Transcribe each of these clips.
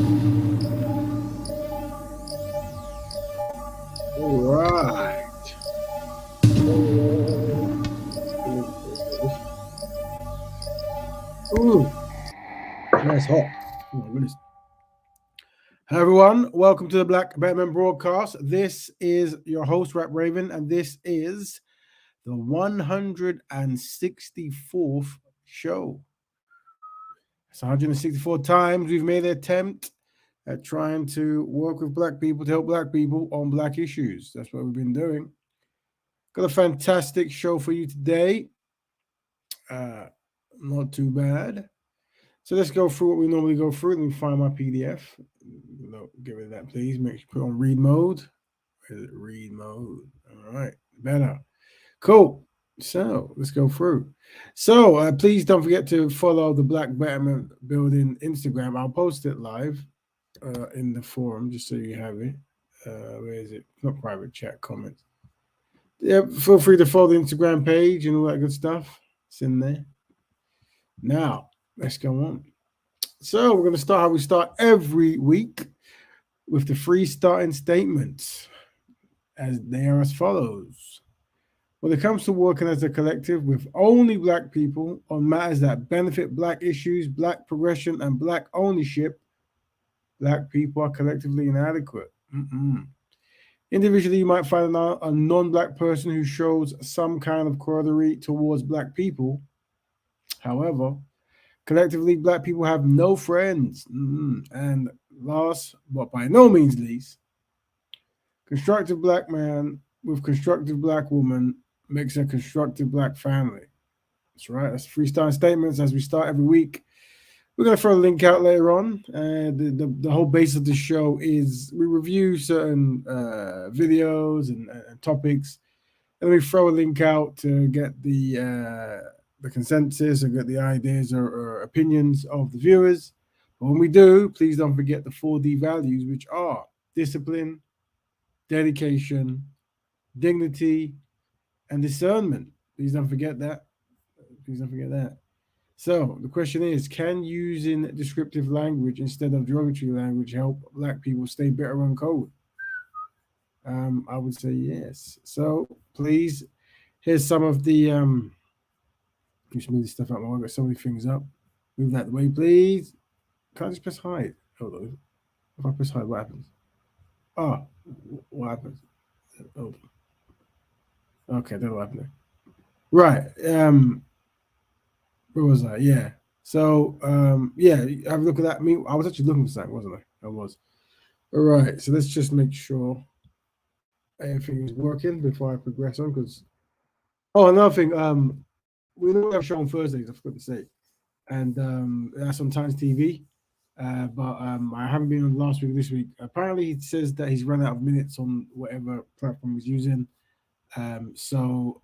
All right. Ooh, that's hot. Oh my goodness. Hello, everyone. Welcome to the Black Betterment broadcast. This is your host, Rap Raven, and this is the 164th show. It's 164 times we've made an attempt at trying to work with Black people to help Black people on Black issues. That's what we've been doing. Got a fantastic show for you today. Not too bad. So let's go through what we normally go through. Let me find my PDF. No, get rid of that, please. Make sure you put on read mode. Where is it? Read mode. All right, better. Cool. So let's go through. So please don't forget to follow the Black Betterment Building Instagram. I'll post it live in the forum just so you have it. Where is it? Not private chat, comments. Yeah, feel free to follow the Instagram page and all that good stuff. It's in there. Now, let's go on. So we're going to start how we start every week with the free starting statements, as they are as follows. When it comes to working as a collective with only Black people on matters that benefit Black issues, Black progression, and Black ownership, Black people are collectively inadequate. Individually, you might find a non-Black person who shows some kind of corollary towards Black people. However, collectively, Black people have no friends. And last, but by no means least, constructive Black man with constructive Black woman makes a constructive Black family. That's right. That's freestyle statements as we start every week. We're going to throw a link out later on. The whole base of the show is we review certain videos and topics, and we throw a link out to get the consensus or get the ideas or opinions of the viewers. But when we do, please don't forget the 4D values, which are discipline, dedication, dignity, and discernment. Please don't forget that. Please don't forget that. So the question is, can using descriptive language instead of derogatory language help Black people stay better on code? I would say yes. So please, here's some of the just move this stuff up. I've got so many things up. Move that way, please. Can't I just press hide? Hold on. If I press hide, what happens? Oh, what happens? Hold on. Okay, that's what happened there. Right. Where was I? Yeah. So yeah, have a look at that. I was actually looking for something, wasn't I? I was. All right. So let's just make sure everything is working before I progress on. Because another thing. We know we have a show on Thursdays. I forgot to say, and that's on Times TV. But I haven't been on last week or this week. Apparently, he says that he's run out of minutes on whatever platform he's using. So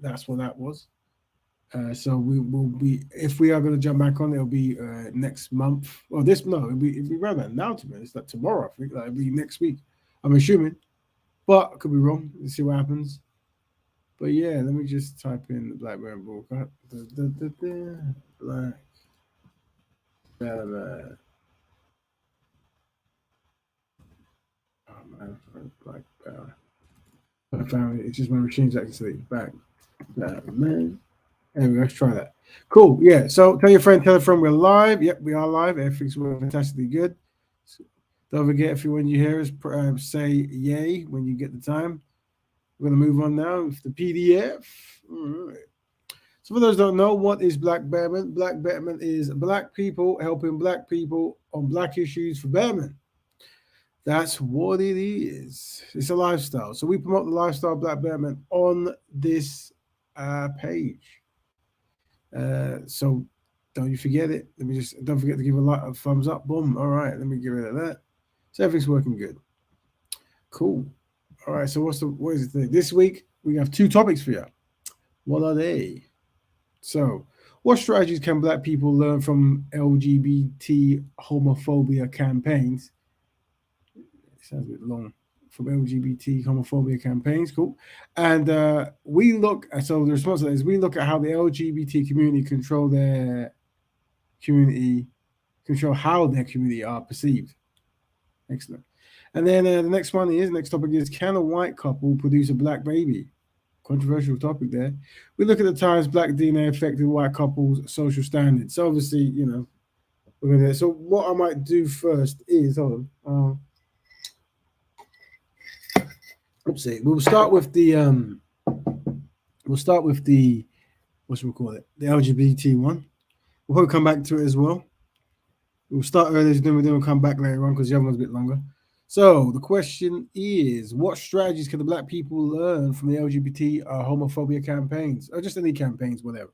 that's what that was. So we will be, if we are going to jump back on, it'll be next month. Or it'll be around that now. To me, it's like tomorrow. I think it'll be next week. I'm assuming, but I could be wrong. Let's see what happens. But yeah, let me just type in the Black Bear broadcast. Black Bear. Oh man, Black Bear. I found it. It's just my machines that can say back. Man. Anyway, let's try that. Cool. Yeah. So tell your friend, tell a friend we're live. Yep, we are live. Everything's working fantastically good. So don't forget, if when you hear us, say yay when you get the time. We're going to move on now with the PDF. All right. So for those who don't know, what is Black Betterment? Black Betterment is Black people helping Black people on Black issues for betterment. That's what it is. It's a lifestyle. So we promote the lifestyle of Black Betterment on this page. So don't you forget it. Don't forget to give a thumbs up. Boom. All right. Let me get rid of that. So everything's working good. Cool. All right. So what is the thing? This week we have 2 topics for you. What are they? So, what strategies can Black people learn from LGBT homophobia campaigns? It sounds a bit long. From LGBT homophobia campaigns, cool. And we look at, so the response to that is we look at how the LGBT community control their community control how their community are perceived. Excellent. And then the next topic is, can a white couple produce a black baby? Controversial topic there. We look at the times black DNA affected white couples' social standards. So obviously, we're gonna. So what I might do first is, hold on. Let's see. We'll start with the what should we call it? The LGBT one. We'll probably come back to it as well. We'll start earlier, then we'll come back later on because the other one's a bit longer. So the question is, what strategies can the black people learn from the LGBT homophobia campaigns, or just any campaigns, whatever?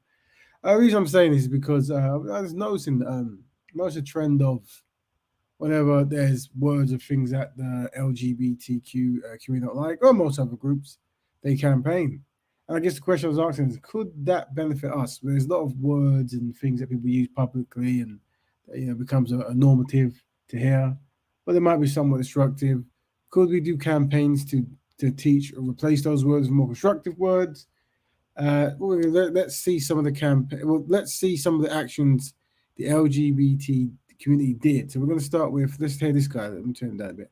The reason I'm saying this is because I was noticing a trend of whenever there's words of things that the LGBTQ community don't like, or most other groups, they campaign. And I guess the question I was asking is, could that benefit us? There's a lot of words and things that people use publicly, and becomes a normative to hear, but it might be somewhat destructive. Could we do campaigns to teach or replace those words with more constructive words? Let's see some of the let's see some of the actions the LGBT community did. So we're going to start with, let's hear this guy. Let me turn that a bit.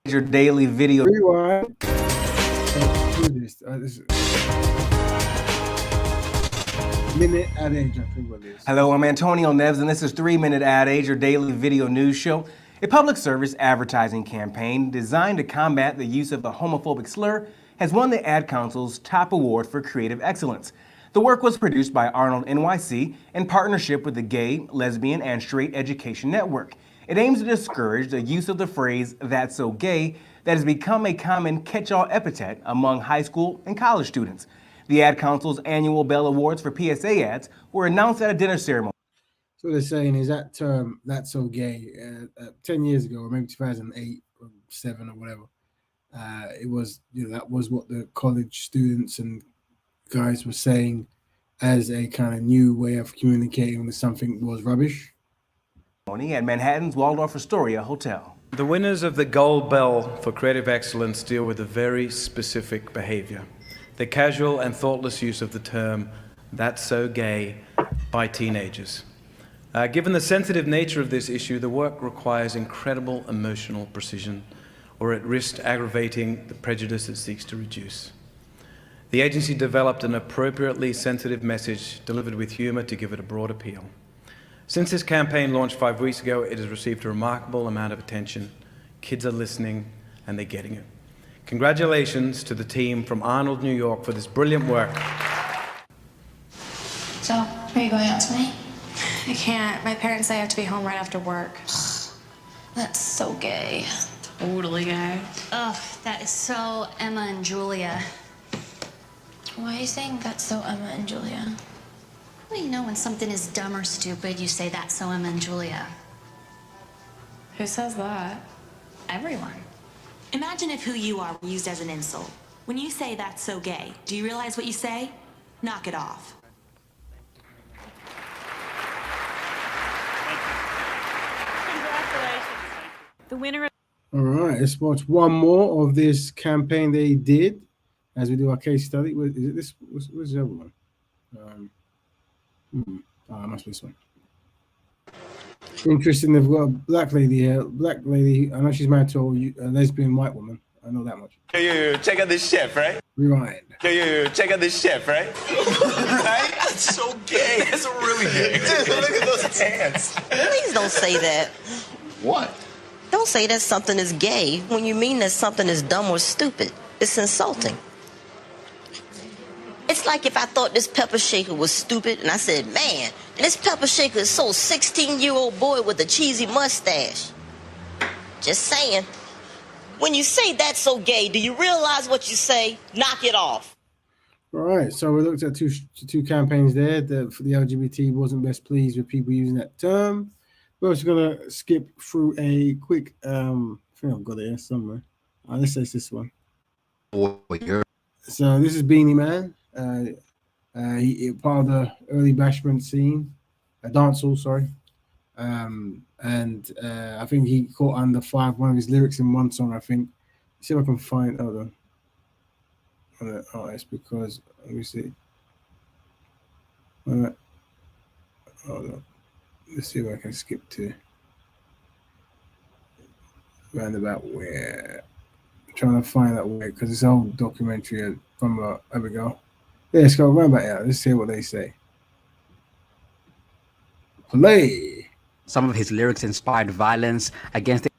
Your daily video. Rewind. Minute Ad Age, I think what it is. Hello, I'm Antonio Neves, and this is 3 Minute Ad Age, your daily video news show, a public service advertising campaign designed to combat the use of the homophobic slur, has won the Ad Council's top award for creative excellence. The work was produced by Arnold NYC in partnership with the Gay, Lesbian, and Straight Education Network. It aims to discourage the use of the phrase, "that's so gay," that has become a common catch-all epithet among high school and college students. The Ad Council's annual Bell Awards for PSA ads were announced at a dinner ceremony. So what they're saying is that term, "that's so gay," 10 years ago, or maybe 2008 or 7 or whatever, it was, that was what the college students and guys were saying as a kind of new way of communicating that something was rubbish. At Manhattan's Waldorf Astoria Hotel. The winners of the Gold Bell for Creative Excellence deal with a very specific behavior: the casual and thoughtless use of the term, "that's so gay," by teenagers. Given the sensitive nature of this issue, the work requires incredible emotional precision, or it risks aggravating the prejudice it seeks to reduce. The agency developed an appropriately sensitive message delivered with humor to give it a broad appeal. Since this campaign launched 5 weeks ago, it has received a remarkable amount of attention. Kids are listening, and they're getting it. Congratulations to the team from Arnold, New York, for this brilliant work. So, are you going out tonight? I can't. My parents say I have to be home right after work. That's so gay. Totally gay. Ugh, that is so Emma and Julia. Why are you saying that's so Emma and Julia? Well, when something is dumb or stupid, you say that's so Emma and Julia. Who says that? Everyone. Imagine if who you are were used as an insult. When you say that's so gay, do you realize what you say? Knock it off. The winner. All right, let's watch one more of this campaign they did as we do our case study. Is it this? What's the other one? It must be this one. Interesting, they've got a black lady here. Black lady, I know she's married to a lesbian white woman. I know that much. Yo, check out this chef, right? Rewind. Yo, check out this chef, right? Right? That's so gay. That's really gay. Dude, look at those pants. Please don't say that. What? Don't say that something is gay when you mean that something is dumb or stupid. It's insulting. It's like if I thought this pepper shaker was stupid and I said, "Man, this pepper shaker is so 16-year-old boy with a cheesy mustache." Just saying. When you say that's so gay, do you realize what you say? Knock it off. All right, so we looked at two campaigns there. For the LGBT wasn't best pleased with people using that term. We're also going to skip through a quick, I think I've got it here somewhere. Let's say it's this one. So this is Beanie Man. He part of the early bashment scene, a dancehall, sorry. I think he caught under one of his lyrics in one song, I think. Let's see if I can find, hold on. Oh, it's because, let me see. Hold on. Let's see if I can skip to. roundabout where. I'm trying to find that way because it's an old documentary from there we go. Yeah, let's go roundabout here. Let's see what they say. Play. Some of his lyrics inspired violence against the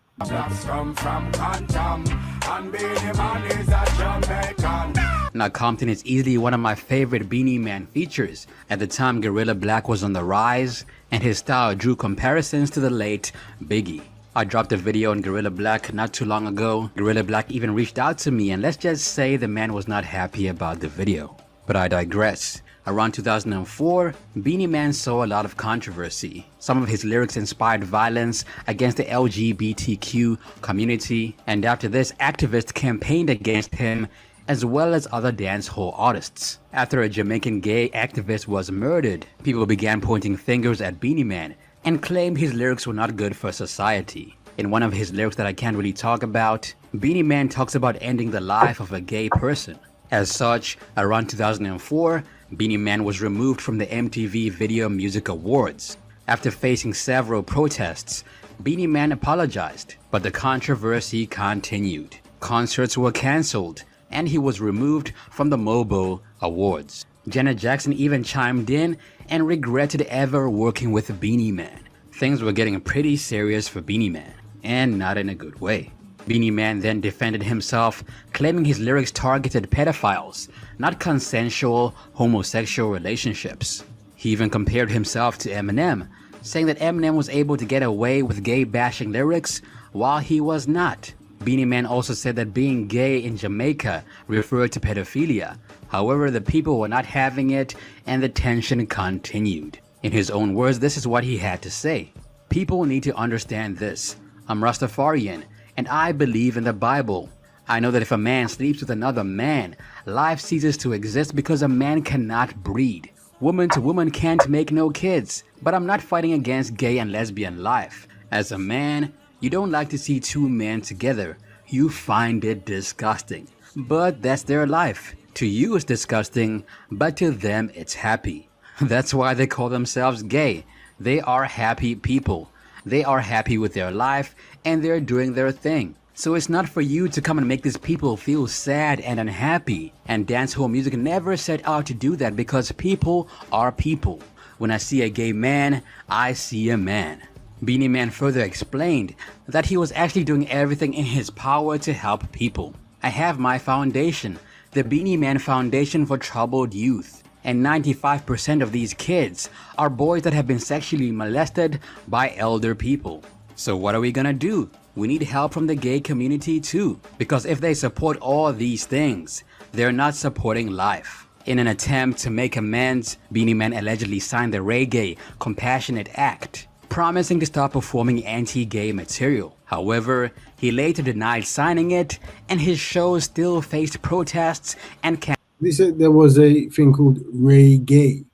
Now, Compton is easily one of my favorite Beanie Man features. At the time, Gorilla Black was on the rise, and his style drew comparisons to the late Biggie. I dropped a video on Gorilla Black not too long ago. Gorilla Black even reached out to me, and let's just say the man was not happy about the video. But I digress. Around 2004, Beanie Man saw a lot of controversy. Some of his lyrics inspired violence against the LGBTQ community, and after this, activists campaigned against him as well as other dancehall artists. After a Jamaican gay activist was murdered, people began pointing fingers at Beanie Man and claimed his lyrics were not good for society. In one of his lyrics that I can't really talk about, Beanie Man talks about ending the life of a gay person. As such, around 2004, Beanie Man was removed from the MTV Video Music Awards. After facing several protests, Beanie Man apologized, but the controversy continued. Concerts were cancelled, and he was removed from the MOBO Awards. Janet Jackson even chimed in and regretted ever working with Beanie Man. Things were getting pretty serious for Beanie Man, and not in a good way. Beanie Man then defended himself, claiming his lyrics targeted pedophiles, not consensual homosexual relationships. He even compared himself to Eminem, saying that Eminem was able to get away with gay-bashing lyrics while he was not. Beanie Man also said that being gay in Jamaica referred to pedophilia. However, the people were not having it, and the tension continued. In his own words, this is what he had to say. People need to understand this. I'm Rastafarian, and I believe in the Bible. I know that if a man sleeps with another man, life ceases to exist because a man cannot breed. Woman to woman can't make no kids. But I'm not fighting against gay and lesbian life. As a man, you don't like to see two men together. You find it disgusting. But that's their life. To you it's disgusting, but to them it's happy. That's why they call themselves gay. They are happy people. They are happy with their life and they're doing their thing. So it's not for you to come and make these people feel sad and unhappy. And dancehall music never set out to do that because people are people. When I see a gay man, I see a man. Beanie Man further explained that he was actually doing everything in his power to help people. I have my foundation, the Beanie Man Foundation for Troubled Youth. And 95% of these kids are boys that have been sexually molested by elder people. So what are we gonna do? We need help from the gay community too, because if they support all these things, they're not supporting life. In an attempt to make amends, Beanie Man allegedly signed the Reggae Compassionate Act, promising to stop performing anti-gay material. However, he later denied signing it, and his shows still faced protests and They said there was a thing called Reggae.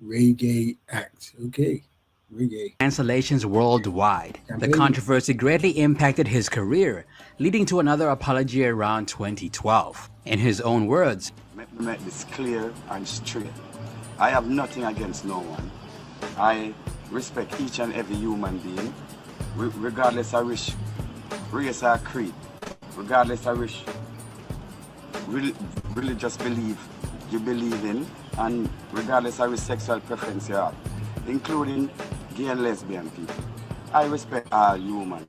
Reggae Act. Okay. Reggae. Cancellations worldwide. The controversy greatly impacted his career, leading to another apology around 2012. In his own words, Let me make this clear and straight. I have nothing against no one. I respect each and every human being, regardless of which race or creed, regardless of which religious belief you believe in, and regardless of which sexual preference you have, including gay and lesbian people. I respect all human.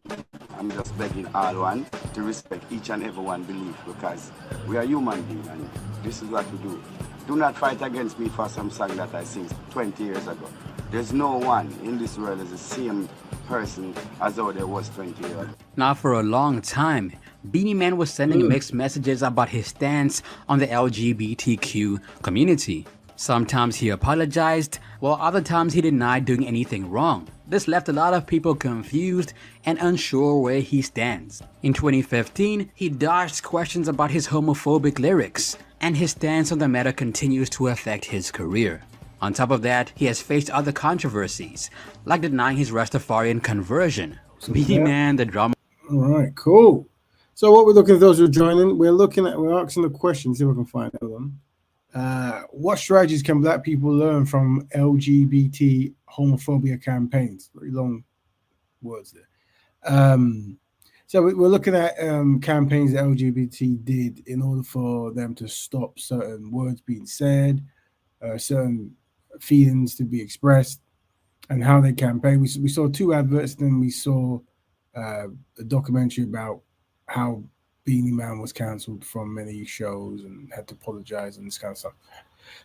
I'm just begging all one to respect each and every one belief, because we are human beings and this is what we do. Do not fight against me for some song that I sing 20 years ago. There's no one in this world is the same person as though there was 20 years ago. Now for a long time, Beanie Man was sending mixed messages about his stance on the LGBTQ community. Sometimes he apologized, while other times he denied doing anything wrong. This left a lot of people confused and unsure where he stands. In 2015, he dodged questions about his homophobic lyrics, and his stance on the matter continues to affect his career. On top of that, he has faced other controversies, like denying his Rastafarian conversion. Beanie Man, the drummer. All right, cool. So what we're looking at, those who are joining, we're asking the question, see if we can find them. What strategies can black people learn from LGBT homophobia campaigns? Very long words there. So we're looking at campaigns that LGBT did in order for them to stop certain words being said, certain feelings to be expressed, and how they campaign. We saw 2 adverts, then we saw a documentary about how Beanie Man was cancelled from many shows and had to apologize and this kind of stuff.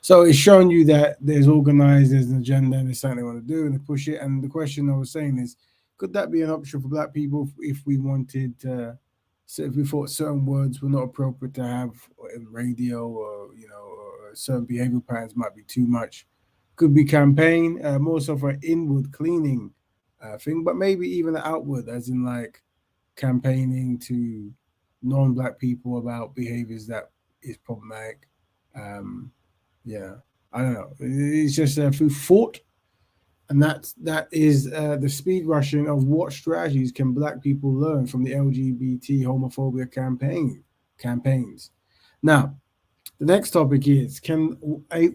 So it's showing you that there's organized, there's an agenda, and there's something they want to do and they push it. And the question I was saying is, could that be an option for Black people if we wanted, so if we thought certain words were not appropriate to have in radio, or or certain behavioral patterns might be too much? Could be campaign more so for inward cleaning thing, but maybe even outward, as in like campaigning to non-Black people about behaviors that is problematic. Yeah, I don't know. It's just through thought, and that is the speed rushing of what strategies can Black people learn from the LGBT homophobia campaigns. Now, the next topic is can a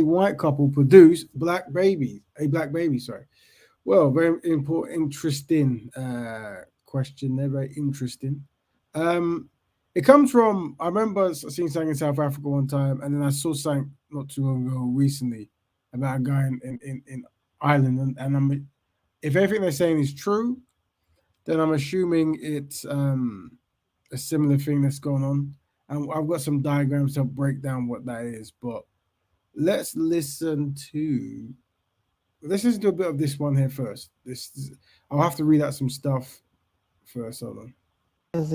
white couple produce black baby? A black baby, sorry. Well, very important, interesting question there. Very interesting. It comes from, I remember seeing something in South Africa one time, and then I saw something not too long ago recently about a guy in Ireland, and if everything they're saying is true, then I'm assuming it's a similar thing that's going on. And I've got some diagrams to break down what that is, but let's listen to a bit of this one here first. I'll have to read out some stuff first. Hold on. There's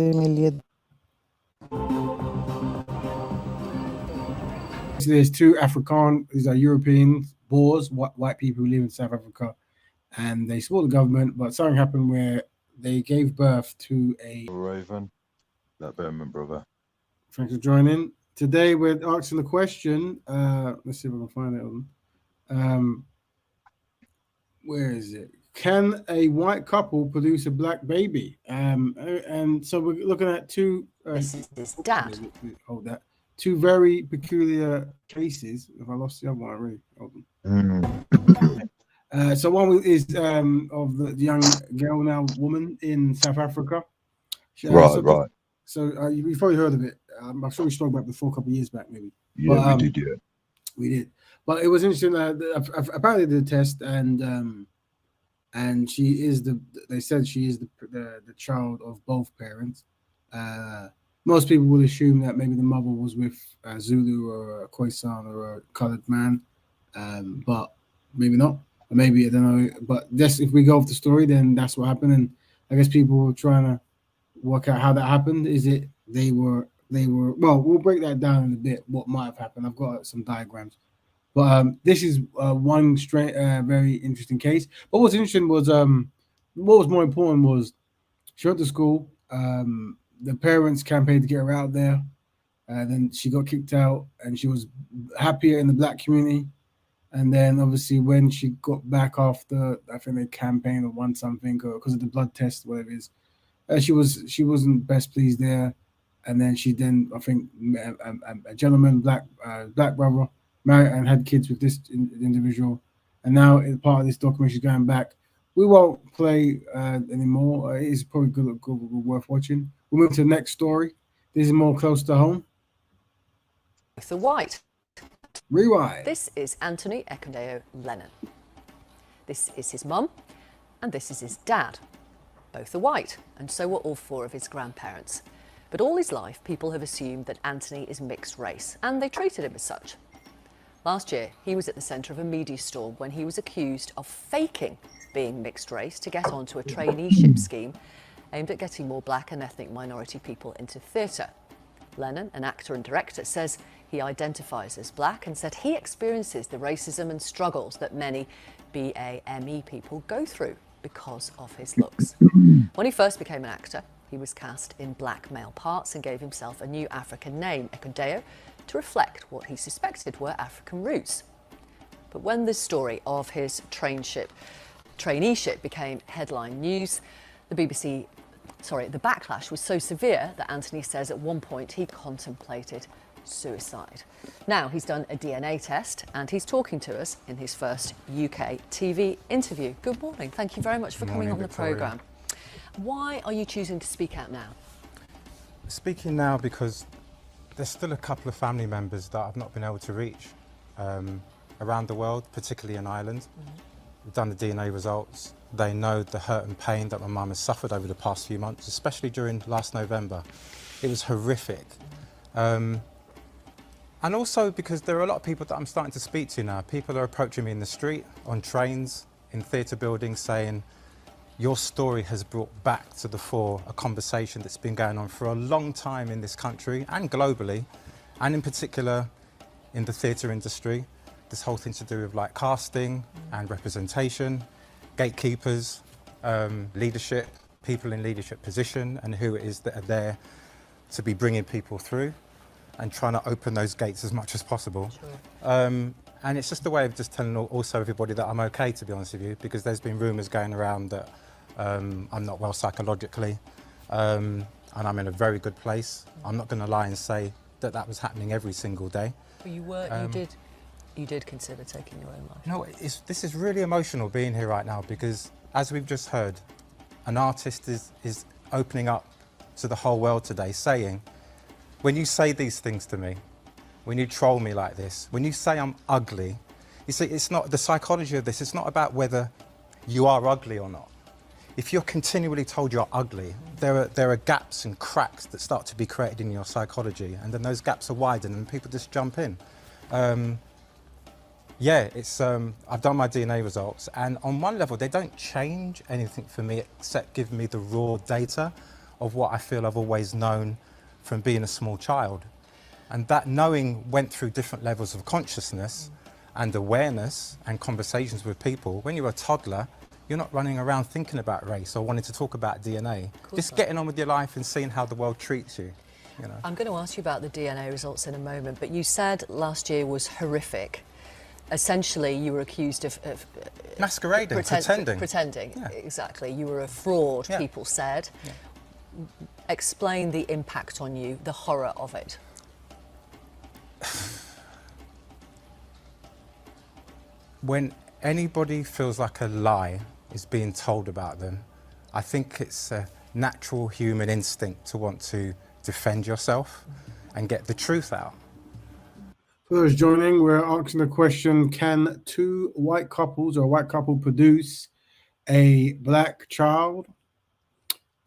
2 these are European Boers, white people who live in South Africa, and they support the government, but something happened where they gave birth to a Raven, that Betterment brother. Thanks for joining. Today we're asking the question. Let's see if I can find it. Where is it? Can a white couple produce a black baby? And so we're looking at 2. This is his dad. Hold that. 2 very peculiar cases. If I lost the other one, already. So one is of the young girl, now woman in South Africa. Right. So you've probably heard of it. I'm sure we spoke about it before a couple of years back, maybe. Yeah, but, we did. Yeah, we did. But it was interesting. Apparently, they did the test, and she is They said she is the child of both parents. Most people would assume that maybe the mother was with a Zulu or a Khoisan or a colored man, but maybe not. Or maybe, I don't know. But if we go off the story, then that's what happened. And I guess people were trying to work out how that happened. Is it they were well, we'll break that down in a bit, what might have happened. I've got some diagrams. But this is one very interesting case. But what's interesting was what was more important was she went to school. The parents campaigned to get her out there. Then she got kicked out, and she was happier in the Black community. And then obviously when she got back after, I think they campaigned or won something, or because of the blood test, whatever it is, she wasn't best pleased there. And then she I think met a gentleman, black brother, married and had kids with this individual. And now in part of this document, she's going back. We won't play anymore. It's probably good, worth watching. We'll move to the next story. This is more close to home. The white. Rewind. This is Anthony Ekondeo Lennon. This is his mum, and this is his dad. Both are white, and so were all 4 of his grandparents. But all his life, people have assumed that Anthony is mixed race, and they treated him as such. Last year, he was at the centre of a media storm when he was accused of faking being mixed race to get onto a traineeship scheme aimed at getting more black and ethnic minority people into theatre. Lennon, an actor and director, says he identifies as black and said he experiences the racism and struggles that many BAME people go through because of his looks. When he first became an actor, he was cast in black male parts and gave himself a new African name, Ekondeo, to reflect what he suspected were African roots. But when the story of his traineeship became headline news, the backlash was so severe that Anthony says at one point he contemplated suicide. Now he's done a DNA test and he's talking to us in his first UK TV interview. Good morning. Thank you very much for coming on the programme. Why are you choosing to speak out now? Speaking now because there's still a couple of family members that I've not been able to reach around the world, particularly in Ireland. We've done the DNA results. They know the hurt and pain that my mum has suffered over the past few months, especially during last November. It was horrific. And also because there are a lot of people that I'm starting to speak to now. People are approaching me in the street, on trains, in theatre buildings, saying, your story has brought back to the fore a conversation that's been going on for a long time in this country and globally, and in particular in the theatre industry. This whole thing to do with like casting and representation, gatekeepers, leadership, people in leadership position, and who it is that are there to be bringing people through and trying to open those gates as much as possible. Sure. And it's just a way of just telling also everybody that I'm okay, to be honest with you, because there's been rumours going around that I'm not well psychologically, and I'm in a very good place. I'm not going to lie and say that that was happening every single day. But you did consider taking your own life. No, this is really emotional being here right now, because as we've just heard, an artist is opening up to the whole world today, saying, when you say these things to me, when you troll me like this, when you say I'm ugly, you see, it's not the psychology of this. It's not about whether you are ugly or not. If you're continually told you're ugly, there are gaps and cracks that start to be created in your psychology, and then those gaps are widened and people just jump in. Yeah, it's I've done my DNA results, and on one level they don't change anything for me except give me the raw data of what I feel I've always known from being a small child. And that knowing went through different levels of consciousness and awareness and conversations with people. When you're a toddler, you're not running around thinking about race or wanting to talk about DNA. Just getting on with your life and seeing how the world treats you. You know. I'm going to ask you about the DNA results in a moment, but you said last year was horrific. Essentially, you were accused of masquerading, pretending. Pretending, yeah. Exactly. You were a fraud, yeah. people said. Yeah. Explain the impact on you, the horror of it. When anybody feels like a lie is being told about them, I think it's a natural human instinct to want to defend yourself and get the truth out. For those joining, we're asking the question, can two white couples or a white couple produce a black child?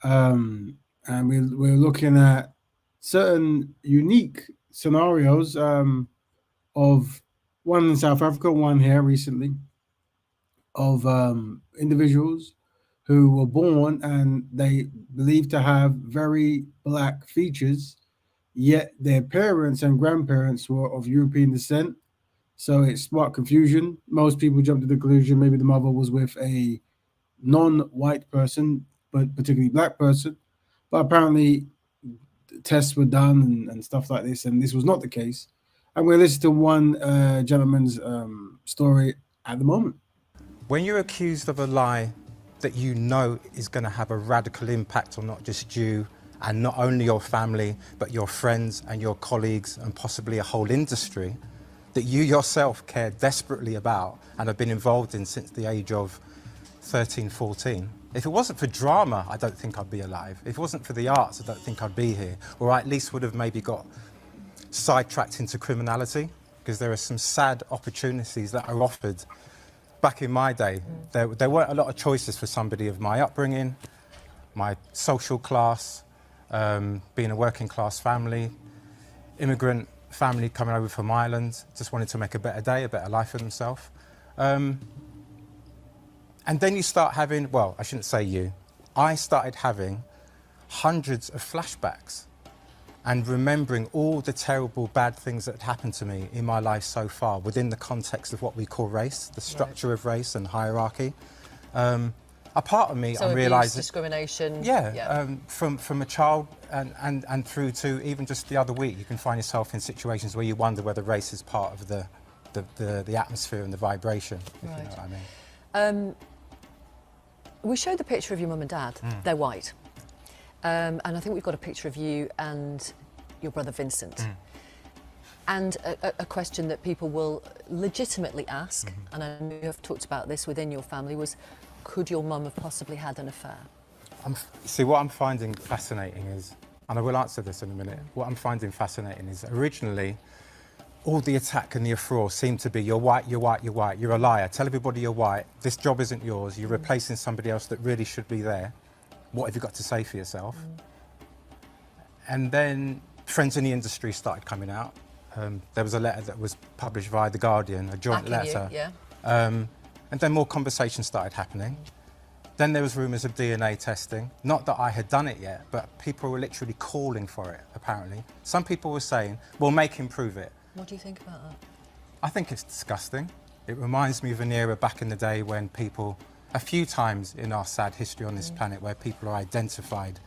And we're looking at certain unique scenarios of one in South Africa, one here recently, of individuals who were born and they believed to have very black features, yet their parents and grandparents were of European descent. So it sparked confusion. Most people jumped to the conclusion maybe the mother was with a non-white person, but particularly black person. But apparently tests were done and stuff like this, and this was not the case. And we'll listen to one gentleman's story at the moment. When you're accused of a lie that you know is going to have a radical impact on not just you and not only your family, but your friends and your colleagues and possibly a whole industry that you yourself care desperately about and have been involved in since the age of 13, 14. If it wasn't for drama, I don't think I'd be alive. If it wasn't for the arts, I don't think I'd be here. Or I at least would have maybe got sidetracked into criminality, because there are some sad opportunities that are offered. Back in my day, there weren't a lot of choices for somebody of my upbringing, my social class, being a working class family, immigrant family coming over from Ireland, just wanted to make a better day, a better life for themselves. And then you start having, well, I shouldn't say you, I started having hundreds of flashbacks and remembering all the terrible bad things that had happened to me in my life so far within the context of what we call race, the structure of race and hierarchy. A part of me, so I'm realising... discrimination. From a child and through to even just the other week, you can find yourself in situations where you wonder whether race is part of the atmosphere and the vibration, if you know what I mean. We showed the picture of your mum and dad. They're white. And I think we've got a picture of you and your brother Vincent. And a question that people will legitimately ask, and I know you have talked about this within your family, was, could your mum have possibly had an affair? See, what I'm finding fascinating is, and I will answer this in a minute, what I'm finding fascinating is originally all the attack and the uproar seemed to be you're white, you're white, you're white, you're a liar, tell everybody you're white, this job isn't yours, you're replacing somebody else that really should be there. What have you got to say for yourself? And then friends in the industry started coming out. There was a letter that was published via The Guardian, a joint letter. And then more conversations started happening. Then there was rumours of DNA testing. Not that I had done it yet, but people were literally calling for it, apparently. Some people were saying, well, make him prove it. What do you think about that? I think it's disgusting. It reminds me of an era back in the day when people, a few times in our sad history on this planet, where people are identified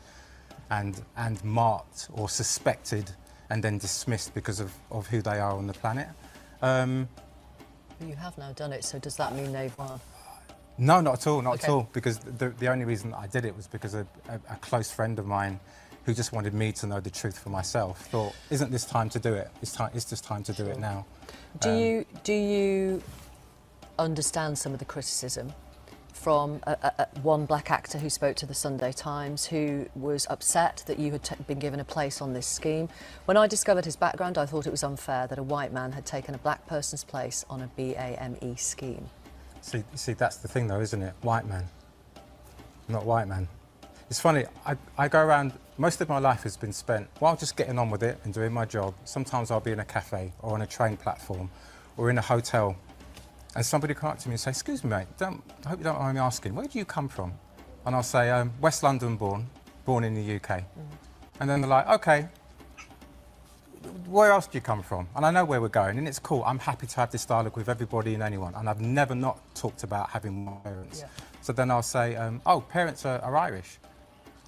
and marked or suspected and then dismissed because of who they are on the planet. You have now done it, so does that mean they've won? No, not at all, not at all, because the only reason that I did it was because a close friend of mine who just wanted me to know the truth for myself thought, isn't this time to do it? It's just time to do it now. Do you understand some of the criticism from one black actor who spoke to the Sunday Times, who was upset that you had been given a place on this scheme? When I discovered his background, I thought it was unfair that a white man had taken a black person's place on a BAME scheme. See, that's the thing though, isn't it? White man, not white man. It's funny, I go around, most of my life has been spent while just getting on with it and doing my job. Sometimes I'll be in a cafe or on a train platform or in a hotel, and somebody come up to me and say, excuse me, mate, I hope you don't mind me asking, where do you come from? And I'll say, West London born in the UK. And then they're like, okay, where else do you come from? And I know where we're going, and it's cool. I'm happy to have this dialogue with everybody and anyone, and I've never not talked about having parents. Yeah. So then I'll say, oh, parents are Irish.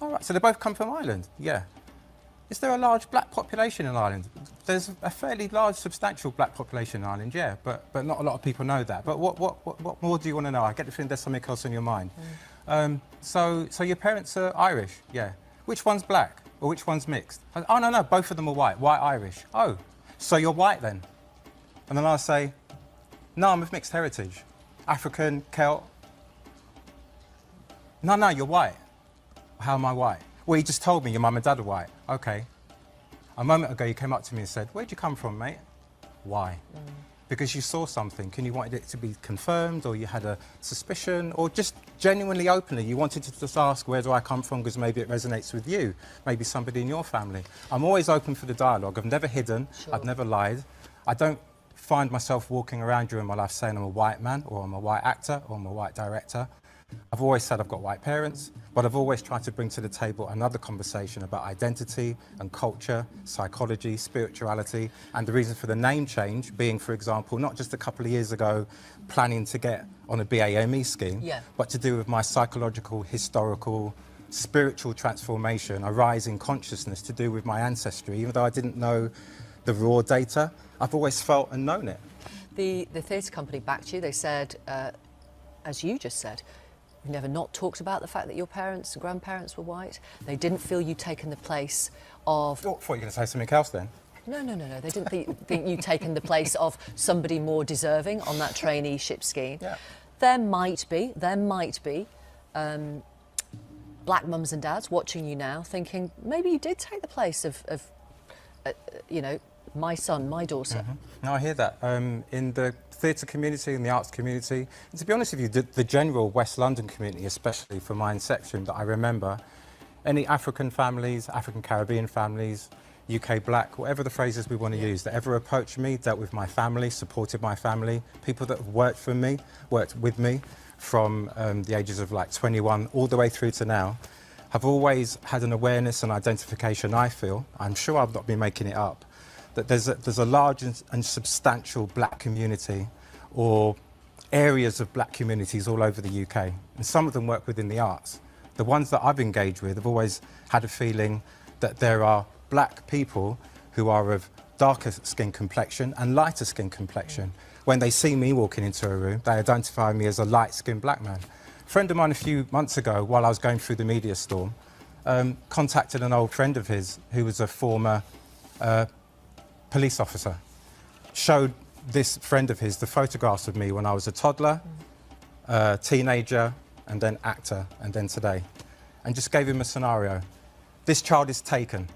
All right, so they both come from Ireland? Yeah. Is there a large black population in Ireland? There's a fairly large, substantial black population in Ireland, yeah, but not a lot of people know that. But what more do you want to know? I get the feeling there's something else in your mind. So your parents are Irish? Yeah. Which one's black? Or which one's mixed? Oh, no, both of them are white Irish. Oh, so you're white then? And then I'll say, no, I'm of mixed heritage. African, Celt. No, you're white. How am I white? Well, you just told me your mum and dad are white. Okay. A moment ago, you came up to me and said, where'd you come from, mate? Why? Because you saw something and you wanted it to be confirmed, or you had a suspicion, or just genuinely, openly, you wanted to just ask, where do I come from, because maybe it resonates with you, maybe somebody in your family. I'm always open for the dialogue. I've never hidden, I've never lied. I don't find myself walking around during my life saying I'm a white man, or I'm a white actor, or I'm a white director. I've always said I've got white parents, but I've always tried to bring to the table another conversation about identity and culture, psychology, spirituality, and the reason for the name change being, for example, not just a couple of years ago planning to get on a BAME scheme, but to do with my psychological, historical, spiritual transformation, a rise in consciousness to do with my ancestry. Even though I didn't know the raw data, I've always felt and known it. The theatre company backed you. They said, as you just said, you've never not talked about the fact that your parents and grandparents were white. They didn't feel you'd taken the place of... I thought you were going to say something else then. No. They didn't think you'd taken the place of somebody more deserving on that traineeship scheme. Yeah. There might be black mums and dads watching you now thinking, maybe you did take the place of you know, my son, my daughter. No, I hear that. In the theatre community, in the arts community, and to be honest with you, the general West London community, especially from my inception that I remember, any African families, African Caribbean families, UK black, whatever the phrases we want to use, that ever approached me, dealt with my family, supported my family, people that have worked with me from the ages of like 21 all the way through to now, have always had an awareness and identification, I feel, I'm sure I've not been making it up, that there's a large and substantial black community, or areas of black communities all over the UK. And some of them work within the arts. The ones that I've engaged with have always had a feeling that there are black people who are of darker skin complexion and lighter skin complexion. When they see me walking into a room, they identify me as a light-skinned black man. A friend of mine a few months ago, while I was going through the media storm, contacted an old friend of his who was a former police officer, showed this friend of his the photographs of me when I was a toddler, teenager, and then actor, and then today. and just gave him a scenario. This child is taken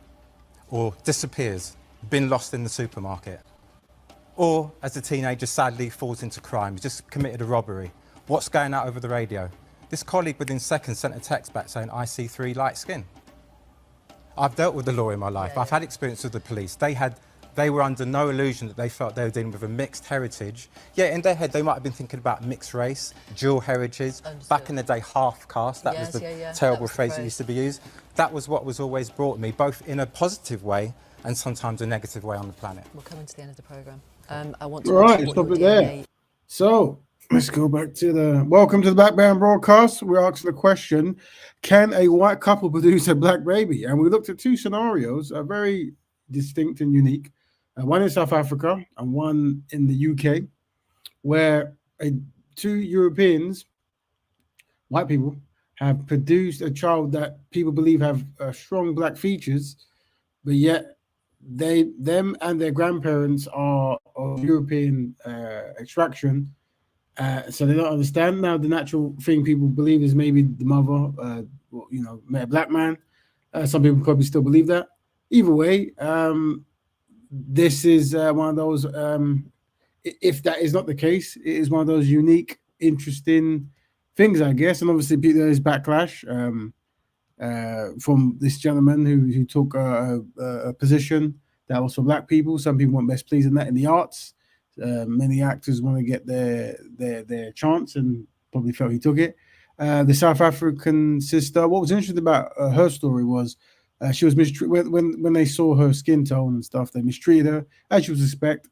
or disappears, been lost in the supermarket. Or, as a teenager, sadly falls into crime, just committed a robbery. What's going out over the radio? This colleague within seconds sent a text back saying, I see 3 light skin. I've dealt with the law in my life. I've had experience with the police. They were under no illusion that they felt they were dealing with a mixed heritage. Yeah, in their head, they might have been thinking about mixed race, dual heritage. Back in the day, half caste. That was the terrible phrase that used to be used. That was what was always brought me, both in a positive way and sometimes a negative way on the planet. We're coming to the end of the programme. I want to Right, stop it there. So let's go back to the welcome to the Black Band broadcast. We're asking the question: can a white couple produce a black baby? And we looked at 2 scenarios, very distinct and unique. One in South Africa and one in the UK, where 2 Europeans, white people, have produced a child that people believe have strong black features, but yet them and their grandparents are of European extraction, so they don't understand. Now, the natural thing people believe is maybe the mother, met a black man. Some people probably still believe that. Either way, this is one of those. If that is not the case, it is one of those unique, interesting things, I guess. And obviously, there is backlash from this gentleman who took a position that was for black people. Some people want best pleased in that in the arts. Many actors want to get their chance, and probably felt he took it. The South African sister. What was interesting about her story was she was mistreated when they saw her skin tone and stuff. They mistreated her, as you would expect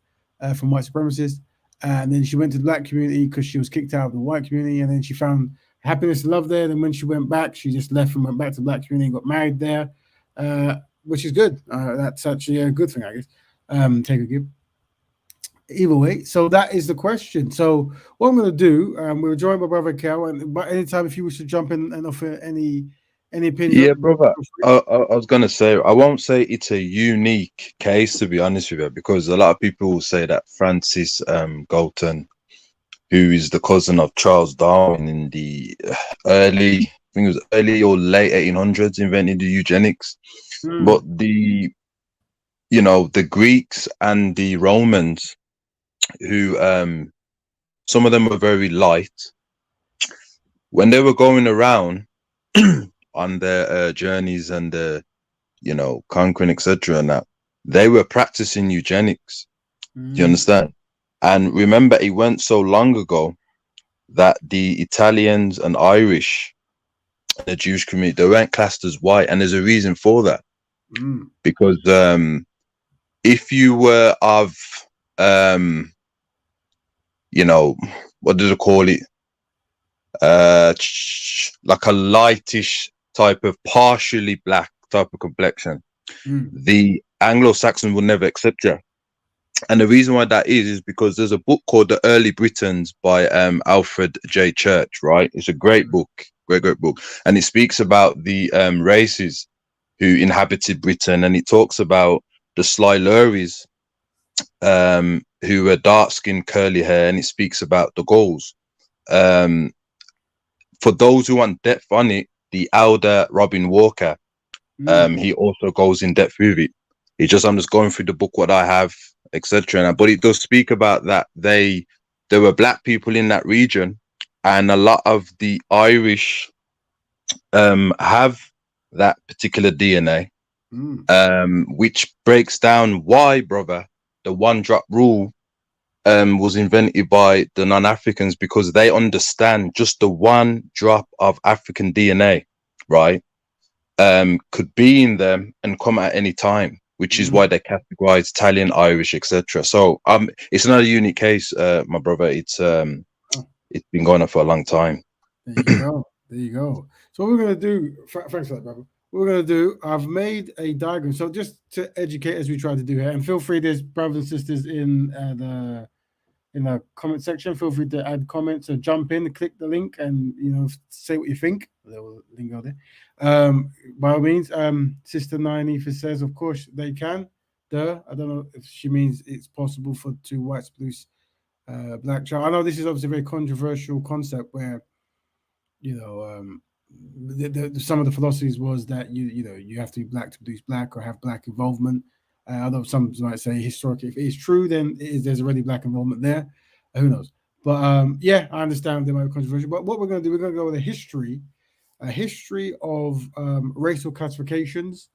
from white supremacists. And then she went to the black community because she was kicked out of the white community, and then she found happiness and love there. Then when she went back, she just left and went back to the black community and got married there, which is good. That's actually a good thing, I guess. Take a give. Either way, so that is the question. So what I'm going to do, we're joined by Brother Kel, and but anytime if you wish to jump in and offer any opinion. Yeah, brother. I was gonna say I won't say it's a unique case, to be honest with you, because a lot of people will say that Francis Galton, who is the cousin of Charles Darwin in the early or late 1800s, invented the eugenics. But the Greeks and the Romans, who some of them were very light, when they were going around on their journeys and conquering, etc., and that they were practicing eugenics. Do you understand? And remember, it went so long ago that the Italians and Irish, the Jewish community, they weren't classed as white, and there's a reason for that. Because if you were of what do they call it, like a lightish type of partially black type of complexion, the Anglo-Saxons will never accept you. And the reason why that is because there's a book called The Early Britons by Alfred J. Church, right? It's a great book, great book, and it speaks about the races who inhabited Britain, and it talks about the Sliluries, who were dark-skinned, curly hair, and it speaks about the Gauls. For those who want depth on it, the elder Robin Walker, he also goes in depth with it. I'm just going through the book, what I have, etc. But it does speak about that there were black people in that region, and a lot of the Irish have that particular DNA, which breaks down why, brother, the one-drop rule was invented by the non-Africans, because they understand just the one drop of African DNA, right, could be in them and come at any time, which is why they categorize Italian, Irish, etc. So it's not a unique case, my brother. It's been going on for a long time. There you go. So what we're going to do, thanks for that, brother. What we're going to do, I've made a diagram. So just to educate as we try to do here, and feel free, there's brothers and sisters in the comment section. Feel free to add comments or jump in, click the link, and say what you think. There will link out there. By all means, Sister Nine says, of course they can. I don't know if she means it's possible for 2 whites to produce black child. I know this is obviously a very controversial concept where some of the philosophies was that you have to be black to produce black or have black involvement. Although some might say historically, if it is true, then there's already black involvement there. Who knows? But yeah, I understand there might be controversial. But what we're going to do, we're going to go with a history of racial classifications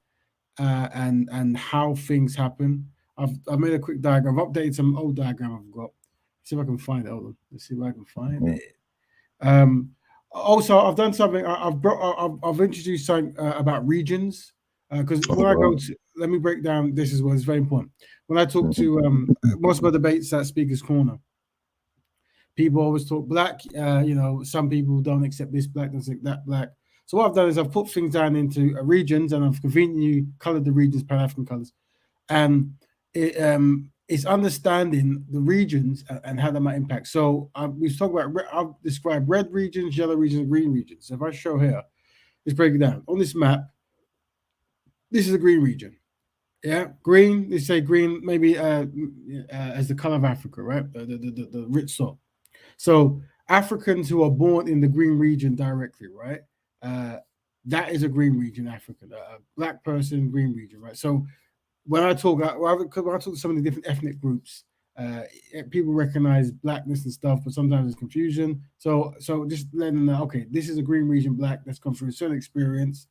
and how things happen. I've made a quick diagram. I've updated some old diagram I've got. Let's see if I can find it. Hold on. Let's see if I can find it. Also, I've done something. I've introduced something about regions because when I go to, let me break down. This is what is very important. When I talk to most of the debates at Speaker's Corner, people always talk black. Some people don't accept this black, don't accept that black. So what I've done is I've put things down into regions, and I've conveniently colored the regions Pan-African colors, and it's understanding the regions and how that might impact. So we've talked about. I've described red regions, yellow regions, and green regions. So if I show here, let's break it down on this map. This is a green region. Yeah, green. They say green maybe as the color of Africa, right? The rich soil. So Africans who are born in the green region directly, right? That is a green region, African. A black person, green region, right? So when I talk to some of the different ethnic groups, people recognize blackness and stuff, but sometimes there's confusion. So just letting them know, okay, this is a green region black that's come through a certain experience.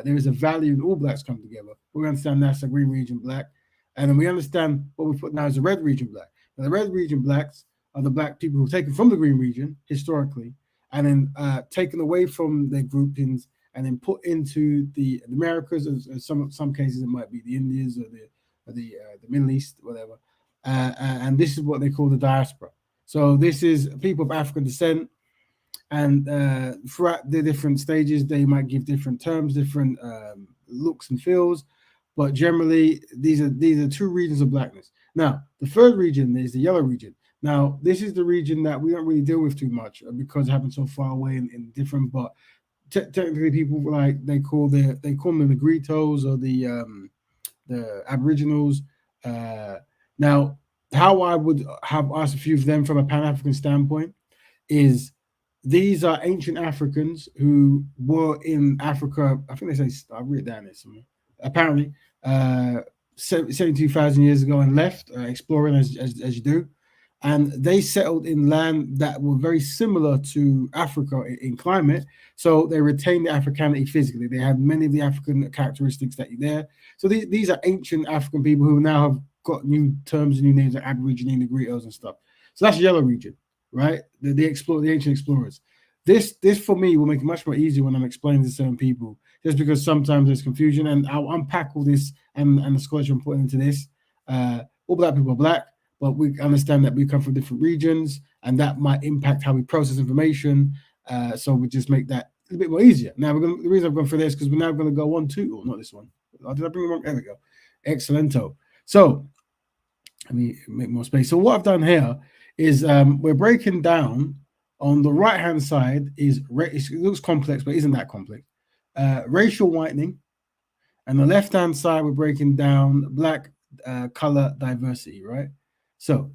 There is a value in all blacks come together. We understand that's a green region black. And then we understand what we put now as a red region black. Now, the red region blacks are the black people who are taken from the green region historically and then taken away from their groupings and then put into the Americas. As some cases, it might be the Indians or the Middle East, whatever. And this is what they call the diaspora. So this is people of African descent. And throughout the different stages, they might give different terms, different looks and feels, but generally these are two regions of blackness. Now, the third region is the yellow region. Now, this is the region that we don't really deal with too much because it happens so far away and different. But technically, people they call them the Negritos or the Aboriginals. Now, how I would have asked a few of them from a Pan-African standpoint is. These are ancient Africans who were in Africa. I think they say, I'll read it down there somewhere. Apparently, 72,000 years ago and left, exploring as you do. And they settled in land that were very similar to Africa in climate. So they retained the Africanity physically. They had many of the African characteristics that you're there. So these are ancient African people who now have got new terms and new names like Aborigine, Negritos and stuff. So that's the yellow region. Right, the ancient explorers. This for me will make it much more easier when I'm explaining to certain people, just because sometimes there's confusion, and I'll unpack all this and the scholarship I'm putting into this. All black people are black, but we understand that we come from different regions, and that might impact how we process information. So we just make that a bit more easier. Now the reason I've gone for this because we're now going to go on to, not this one. Did I bring it wrong? There we go. Excellento. So let me make more space. So what I've done here is we're breaking down on the right hand side is it looks complex but isn't that complex, racial whitening, and the left hand side we're breaking down black color diversity, right? So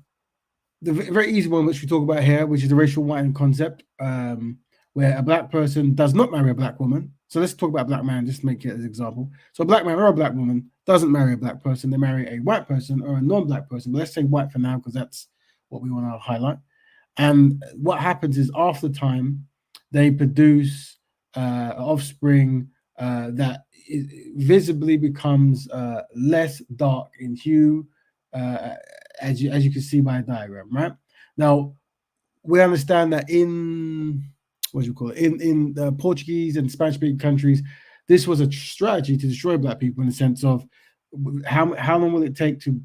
the very easy one which we talk about here, which is the racial whitening concept, where a black person does not marry a black woman. So let's talk about a black man just to make it as an example. So a black man or a black woman doesn't marry a black person, they marry a white person or a non-black person, but let's say white for now because that's what we want to highlight. And what happens is after time, they produce offspring that visibly becomes less dark in hue, as you can see by a diagram, right? Now, we understand that in the Portuguese and Spanish-speaking countries, this was a strategy to destroy black people in the sense of how long will it take to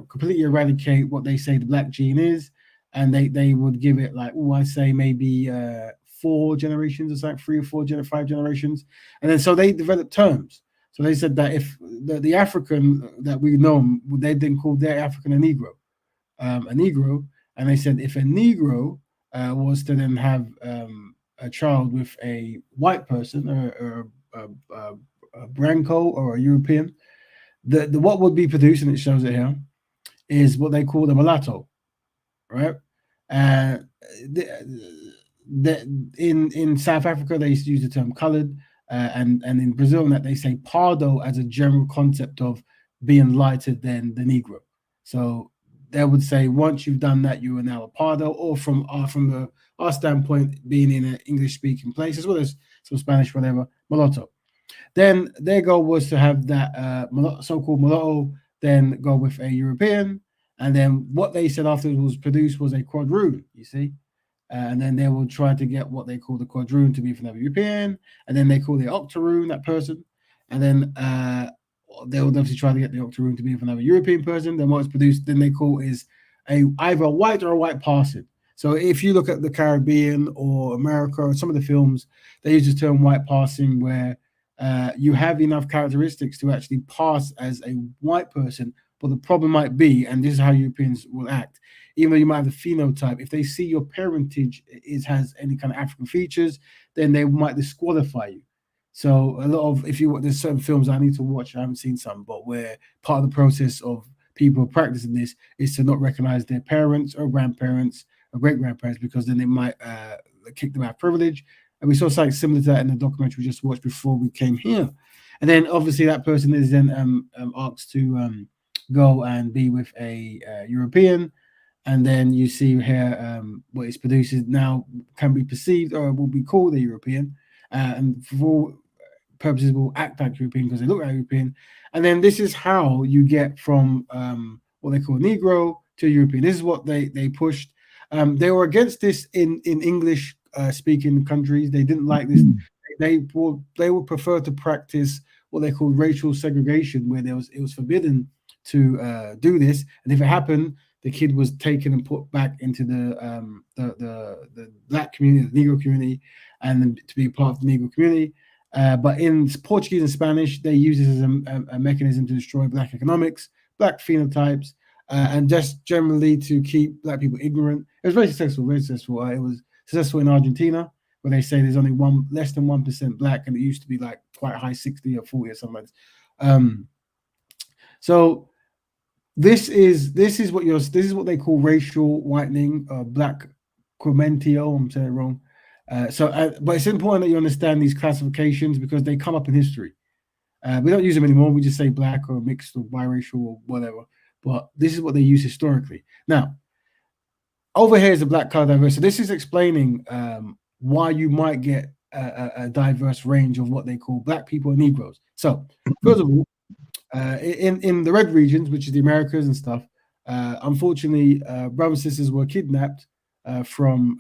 completely eradicate what they say the black gene is, and they would give it like, I say maybe 4 generations or something, 3 or 4, 5 generations, and then so they developed terms. So they said that if the African that we know, they then called their African a Negro, and they said if a Negro was to then have a child with a white person or a Branco or a European, the what would be produced, and it shows it here, is what they call the mulatto, right? in South Africa they used to use the term colored, and in Brazil that they say pardo as a general concept of being lighter than the Negro. So they would say once you've done that, you are now a pardo, or from our standpoint, being in an English speaking place as well as some Spanish, whatever, mulatto. Then their goal was to have that so-called mulatto then go with a European, and then what they said afterwards was produced was a quadroon, you see. And then they will try to get what they call the quadroon to be from another European, and then they call the octoroon that person, and then they will obviously try to get the octoroon to be from another European person. Then what's produced, then they call is either a white or a white passing. So if you look at the Caribbean or America or some of the films, they use the term white passing, where you have enough characteristics to actually pass as a white person. But the problem might be, and this is how Europeans will act, even though you might have the phenotype, if they see your parentage has any kind of African features, then they might disqualify you. So a lot of, there's certain films I need to watch, I haven't seen some, but where part of the process of people practicing this is to not recognize their parents or grandparents or great-grandparents, because then they might kick them out of privilege. And we saw something similar to that in the documentary we just watched before we came here. And then obviously that person is then asked to go and be with a European. And then you see here what is produced now can be perceived or will be called a European. And for all purposes will act like European because they look like European. And then this is how you get from what they call Negro to European. This is what they pushed. They were against this in English speaking countries. They didn't like this. They would prefer to practice what they call racial segregation, where it was forbidden to do this, and if it happened, the kid was taken and put back into the black community, the Negro community, and to be part of the Negro community. But in Portuguese and Spanish, they use this as a mechanism to destroy black economics, black phenotypes, and just generally to keep black people ignorant. It was very successful, very successful. It was successful in Argentina, where they say there's only less than 1% black, and it used to be like quite high, 60 or 40 or something like this. So this is what they call racial whitening, black comentio. I'm saying it wrong. But it's important that you understand these classifications because they come up in history. We don't use them anymore. We just say black or mixed or biracial or whatever. But this is what they use historically. Now, over here is the black color diversity. So this is explaining why you might get a diverse range of what they call black people and Negroes. So first of all, in the red regions, which is the Americas and stuff, unfortunately, brothers and sisters were kidnapped from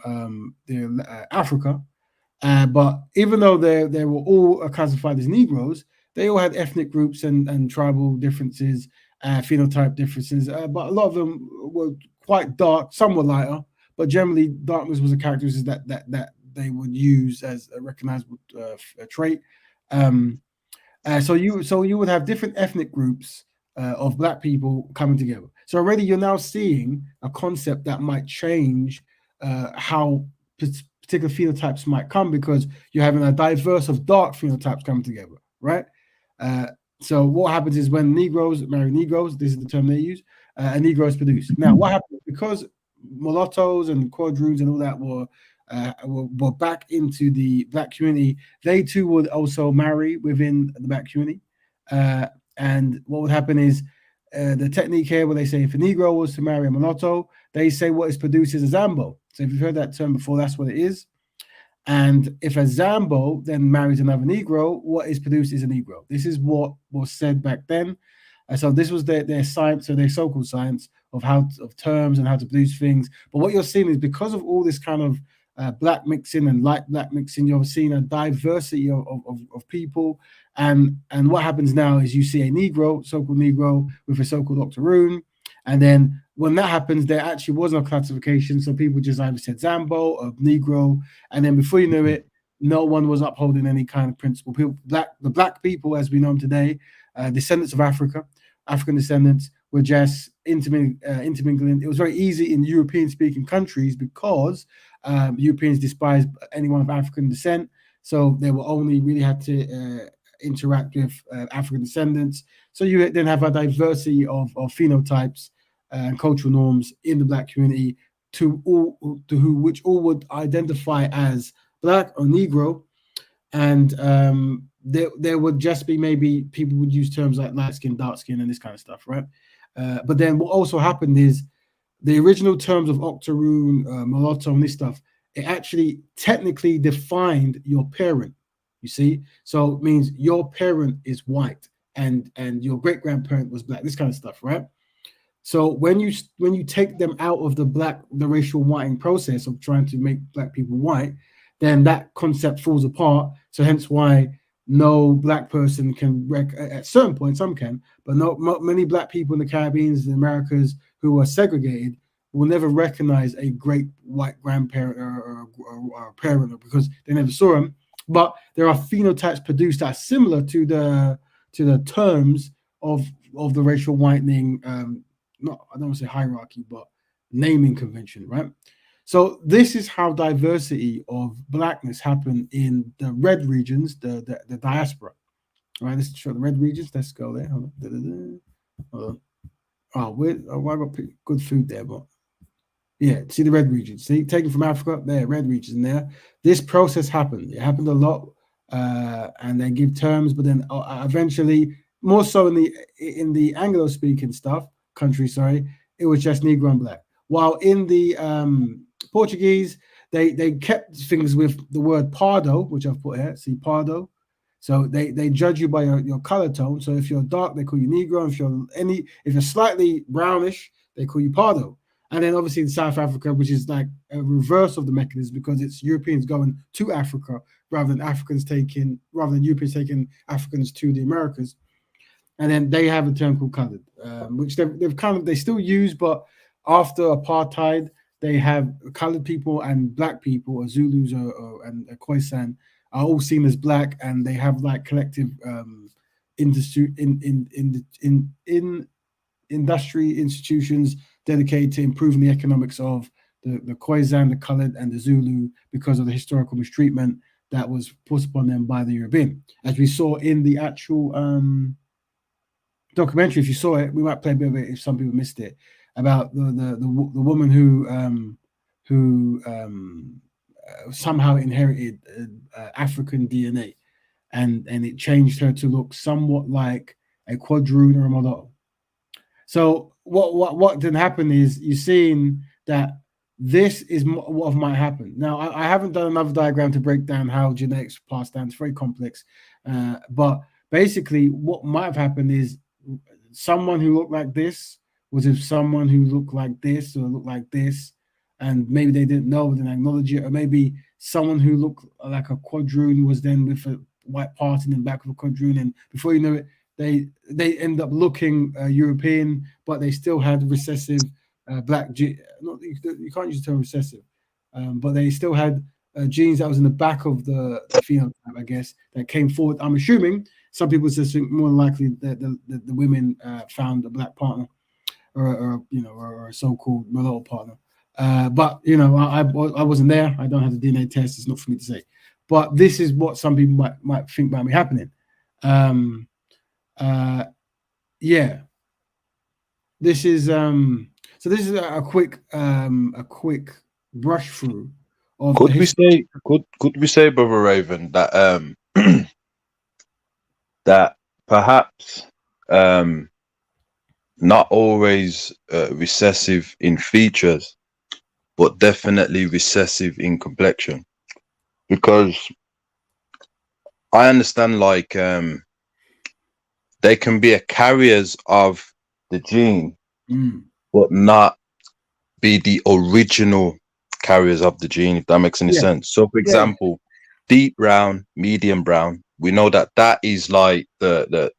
Africa. But even though they were all classified as Negroes, they all had ethnic groups and tribal differences, phenotype differences. But a lot of them were quite dark. Some were lighter, but generally darkness was a characteristic that they would use as a recognizable trait. So you would have different ethnic groups of black people coming together. So already you're now seeing a concept that might change how particular phenotypes might come, because you're having a diverse of dark phenotypes coming together, right? So what happens is when Negroes marry Negroes, this is the term they use, a Negro is produced. Now what happens, because mulattoes and quadroons and all that were back into the black community, they too would also marry within the black community. And what would happen is the technique here where they say if a Negro was to marry a mulatto, they say what is produced is a Zambo. So if you've heard that term before, that's what it is. And if a Zambo then marries another Negro, what is produced is a Negro. This is what was said back then. So this was their science, so their so-called science of terms and how to produce things. But what you're seeing is because of all this kind of black mixing and light black mixing, you're seeing a diversity of people. And what happens now is you see a Negro, so-called Negro, with a so-called octoroon. And then when that happens, there actually was no classification. So people just either said Zambo or Negro. And then before you knew it, no one was upholding any kind of principle. The black people, as we know them today, descendants of African descendants, were just intermingling. It was very easy in European-speaking countries because Europeans despised anyone of African descent. So they were only really had to interact with African descendants. So you then have a diversity of phenotypes and cultural norms in the black community which all would identify as black or Negro, and there would just be maybe people would use terms like light skin, dark skin, and this kind of stuff, right? But then what also happened is the original terms of octoroon, mulatto, and this stuff, it actually technically defined your parent. You see, so it means your parent is white and your great grandparent was black. This kind of stuff, right? So when you take them out of the racial whitening process of trying to make black people white, then that concept falls apart. So hence why no black person can at certain points, some can, but not many black people in the Caribbean and Americas who are segregated will never recognize a great white grandparent or parent because they never saw him. But there are phenotypes produced that are similar to the terms of the racial whitening. Not, I don't want to say hierarchy, but naming convention, right? So this is how diversity of blackness happened in the red regions, the diaspora. All right, let's show the red regions. Let's go there. Hold on. Hold on. Oh, I got good food there, but yeah, see the red regions. See, taken from Africa, there, red regions in there. This process happened. It happened a lot, and they give terms, but then eventually, more so in the Anglo-speaking country, it was just Negro and black. While in the Portuguese, they kept things with the word pardo, which I've put here. See, pardo. So they judge you by your color tone. So if you're dark, they call you Negro. If you're slightly brownish, they call you pardo. And then obviously in South Africa, which is like a reverse of the mechanism because it's Europeans going to Africa rather than Europeans taking Africans to the Americas. And then they have a term called colored, which they still use, but after apartheid, they have colored people and black people, or Zulus and Khoisan, are all seen as black, and they have like collective industry institutions dedicated to improving the economics of the Khoisan, the colored, and the Zulu because of the historical mistreatment that was put upon them by the European. As we saw in the actual documentary, if you saw it, we might play a bit of it if some people missed it, about the woman who somehow inherited African DNA, and it changed her to look somewhat like a quadroon or a mulatto. So what did happen is you're seeing that this is what might happen. Now, I haven't done another diagram to break down how genetics passed down. It's very complex. But basically what might have happened is someone who looked like this was with someone who looked like this or looked like this, and maybe they didn't know, didn't acknowledge it, or maybe someone who looked like a quadroon was then with a white part in the back of a quadroon, and before you know it, they end up looking European, but they still had recessive black you can't use the term recessive, but they still had genes that was in the back of the phenotype, I guess, that came forward. I'm assuming some people just think more likely that the women found a black partner or a so-called mulatto partner. But I wasn't there. I don't have the DNA test. It's not for me to say. But this is what some people might think might be happening. Yeah. This is so this is a quick brush through of could we say, Brother Raven, that that perhaps not always recessive in features, but definitely recessive in complexion? Because I understand, like, they can be carriers of the gene, but not be the original carriers of the gene, if that makes any sense. So, for example, deep brown, medium brown, we know that is like the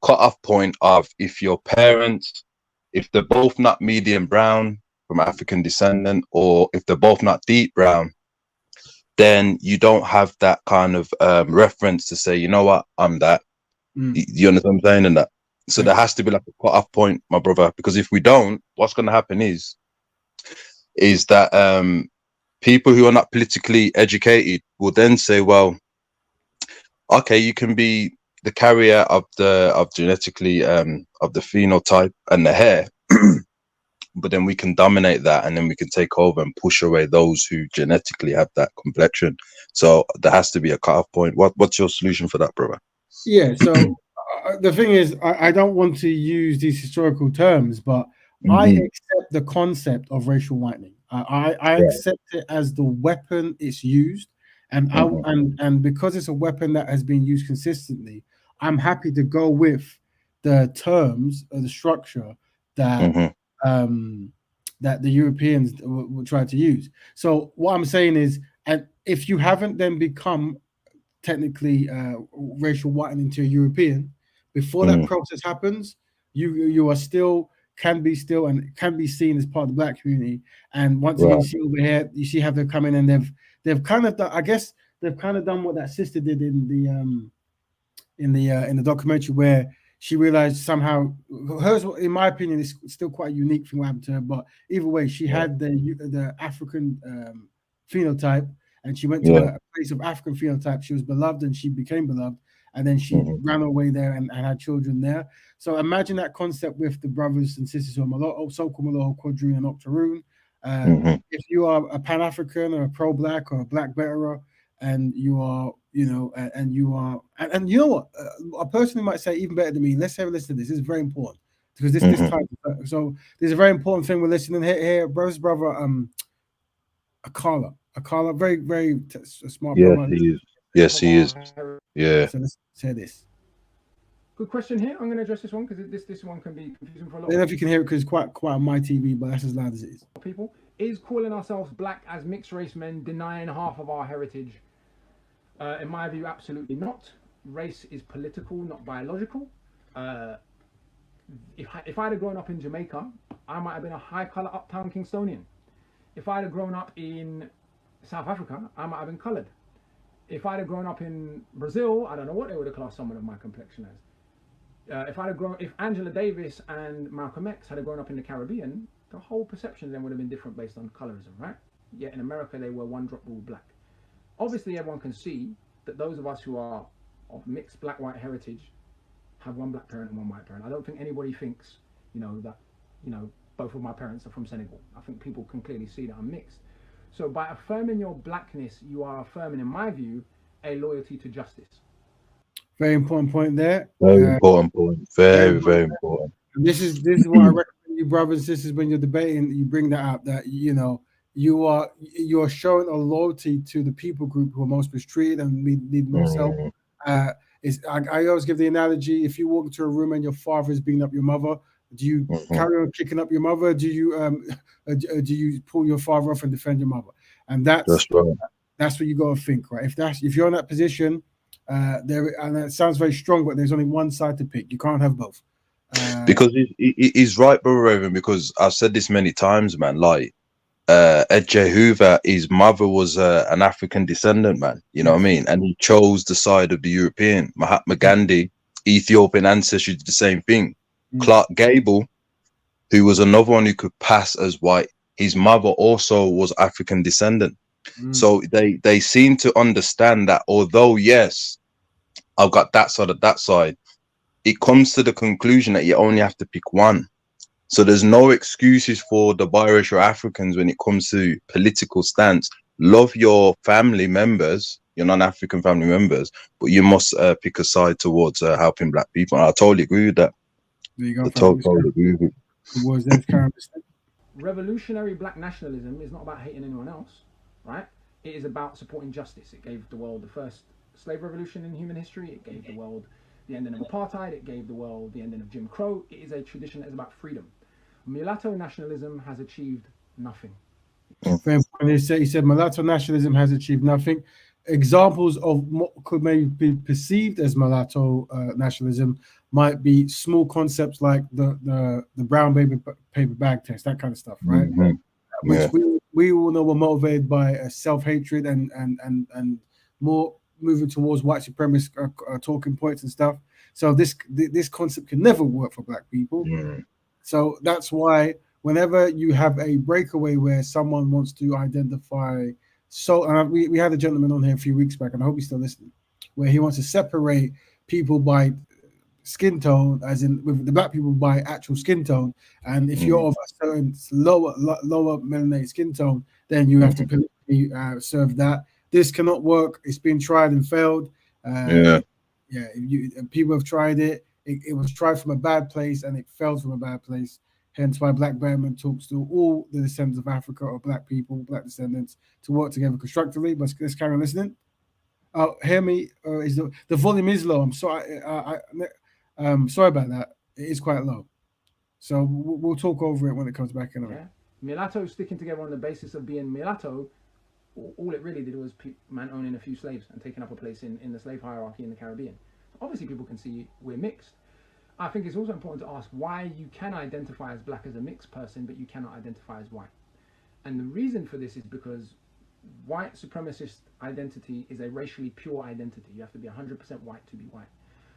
cutoff point of if your parents, if they're both not medium brown from African descendant, or if they're both not deep brown, then you don't have that kind of reference to say, you know what, I'm that. You understand what I'm saying? And that. So there has to be like a cut-off point, my brother, because if we don't, what's going to happen is that people who are not politically educated will then say, well, okay, you can be the carrier of genetically of the phenotype and the hair, but then we can dominate that, and then we can take over and push away those who genetically have that complexion. So there has to be a cutoff point. What's your solution for that, brother? Yeah. So the thing is, I don't want to use these historical terms, but I accept the concept of racial whitening. I accept it as the weapon it's used, and and because it's a weapon that has been used consistently, I'm happy to go with the terms or the structure that that the Europeans will try to use. So what I'm saying is, and if you haven't then become technically racial whitening to a European, before that process happens, you are still can be seen as part of the black community. And once again, you see over here, you see how they're coming and they've kind of done, I guess they've kind of done what that sister did in the documentary, where she realized somehow hers, in my opinion, is still quite a unique thing what happened to her. But either way, she had the African phenotype, and she went to a place of African phenotype. She was beloved, and she became beloved, and then she ran away there and had children there. So imagine that concept with the brothers and sisters who are Malotho, so-called Malotho, Quadroon, and Octoroon. If you are a Pan-African or a pro-black or a black betterer, and you are, and you know what, a person who might say even better than me, let's have a listen to this. This is very important because this type of, so there's a very important thing we're listening here. Brother, Akala, very, very smart. Yes, he is. Yes, he is. Yeah. So let's say this. Good question here. I'm going to address this one because this one can be confusing for a lot. I don't know if you can hear it because it's quite on my TV, but that's as loud as it is. People, is calling ourselves black as mixed race men denying half of our heritage? In my view, absolutely not. Race is political, not biological. If I'd have grown up in Jamaica, I might have been a high-color uptown Kingstonian. If I'd have grown up in South Africa, I might have been coloured. If I'd have grown up in Brazil, I don't know what they would have classed someone of my complexion as. If Angela Davis and Malcolm X had grown up in the Caribbean, the whole perception of them would have been different based on colorism, right? Yet in America, they were one drop rule black. Obviously, everyone can see that those of us who are of mixed black-white heritage have one black parent and one white parent. I don't think anybody thinks, that, both of my parents are from Senegal. I think people can clearly see that I'm mixed. So by affirming your blackness, you are affirming, in my view, a loyalty to justice. Very important point there. Very important point. Very, very important. This is what I recommend you, brothers and sisters, when you're debating, you bring that up, that you're showing a loyalty to the people group who are most mistreated and need most help. I always give the analogy: if you walk into a room and your father is beating up your mother, do you carry on kicking up your mother? Do you pull your father off and defend your mother? And that's what you got to think, right? If you're in that position, and it sounds very strong, but there's only one side to pick. You can't have both. Because he's right, Brother Raven. Because I've said this many times, man. Like Ed J. Hoover, his mother was an African descendant, man. You know what I mean? And he chose the side of the European. Mahatma Gandhi, Ethiopian ancestry, did the same thing. Clark Gable, who was another one who could pass as white, his mother also was African descendant. So they seem to understand that although, yes, I've got that side of that side, it comes to the conclusion that you only have to pick one. So there's no excuses for the biracial Africans when it comes to political stance. Love your family members, your non-African family members, but you must pick a side towards helping black people. And I totally agree with that. There you go. I totally agree with it. Revolutionary black nationalism is not about hating anyone else, right? It is about supporting justice. It gave the world the first slave revolution in human history. It gave the world the ending of apartheid. It gave the world the ending of Jim Crow. It is a tradition that is about freedom. Mulatto nationalism has achieved nothing. He said mulatto nationalism has achieved nothing. Examples of what could maybe be perceived as mulatto nationalism might be small concepts like the brown paper bag test, that kind of stuff, right? Which we all know were motivated by self-hatred and more moving towards white supremacist talking points and stuff. So this concept can never work for black people. So that's why whenever you have a breakaway where someone wants to identify, we had a gentleman on here a few weeks back, and I hope he's still listening, where he wants to separate people by skin tone, as in with the black people by actual skin tone. And if you're of a certain lower melanated skin tone, then you have to politically serve that. This cannot work. It's been tried and failed. Yeah. People have tried it. It was tried from a bad place and it failed from a bad place. Hence why Black Betterment talks to all the descendants of Africa or black people, black descendants, to work together constructively. But let's carry on listening. Hear me? Is the volume is low? I'm sorry. Sorry about that. It is quite low. So we'll talk over it when it comes back in. Yeah. Mulatto sticking together on the basis of being mulatto, all it really did was man owning a few slaves and taking up a place in the slave hierarchy in the Caribbean. Obviously, people can see we're mixed. I think it's also important to ask why you can identify as black as a mixed person, but you cannot identify as white. And the reason for this is because white supremacist identity is a racially pure identity. You have to be 100% white to be white.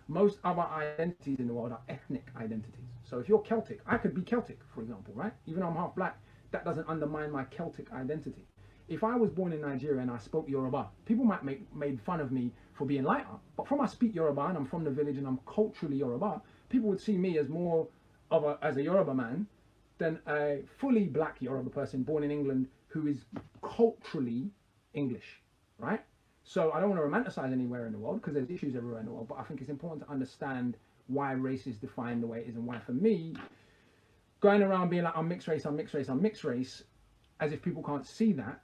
Most other identities in the world are ethnic identities. So if you're Celtic, I could be Celtic, for example, right? Even though I'm half black, that doesn't undermine my Celtic identity. If I was born in Nigeria and I spoke Yoruba, people might made fun of me for being lighter. But from I speak Yoruba and I'm from the village and I'm culturally Yoruba, people would see me as more of as a Yoruba man than a fully black Yoruba person born in England who is culturally English, right? So I don't want to romanticize anywhere in the world because there's issues everywhere in the world, but I think it's important to understand why race is defined the way it is and why for me, going around being like, I'm mixed race, I'm mixed race, I'm mixed race, as if people can't see that,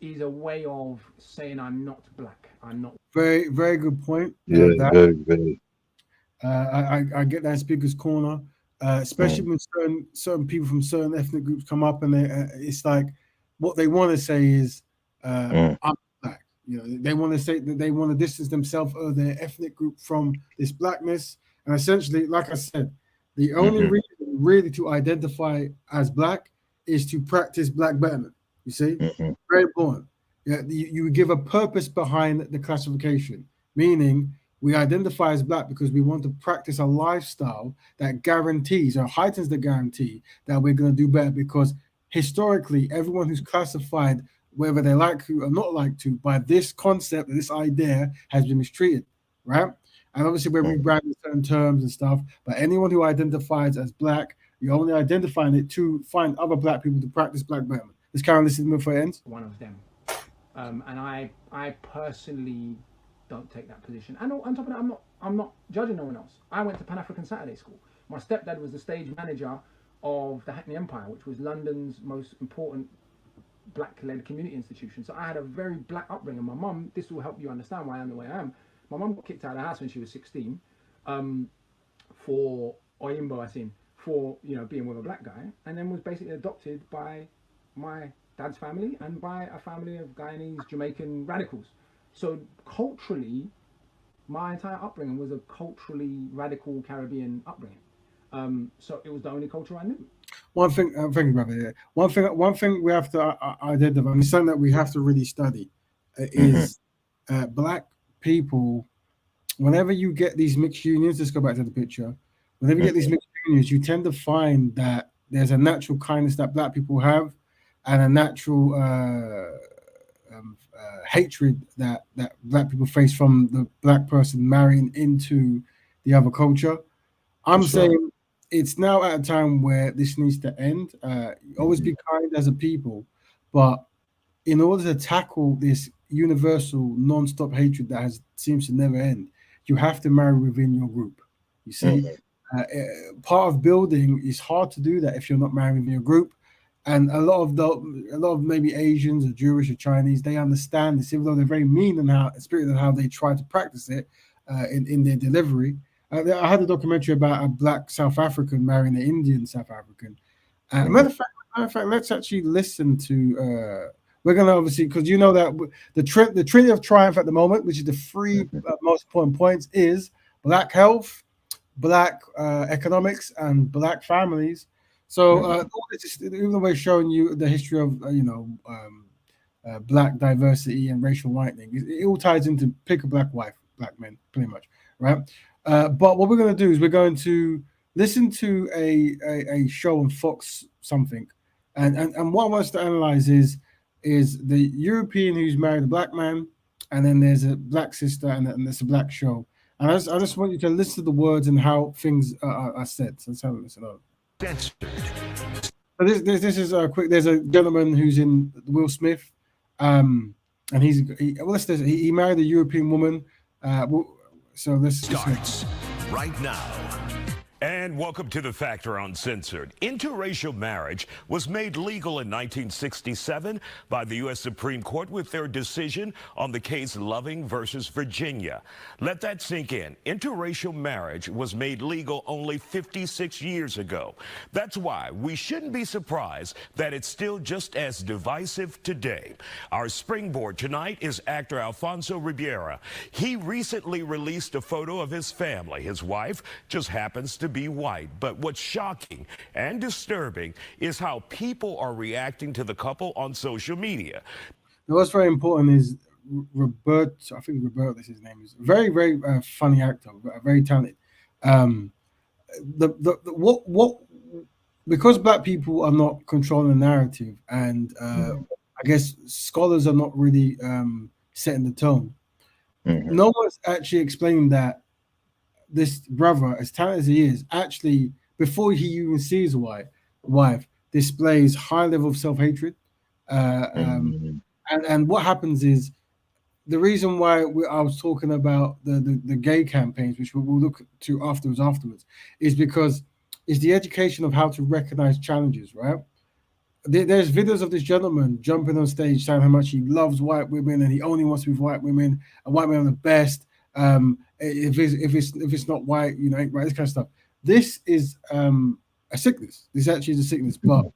is a way of saying I'm not black. I'm not. Very, very good point. Yeah, very. I get that in Speaker's Corner, especially when certain people from certain ethnic groups come up and it's like what they want to say is I'm black. You know, they want to say that they want to distance themselves or their ethnic group from this blackness. And essentially, like I said, the only reason really to identify as black is to practice black betterment. You see, very important. Yeah, you give a purpose behind the classification, meaning we identify as black because we want to practice a lifestyle that guarantees or heightens the guarantee that we're going to do better. Because historically, everyone who's classified, whether they like to or not like to, by this concept, this idea, has been mistreated, right? And obviously, we're rebranding certain terms and stuff. But anyone who identifies as black, you're only identifying it to find other black people to practice black betterment. Let's carry on listening before it ends. One of them. And I personally don't take that position. And on top of that, I'm not judging no one else. I went to Pan African Saturday School. My stepdad was the stage manager of the Hackney Empire, which was London's most important black-led community institution. So I had a very black upbringing. My mum, this will help you understand why I am the way I am. My mum got kicked out of the house when she was 16 for Oyimbo, I think, for being with a black guy, and then was basically adopted by my dad's family and by a family of Guyanese Jamaican radicals. So culturally, my entire upbringing was a culturally radical Caribbean upbringing. So it was the only culture I knew. One thing, thank you, brother. Yeah. One thing we have to identify, and something that we have to really study, is black people. Whenever you get these mixed unions, let's go back to the picture. Whenever you get these mixed unions, you tend to find that there's a natural kindness that black people have, and a natural hatred that black people face from the black person marrying into the other culture. I'm saying it's now at a time where this needs to end. Always be kind as a people, but in order to tackle this universal non-stop hatred that seems to never end, you have to marry within your group. You see, part of building is hard to do that if you're not married within your group. And a lot of maybe Asians or Jewish or Chinese, they understand this, even though they're very mean and how they try to practice it in their delivery. I had a documentary about a black South African marrying an Indian South African. Matter of fact, let's actually listen to. We're gonna obviously, because you know that the Trinity of Triumph at the moment, which is the three most important points, is black health, black economics, and black families. So even though we're showing you the history of black diversity and racial whitening, it all ties into pick a black wife, black men, pretty much, right? But what we're going to do is we're going to listen to a show on Fox something, and what I want us to analyze is the European who's married a black man, and then there's a black sister, and there's a black show. And I just want you to listen to the words and how things are said. So let's have a listen. So this is quick. There's a gentleman who's in Will Smith, and he married a European woman. So this starts right now. And welcome to The Factor Uncensored. Interracial marriage was made legal in 1967 by the U.S. Supreme Court with their decision on the case Loving versus Virginia. Let that sink in. Interracial marriage was made legal only 56 years ago. That's why we shouldn't be surprised that it's still just as divisive today. Our springboard tonight is actor Alfonso Ribeira. He recently released a photo of his family. His wife just happens to be white. But what's shocking and disturbing is how people are reacting to the couple on social media. Now, what's very important is Roberto, I think Roberto is his name, is very, very funny actor, very talented. Because black people are not controlling the narrative, and I guess scholars are not really setting the tone. No one's actually explaining that this brother, as talented as he is, actually, before he even sees his wife, displays high level of self-hatred. And what happens is, the reason why I was talking about the gay campaigns, which we'll look to afterwards, is because it's the education of how to recognize challenges, right? There's videos of this gentleman jumping on stage saying how much he loves white women and he only wants to be with white women, and white women are the best. If it's not white, you know, ain't right, this kind of stuff. This is a sickness. This actually is a sickness. But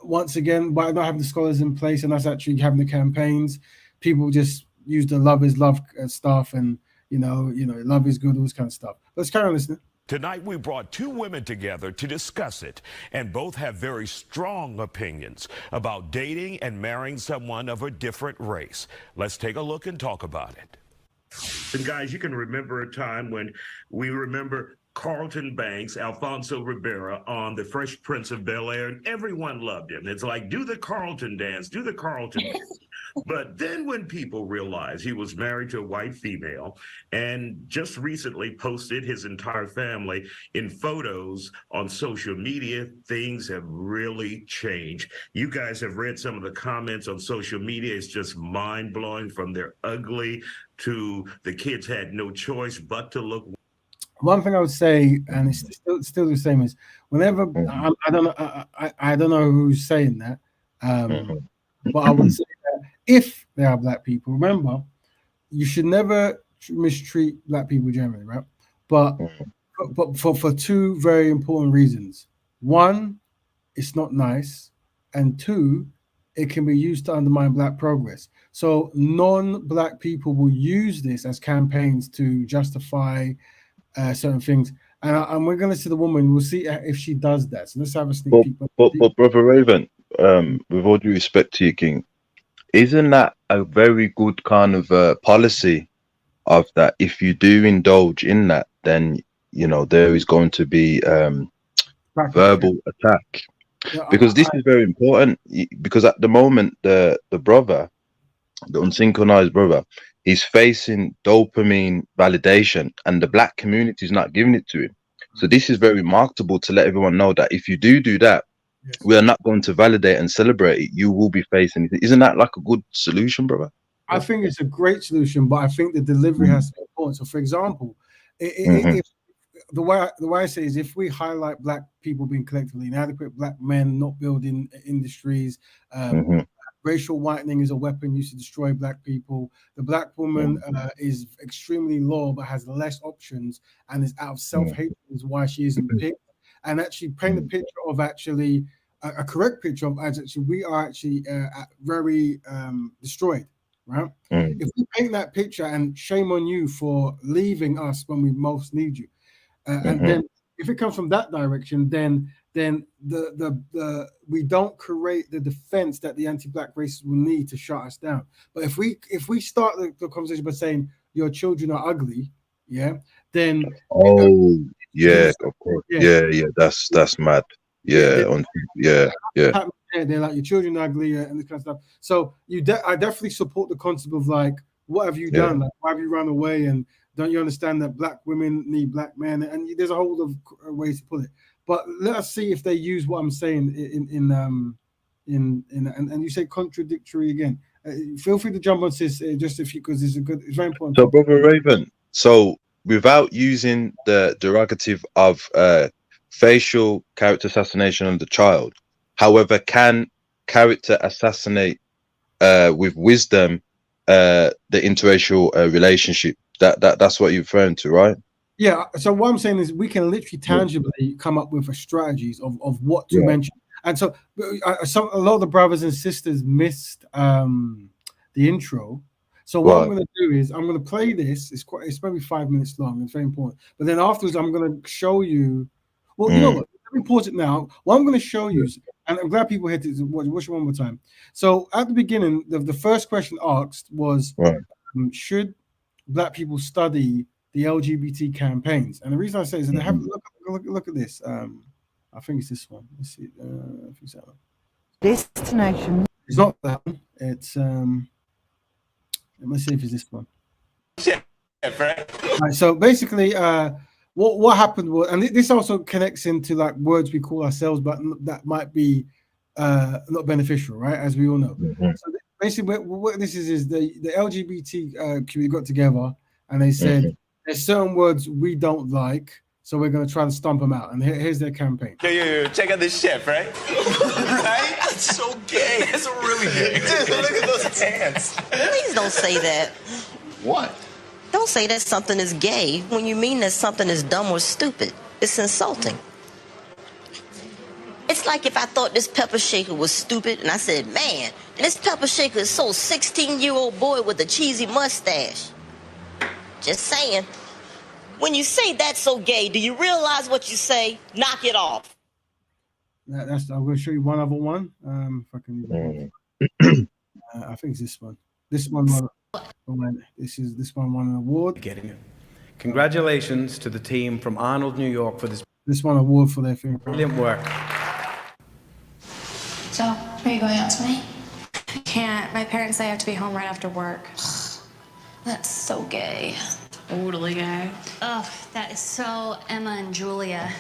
once again, by not having the scholars in place and us actually having the campaigns, people just use the love is love stuff, and you know, love is good, all this kind of stuff. Let's carry on listening. Tonight, we brought two women together to discuss it, and both have very strong opinions about dating and marrying someone of a different race. Let's take a look and talk about it. And guys, you can remember a time when we remember Carlton Banks, Alfonso Ribeira on The Fresh Prince of Bel-Air, and everyone loved him. It's like, do the Carlton dance, do the Carlton dance. But then when people realized he was married to a white female and just recently posted his entire family in photos on social media, things have really changed. You guys have read some of the comments on social media. It's just mind-blowing, from they're ugly to the kids had no choice but to look. One thing I would say, and it's still the same, is whenever I don't know who's saying that, but I would say that if there are black people, remember, you should never mistreat black people generally, right? But for two very important reasons. One, it's not nice, and two, it can be used to undermine black progress. So non-black people will use this as campaigns to justify certain things, and we're going to see the woman. We'll see if she does that. So let's have a sneak peek. But Brother Raven, with all due respect to you, King, isn't that a very good kind of policy of that? If you do indulge in that, then you know there is going to be verbal attack, because this is very important. Because at the moment, the brother, the unsynchronized brother, he's facing dopamine validation, and the black community is not giving it to him. So this is very marketable to let everyone know that if you do that, we are not going to validate and celebrate it. You will be facing it. Isn't that like a good solution, brother? I think it's a great solution, but I think the delivery has to be important. So, for example, if the way I say is, if we highlight black people being collectively inadequate, black men not building industries, racial whitening is a weapon used to destroy black people. The black woman is extremely low but has less options and is out of self-hatred is why she isn't picked. And actually paint a picture of actually a correct picture of actually we are actually very destroyed, right? If we paint that picture, and shame on you for leaving us when we most need you, and then if it comes from that direction, then the we don't create the defense that the anti-black racists will need to shut us down. But if we start the conversation by saying your children are ugly, then of course, that's mad. They're like, your children are ugly and this kind of stuff. So I definitely support the concept of like, what have you done? Like, why have you run away? And don't you understand that black women need black men? And there's a whole of ways to put it. But let us see if they use what I'm saying and you say contradictory again. Feel free to jump on this just if you, because it's very important. So, Brother Raven, so without using the derogative of facial character assassination of the child, however, can character assassinate with wisdom the interracial relationship? That's what you're referring to, right? Yeah. So what I'm saying is we can literally tangibly come up with strategies of what to mention. And so a lot of the brothers and sisters missed the intro. So what I'm going to do is I'm going to play this. It's maybe 5 minutes long. It's very important. But then afterwards, I'm going to show you. Well, you know what? Let me pause it now. What I'm going to show you is, and I'm glad people here to watch it one more time. So at the beginning, the first question asked was, should black people study the LGBT campaigns? And the reason I say is that they have look at this. I think it's this one. Let's see. I think so. Destination. It's not that one. It's let's see if it's this one. Right, so basically, what happened was, and this also connects into like words we call ourselves, but that might be not beneficial, right? As we all know. So basically, what this is the LGBT community got together and they said there's certain words we don't like, so we're going to try and stomp them out. And here's their campaign. Yo, check out this chef, right? Right? That's so gay. That's really gay. Dude, look at those hands. Please don't say that. What? Don't say that something is gay when you mean that something is dumb or stupid. It's insulting. It's like if I thought this pepper shaker was stupid and I said, man, this pepper shaker is so 16-year-old boy with a cheesy mustache. Just saying. When you say that's so gay, do you realize what you say? Knock it off. I'm going to show you one other one. If I can. I think it's this one. This one. This one won an award. Getting it. Congratulations to the team from Arnold, New York, for this one award for their film. Brilliant work. So, are you going out tonight? I can't. My parents say I have to be home right after work. That's so gay. Totally gay. Oh, that is so Emma and Julia.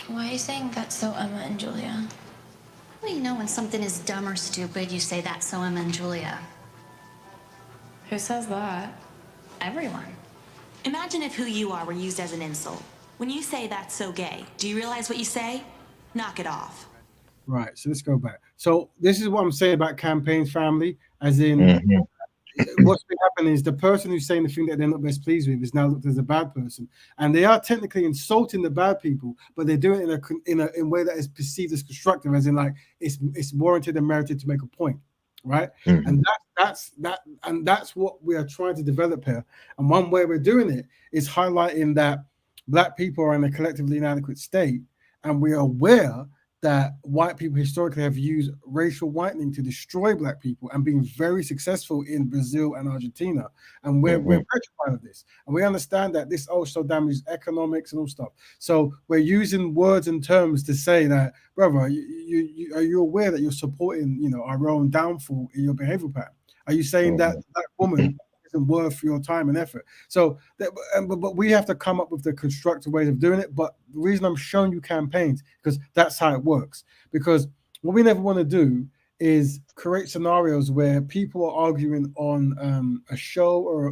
Why are you saying that's so Emma and Julia? Well, you know when something is dumb or stupid, you say that's so Emma and Julia. Who says that? Everyone. Imagine if who you are were used as an insult. When you say that's so gay, do you realize what you say? Knock it off. Right, so let's go back. So this is what I'm saying about campaigns, family, as in what's been happening is the person who's saying the thing that they're not best pleased with is now looked as a bad person, and they are technically insulting the bad people, but they do it in a way that is perceived as constructive, as in like it's warranted and merited to make a point, right? And that's what we are trying to develop here. And one way we're doing it is highlighting that black people are in a collectively inadequate state, and we are aware that white people historically have used racial whitening to destroy black people and been very successful in Brazil and Argentina. And we're petrified of this. And we understand that this also damages economics and all stuff. So we're using words and terms to say that, brother, are you aware that you're supporting, our own downfall in your behavioral pattern? Are you saying that that woman isn't worth your time and effort? So, but we have to come up with the constructive ways of doing it. But the reason I'm showing you campaigns, because that's how it works. Because what we never want to do is create scenarios where people are arguing on a show or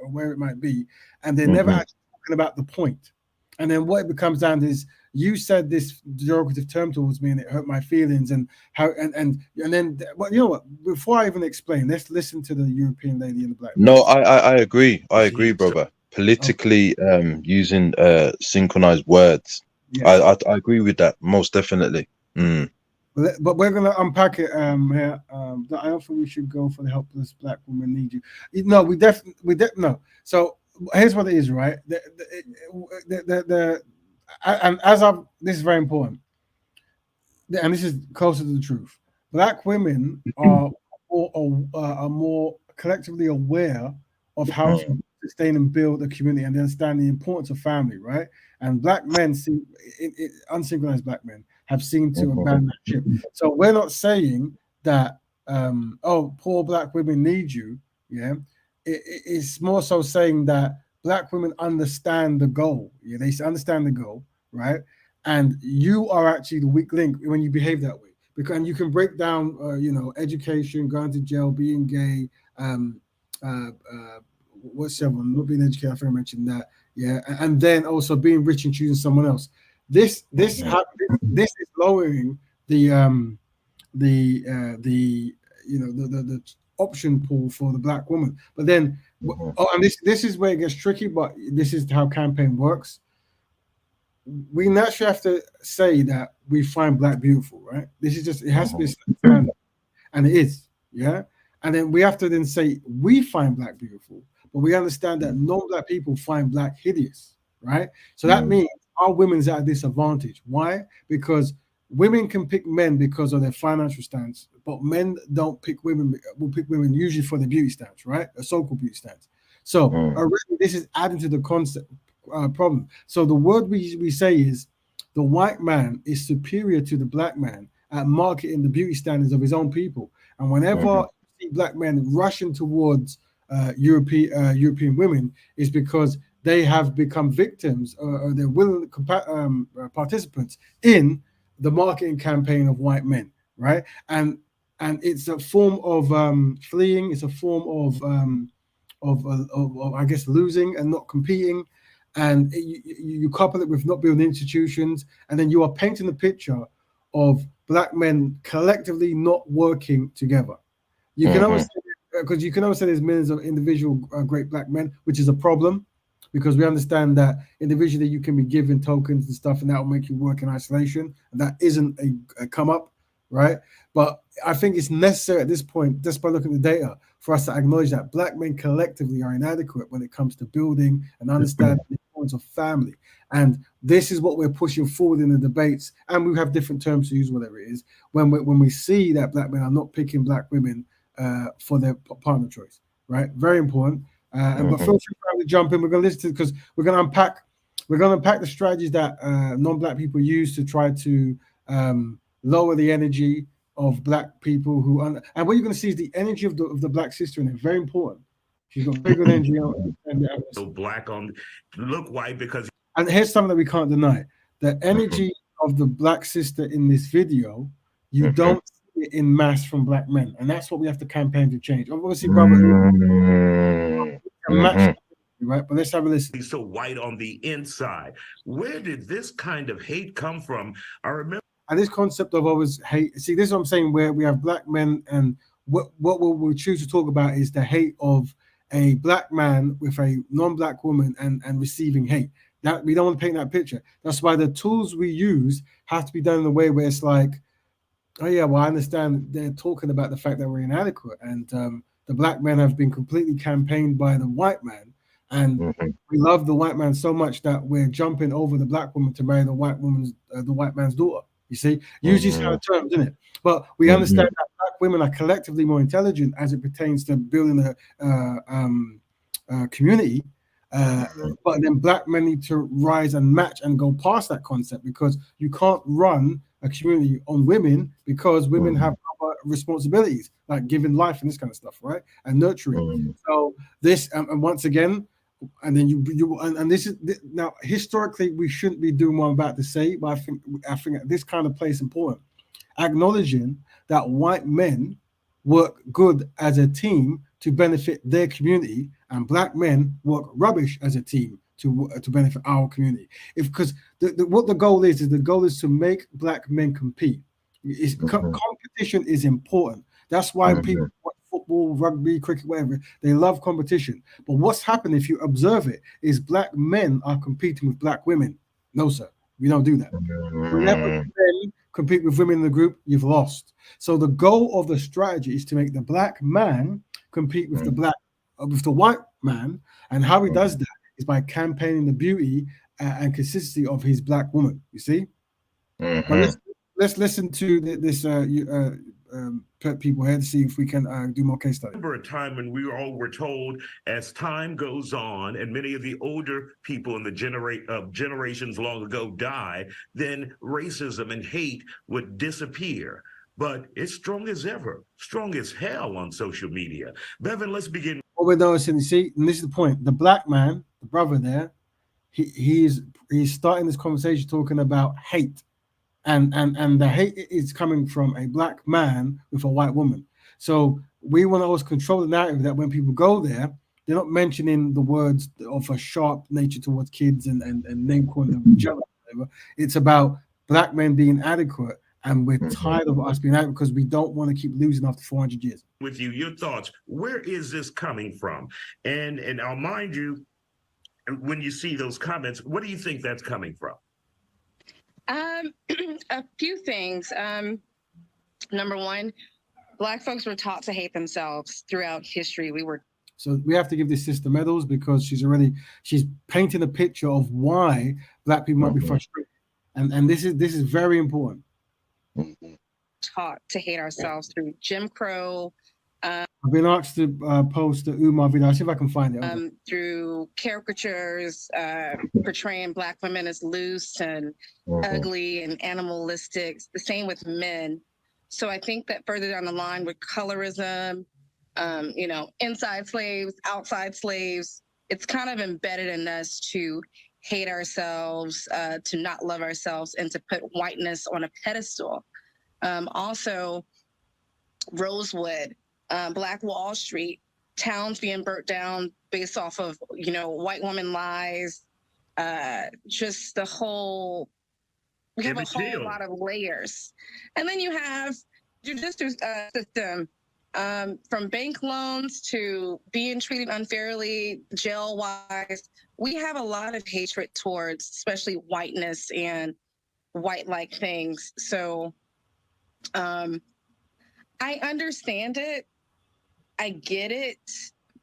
where it might be, and they're never actually talking about the point. And then what it becomes down to is, you said this derogative term towards me and it hurt my feelings, and how and then, well, you know what? Before I even explain, let's listen to the European lady in the black. No, I agree. I agree, brother. Politically, using synchronized words. Yeah. I agree with that most definitely. But we're gonna unpack it here. I don't think we should go for the helpless black woman need you. No, we definitely no. So here's what it is, right? And this is very important, and this is closer to the truth. Black women are more collectively aware of how to sustain and build a community, and they understand the importance of family, right? And black men, unsynchronized black men, have seemed to abandon that ship. So we're not saying that, oh, poor black women need you, yeah. it's more so saying that black women understand the goal. Yeah, they understand the goal, right? And you are actually the weak link when you behave that way. Because and you can break down, education, going to jail, being gay, what's the other one? Not being educated. I think I mentioned that. Yeah, and then also being rich and choosing someone else. This is lowering the option pool for the black woman. But then, and this is where it gets tricky. But this is how campaign works. We naturally have to say that we find black beautiful, right? This is just, it has to be a standard, and it is, yeah. And then we have to then say we find black beautiful, but we understand that non-black people find black hideous, right? So that means our women's at a disadvantage. Why? Because women can pick men because of their financial stance, but men don't pick women. Will pick women usually for their beauty stance, right? A so-called beauty stance. So already this is adding to the concept problem. So the word we say is the white man is superior to the black man at marketing the beauty standards of his own people. And whenever you see black men rushing towards European women, is because they have become victims or they're willing participants in the marketing campaign of white men, right? And it's a form of fleeing. It's a form of I guess losing and not competing. And you couple it with not building institutions, and then you are painting a picture of black men collectively not working together. You can always because you can always say there's millions of individual great black men, which is a problem, because we understand that individually you can be given tokens and stuff, and that will make you work in isolation. And that isn't a come up, right? But I think it's necessary at this point, just by looking at the data, for us to acknowledge that black men collectively are inadequate when it comes to building and understanding the importance of family. And this is what we're pushing forward in the debates. And we have different terms to use, whatever it is, when we see that black men are not picking black women for their partner choice, right? Very important. But feel free to jump in. We're going to listen to, because we're going to unpack the strategies that non-black people use to try to lower the energy of black people who and what you're going to see is the energy of the black sister, and it's very important. She's got very good energy on, so black on look white because and here's something that we can't deny: the energy of the black sister in this video, you don't see it in mass from black men, and that's what we have to campaign to change. Obviously, brother, right? But let's have a listen. He's so white on the inside. Where did this kind of hate come from? I remember. And this concept of always hate, see, this is what I'm saying, where we have black men, and what we'll choose to talk about is the hate of a black man with a non-black woman and receiving hate. That we don't want to paint that picture. That's why the tools we use have to be done in a way where it's like, oh yeah, well, I understand they're talking about the fact that we're inadequate, and the black men have been completely campaigned by the white man, and we love the white man so much that we're jumping over the black woman to marry the white man's daughter. You see, use these kind of terms, isn't it? But we understand that black women are collectively more intelligent as it pertains to building a community. But then black men need to rise and match and go past that concept, because you can't run a community on women, because women have other responsibilities like giving life and this kind of stuff, right? And nurturing. So this, and once again, and then and this is now historically we shouldn't be doing what I'm about to say, but I think this kind of place important, acknowledging that white men work good as a team to benefit their community, and black men work rubbish as a team to benefit our community. Because what the goal is the goal is to make black men compete. Competition is important. That's why people watch football, rugby, cricket, whatever. They love competition. But what's happened, if you observe it, is black men are competing with black women. No, sir, we don't do that. Whenever men compete with women in the group, you've lost. So the goal of the strategy is to make the black man compete with the white man, and how he does that is by campaigning the beauty and consistency of his black woman. You see. But let's listen to this people here to see if we can do more case studies. Remember a time when we all were told, as time goes on and many of the older people in the generations long ago die, then racism and hate would disappear. But it's strong as ever, strong as hell on social media. Bevan, let's begin. what we're noticing, you see, and this is the point, the black man, the brother there, he's starting this conversation talking about hate. And the hate is coming from a black man with a white woman. So we want to always control the narrative that when people go there, they're not mentioning the words of a sharp nature towards kids and name calling them jealous. Whatever. It's about black men being adequate, and we're tired of us being adequate because we don't want to keep losing after 400 years. With you, your thoughts. Where is this coming from? And I'll mind you, when you see those comments, what do you think that's coming from? A few things. Number one, Black folks were taught to hate themselves throughout history. So we have to give this sister medals because she's painting a picture of why black people might be frustrated, and this is very important. Taught to hate ourselves through Jim Crow. I've been asked to post the Umar video. I'll see if I can find it. Through caricatures portraying black women as loose and ugly and animalistic. The same with men. So I think that further down the line with colorism, inside slaves, outside slaves, it's kind of embedded in us to hate ourselves, to not love ourselves, and to put whiteness on a pedestal. Also, Rosewood, Black Wall Street, towns being burnt down based off of, white woman lies, just the whole, we have a whole lot of layers. And then you have judicial system, from bank loans to being treated unfairly, jail-wise. We have a lot of hatred towards, especially whiteness and white-like things. So I understand it. I get it,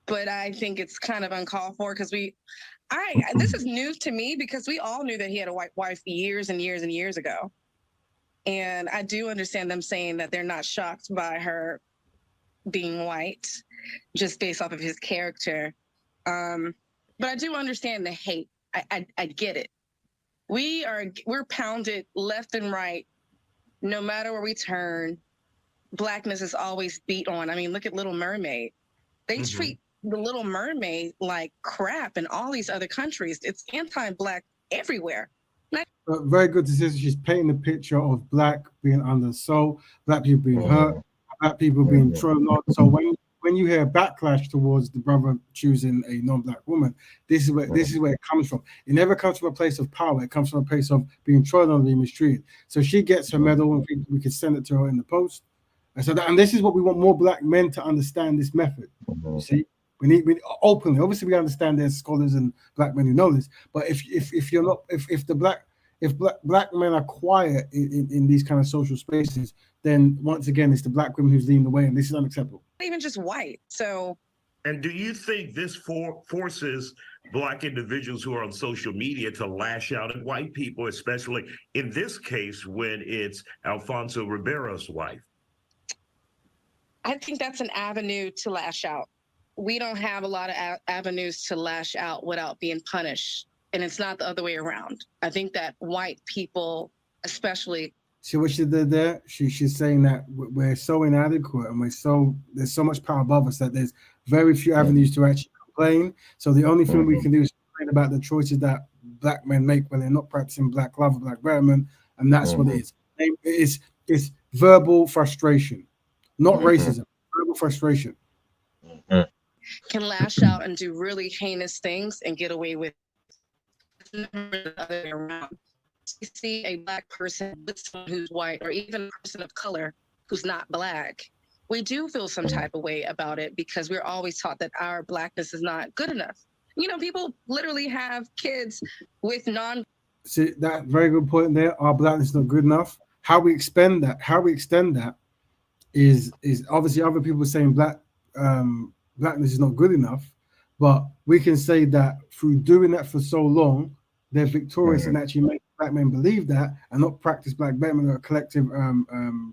but I think it's kind of uncalled for because this is news to me because we all knew that he had a white wife years and years and years ago. And I do understand them saying that they're not shocked by her being white just based off of his character. But I do understand the hate. I get it. We're pounded left and right, no matter where we turn. Blackness is always beat on. I mean, look at Little Mermaid. They treat the Little Mermaid like crap in all these other countries. It's anti-black everywhere. Very good to see she's painting a picture of black being under assault, black people being hurt, black people being thrown on. So when you hear backlash towards the brother choosing a non-black woman, this is where it comes from. It never comes from a place of power. It comes from a place of being thrown on, being mistreated. So she gets her medal, and we can send it to her in the post. And this is what we want more black men to understand this method. You see, we need openly. Obviously, we understand there's scholars and black men who know this. But if black men are quiet in these kind of social spaces, then once again, it's the black women who's leading the way, and this is unacceptable. Not even just white. So. And do you think this forces black individuals who are on social media to lash out at white people, especially in this case when it's Alfonso Ribero's wife? I think that's an avenue to lash out. We don't have a lot of avenues to lash out without being punished. And it's not the other way around. I think that white people, especially. See what she did there? She's saying that we're so inadequate and there's so much power above us that there's very few avenues to actually complain. So the only thing we can do is complain about the choices that black men make when they're not practicing black love or black betterment. And that's what it is. It's verbal frustration. Not racism, verbal frustration. Can lash out and do really heinous things and get away with it. The other way around. You see a black person with someone who's white, or even a person of color who's not black, we do feel some type of way about it because we're always taught that our blackness is not good enough. People literally have kids with See, that very good point there. Our blackness is not good enough. How we extend that is obviously other people saying blackness is not good enough, but we can say that through doing that for so long, they're victorious and actually make black men believe that and not practice black betterment or a collective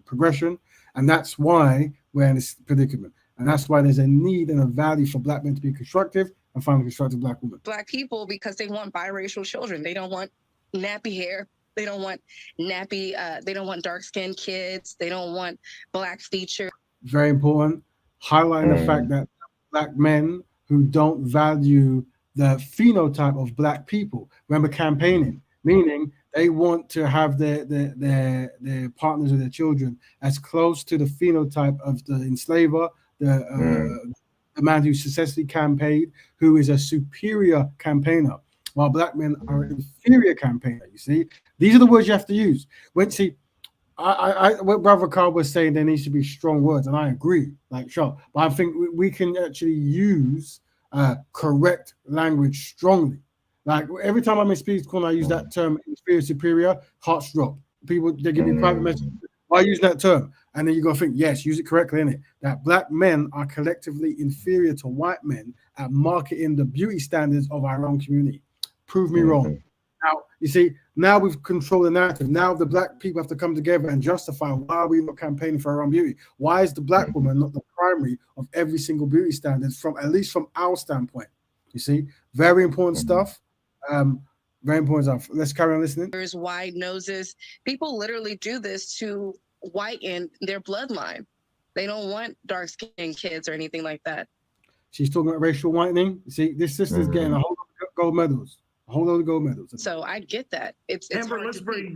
progression. And that's why we're in this predicament. And that's why there's a need and a value for black men to be constructive and find a constructive black woman. Black people, because they want biracial children. They don't want nappy hair. They don't want they don't want dark-skinned kids. They don't want black features. Very important. Highlighting the fact that black men who don't value the phenotype of black people. Remember, campaigning, meaning they want to have their partners or their children as close to the phenotype of the enslaver, the man who successfully campaigned, who is a superior campaigner, while black men are an inferior campaigner. You see, these are the words you have to use. What Brother Carl was saying, there needs to be strong words, and I agree, like sure. But I think we can actually use correct language strongly. Like every time I'm in Speed's Corner, I use that term, inferior, superior, hearts drop. People, they give me private messages. Why use that term? And then you got to think, yes, use it correctly, innit? That black men are collectively inferior to white men at marketing the beauty standards of our own community. Prove me wrong. Now, you see, now we've controlled the narrative. Now the black people have to come together and justify why are we not campaigning for our own beauty? Why is the black woman not the primary of every single beauty standard, from at least from our standpoint? You see, very important stuff. Very important stuff. Let's carry on listening. There's wide noses. People literally do this to whiten their bloodline. They don't want dark-skinned kids or anything like that. She's talking about racial whitening. You see, this sister's getting a whole lot of gold medals. A whole lot of gold medals. So I get that. It's Amber, let's bring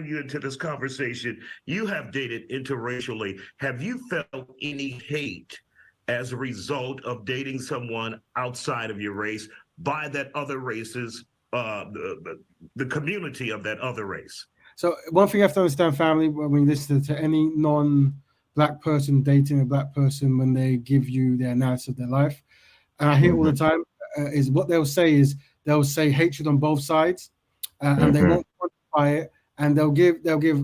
you into this conversation. You have dated interracially. Have you felt any hate as a result of dating someone outside of your race by that other race's, the community of that other race? So one thing you have to understand, family, when we listen to any non-black person dating a black person, when they give you their narrative of their life, and I hear all the time, is what they'll say hatred on both sides, and they won't quantify it, and they'll give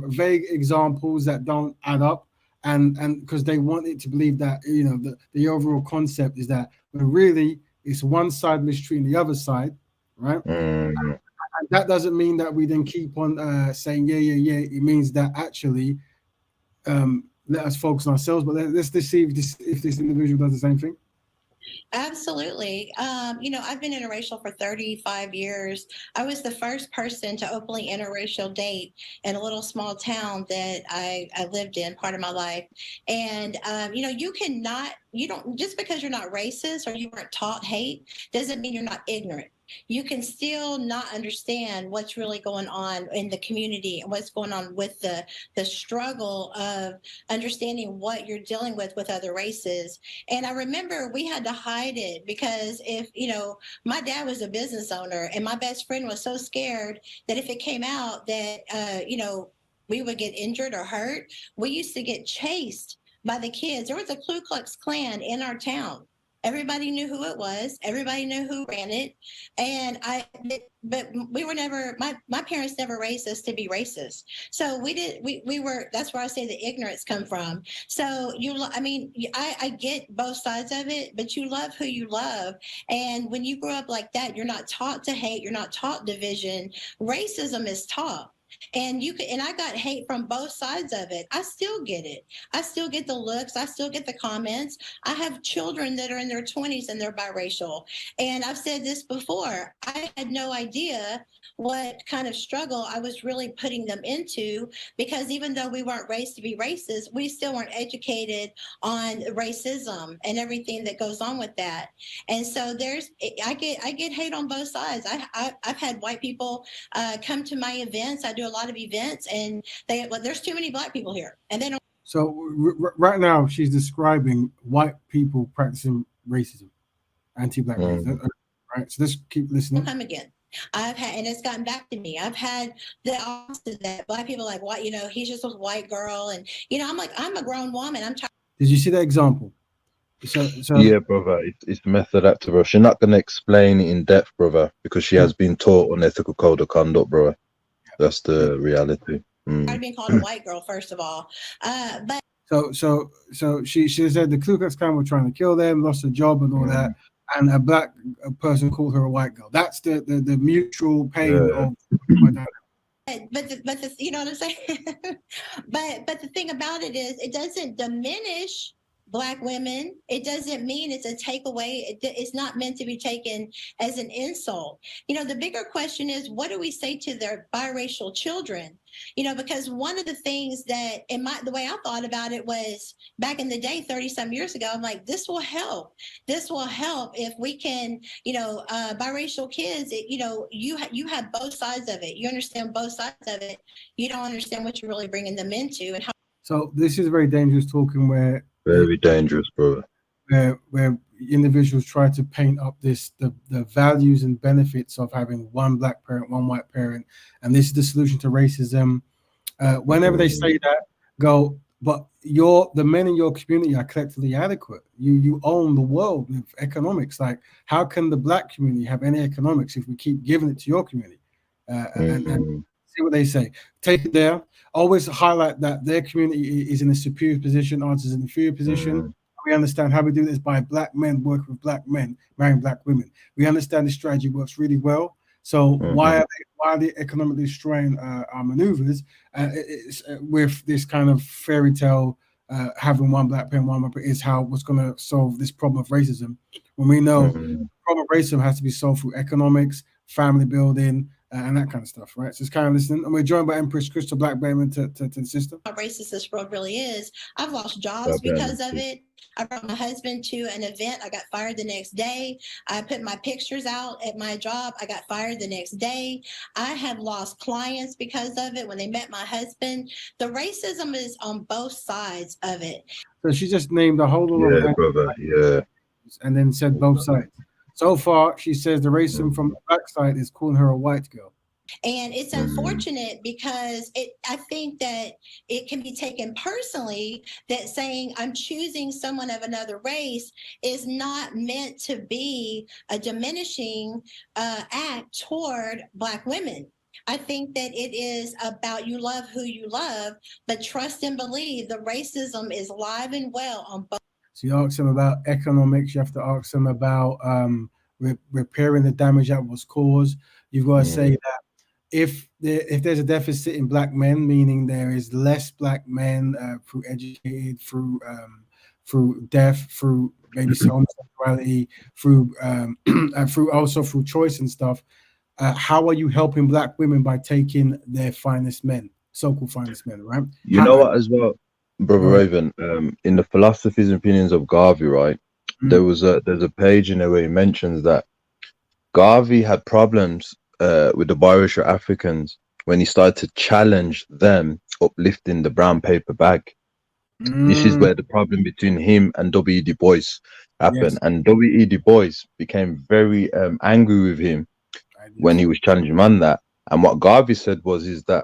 vague examples that don't add up, and because they want it to believe that, you know, the overall concept is that, but really it's one side mistreating the other side, right? And that doesn't mean that we then keep on saying yeah. It means that actually let us focus on ourselves, but let's see if this individual does the same thing. Absolutely. You know, I've been interracial for 35 years. I was the first person to openly interracial date in a little small town that I lived in part of my life. And, you know, you don't, just because you're not racist or you weren't taught hate doesn't mean you're not ignorant. You can still not understand what's really going on in the community and what's going on with the struggle of understanding what you're dealing with other races. And I remember we had to hide it because if, you know, my dad was a business owner and my best friend was so scared that if it came out that, you know, we would get injured or hurt, we used to get chased by the kids. There was a Ku Klux Klan in our town. Everybody knew who it was. Everybody knew who ran it. But we were never, my parents never raised us to be racist. So we were, that's where I say the ignorance come from. So I get both sides of it, but you love who you love. And when you grow up like that, you're not taught to hate. You're not taught division. Racism is taught. And I got hate from both sides of it. I still get it. I still get the looks. I still get the comments. I have children that are in their 20s and they're biracial. And I've said this before. I had no idea what kind of struggle I was really putting them into, because even though we weren't raised to be racist, we still weren't educated on racism and everything that goes on with that. And so I get hate on both sides. I've had white people come to my events. I do a lot of events, and there's too many black people here, and they don't. So right now, she's describing white people practicing racism, anti-black racism. Right. So let's keep listening. Come again. I've had, and it's gotten back to me. I've had the opposite of that. Black people like, what, you know, he's just a white girl, and you know, I'm like, I'm a grown woman. I'm tired. Did you see that example? So yeah, brother, it's method actor, bro. She's not gonna explain it in depth, brother, because she has been taught on ethical code of conduct, bro. That's the reality. I've been called a white girl, first of all, but. So she said the Ku Klux Klan were trying to kill them, lost a job and all that, and a black person called her a white girl. That's the mutual pain of. But you know what I'm saying? but the thing about it is, it doesn't diminish Black women. It doesn't mean it's a takeaway. It's not meant to be taken as an insult. You know, the bigger question is, what do we say to their biracial children? You know, because one of the things that the way I thought about it was back in the day, 30 some years ago, I'm like, this will help. This will help if we can, you know, biracial kids, you know, you have both sides of it. You understand both sides of it. You don't understand what you're really bringing them into and how. So this is very dangerous talking where Very dangerous, bro. Where individuals try to paint up the values and benefits of having one black parent, one white parent, and this is the solution to racism. Whenever they say that, go, but the men in your community are collectively adequate. You own the world with economics. Like, how can the black community have any economics if we keep giving it to your community? And see what they say. Take it there. Always highlight that their community is in a superior position, ours is in an inferior position. We understand how we do this by black men working with black men, marrying black women. We understand the strategy works really well. So why are they economically destroying our maneuvers with this kind of fairy tale having one black parent, one white parent is what's going to solve this problem of racism? When we know the problem of racism has to be solved through economics, family building, and that kind of stuff, right? So it's kind of listening. And we're joined by Empress Crystal Black Betterment to the system. How racist this world really is. I've lost jobs because of it. I brought my husband to an event. I got fired the next day. I put my pictures out at my job. I got fired the next day. I have lost clients because of it when they met my husband. The racism is on both sides of it. So she just named a whole lot of brother. Yeah. And then said both sides. So far, she says the racism from the black side is calling her a white girl. And it's unfortunate because I think that it can be taken personally that saying I'm choosing someone of another race is not meant to be a diminishing act toward Black women. I think that it is about you love who you love, but trust and believe the racism is alive and well on both. So you ask them about economics, you have to ask them about repairing the damage that was caused. You've got to say that if there's a deficit in black men, meaning there is less black men through educated, through deaf, through maybe homosexuality, through through choice and stuff, how are you helping black women by taking their finest men, so-called finest men, right? You know what, as well, Brother Raven, in the Philosophies and Opinions of Garvey, right? There's a page in there where he mentions that Garvey had problems with the biracial Africans when he started to challenge them uplifting the brown paper bag. This is where the problem between him and W.E. Du Bois happened. And W.E. Du Bois became very angry with him when he was challenging him on that. And what Garvey said is that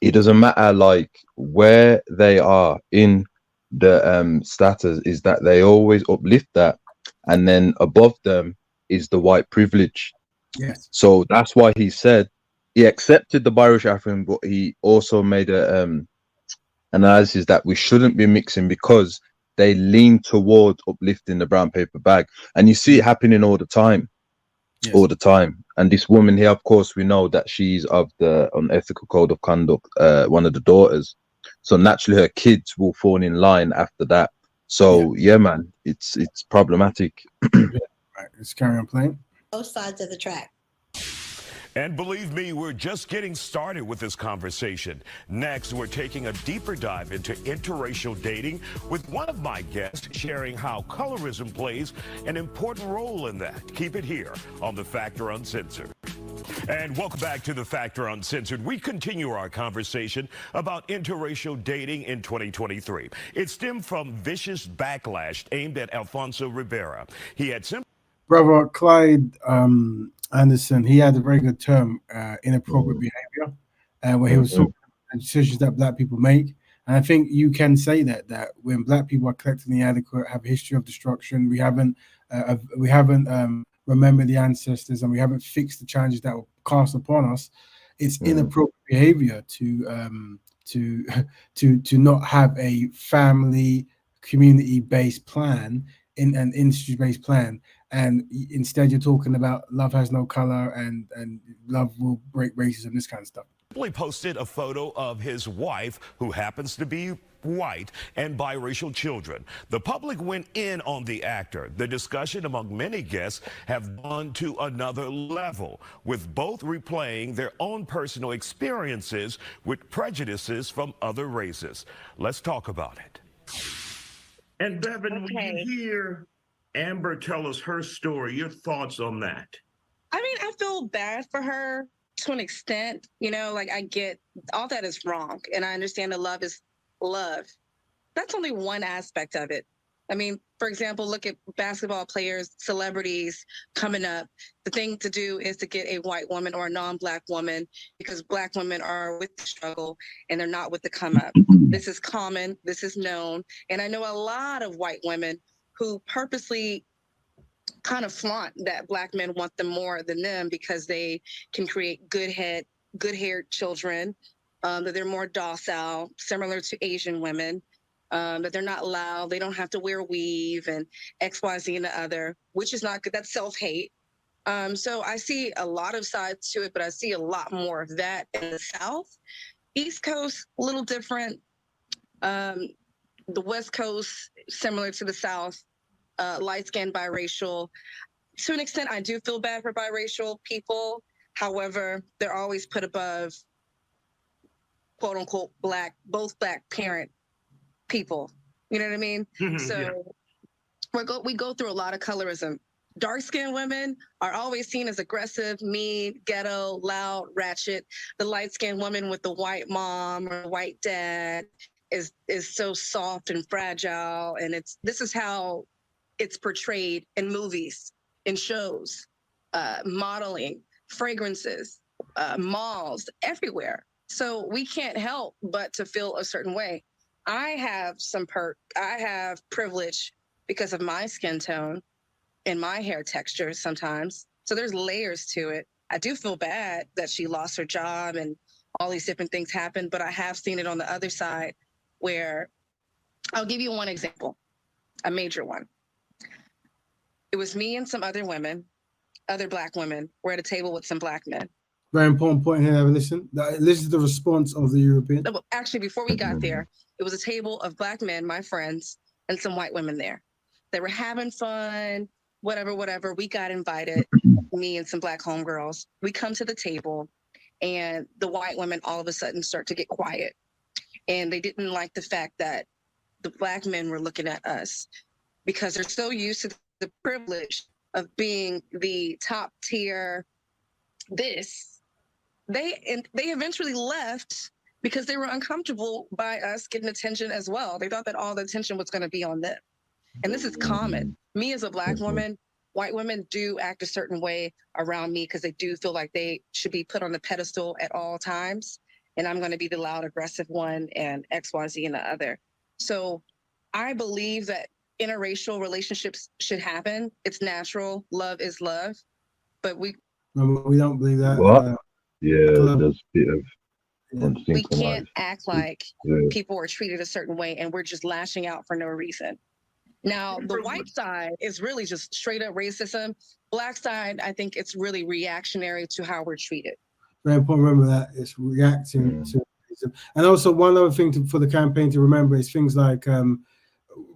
it doesn't matter like where they are in the status, is that they always uplift that, and then above them is the white privilege. Yes. So that's why he said he accepted the biracial African, but he also made a analysis that we shouldn't be mixing because they lean towards uplifting the brown paper bag, and you see it happening all the time. Yes. All the time. And this woman here, of course, we know that she's of the unethical code of conduct, one of the daughters. So naturally, her kids will fall in line after that. So yeah, man, it's problematic. Right, let's carry on playing. Both sides of the track. And believe me, we're just getting started with this conversation. Next, we're taking a deeper dive into interracial dating with one of my guests sharing how colorism plays an important role in that. Keep it here on The Factor Uncensored. And welcome back to The Factor Uncensored. We continue our conversation about interracial dating in 2023. It stemmed from vicious backlash aimed at Alfonso Rivera. He had Brother Clyde Anderson, he had a very good term, inappropriate behavior, where he was talking about decisions that black people make. And I think you can say that when black people are collectively inadequate, have a history of destruction, we haven't remembered the ancestors, and we haven't fixed the challenges that were cast upon us. It's inappropriate behavior to not have a family, community-based plan, in an industry-based plan. And instead, you're talking about love has no color and love will break racism, this kind of stuff. posted a photo of his wife, who happens to be white, and biracial children. The public went in on the actor. The discussion among many guests have gone to another level, with both replaying their own personal experiences with prejudices from other races. Let's talk about it. And Bevan, when you hear Amber tell us her story, your thoughts on that? I mean, I feel bad for her to an extent. You know, like, I get all that is wrong, and I understand that love is love. That's only one aspect of it. I mean, for example, look at basketball players, celebrities coming up. The thing to do is to get a white woman or a non-Black woman, because Black women are with the struggle and they're not with the come up. This is common, this is known. And I know a lot of white women who purposely kind of flaunt that Black men want them more than them because they can create good-haired children, that they're more docile, similar to Asian women, that they're not loud, they don't have to wear weave and X, Y, Z and the other, which is not good. That's self-hate. So I see a lot of sides to it, but I see a lot more of that in the South. East Coast, a little different. The West Coast, similar to the South, light-skinned, biracial. To an extent, I do feel bad for biracial people. However, they're always put above, quote unquote, both Black parent people. You know what I mean? So we go through a lot of colorism. Dark-skinned women are always seen as aggressive, mean, ghetto, loud, ratchet. The light-skinned woman with the white mom or white dad is so soft and fragile, and this is how it's portrayed in movies, in shows, modeling, fragrances, malls, everywhere. So we can't help but to feel a certain way. I have I have privilege because of my skin tone and my hair texture sometimes. So there's layers to it. I do feel bad that she lost her job and all these different things happened, but I have seen it on the other side where, I'll give you one example, a major one. It was me and some other women, other Black women, were at a table with some Black men. Very important point here. Have a listen. This is the response of the European. Actually, before we got there, it was a table of Black men, my friends, and some white women there. They were having fun, whatever. We got invited, me and some Black homegirls. We come to the table, and the white women all of a sudden start to get quiet. And they didn't like the fact that the Black men were looking at us because they're so used to the privilege of being the top tier They eventually left because they were uncomfortable by us getting attention as well. They thought that all the attention was going to be on them. And this is common. Me as a Black woman, white women do act a certain way around me because they do feel like they should be put on the pedestal at all times. And I'm going to be the loud, aggressive one and X, Y, Z and the other. So I believe that interracial relationships should happen. It's natural. Love is love. But we don't believe that. What? Yeah, there's a bit of we can't act like people are treated a certain way and we're just lashing out for no reason. Now, the white side is really just straight up racism. Black side, I think it's really reactionary to how we're treated. Very important. Remember that it's reacting to racism. And also one other thing for the campaign to remember is things like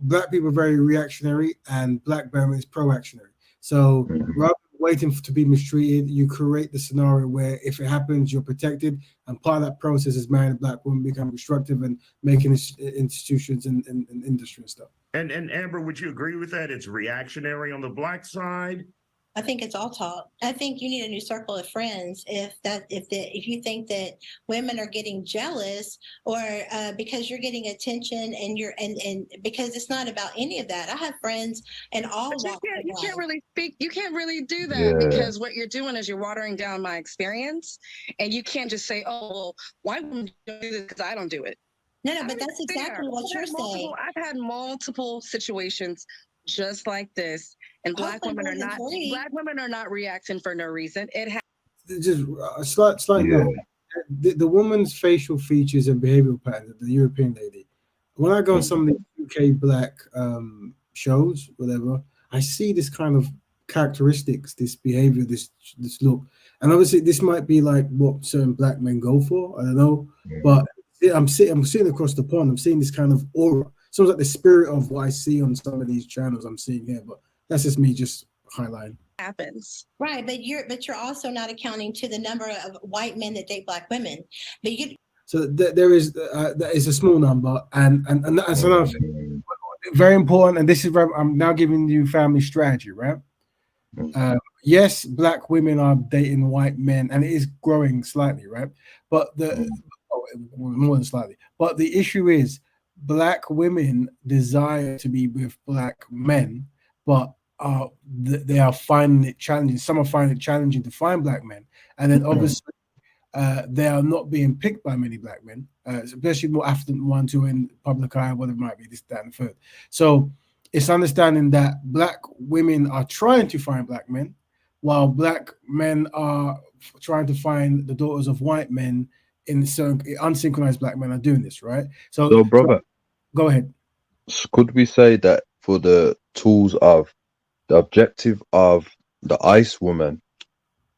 Black people are very reactionary and Black Betterment is pro-actionary. So rather than waiting to be mistreated, you create the scenario where if it happens, you're protected. And part of that process is marrying a Black woman, becoming constructive and making institutions and industry and stuff. And Amber, would you agree with that? It's reactionary on the Black side? I think it's all talk. I think you need a new circle of friends if you think that women are getting jealous or because you're getting attention and because it's not about any of that. I have friends and all walks of life. You can't really do that because what you're doing is you're watering down my experience, and you can't just say, "Oh, well, why wouldn't you do this because I don't do it." No, but that's exactly what you're saying. I've had multiple situations just like this, and Black women are not reacting for no reason. It just slight note. The woman's facial features and behavioral patterns, the European lady. When I go on some of the UK Black shows, whatever, I see this kind of characteristics, this behavior, this look. And obviously, this might be like what certain black men go for. I don't know, but I'm sitting across the pond. I'm seeing this kind of aura. Sounds like the spirit of what I see on some of these channels I'm seeing here. But that's just me just highlighting. Happens. Right, but you're also not accounting to the number of white men that date black women. But you So there is a small number, and that's another thing. Very important. And this is where I'm now giving you family strategy, right? Yes, black women are dating white men, and it is growing slightly, right? But more than slightly. But the issue is, black women desire to be with black men, but they are finding it challenging. Some are finding it challenging to find black men, and then obviously they are not being picked by many black men, especially more affluent ones who are in public eye, whatever it might be, this, that, and the third. So it's understanding that black women are trying to find black men, while black men are trying to find the daughters of white men. In certain unsynchronized black men are doing this, right? So, brother, go ahead. Could we say that for the tools of the objective of the ice woman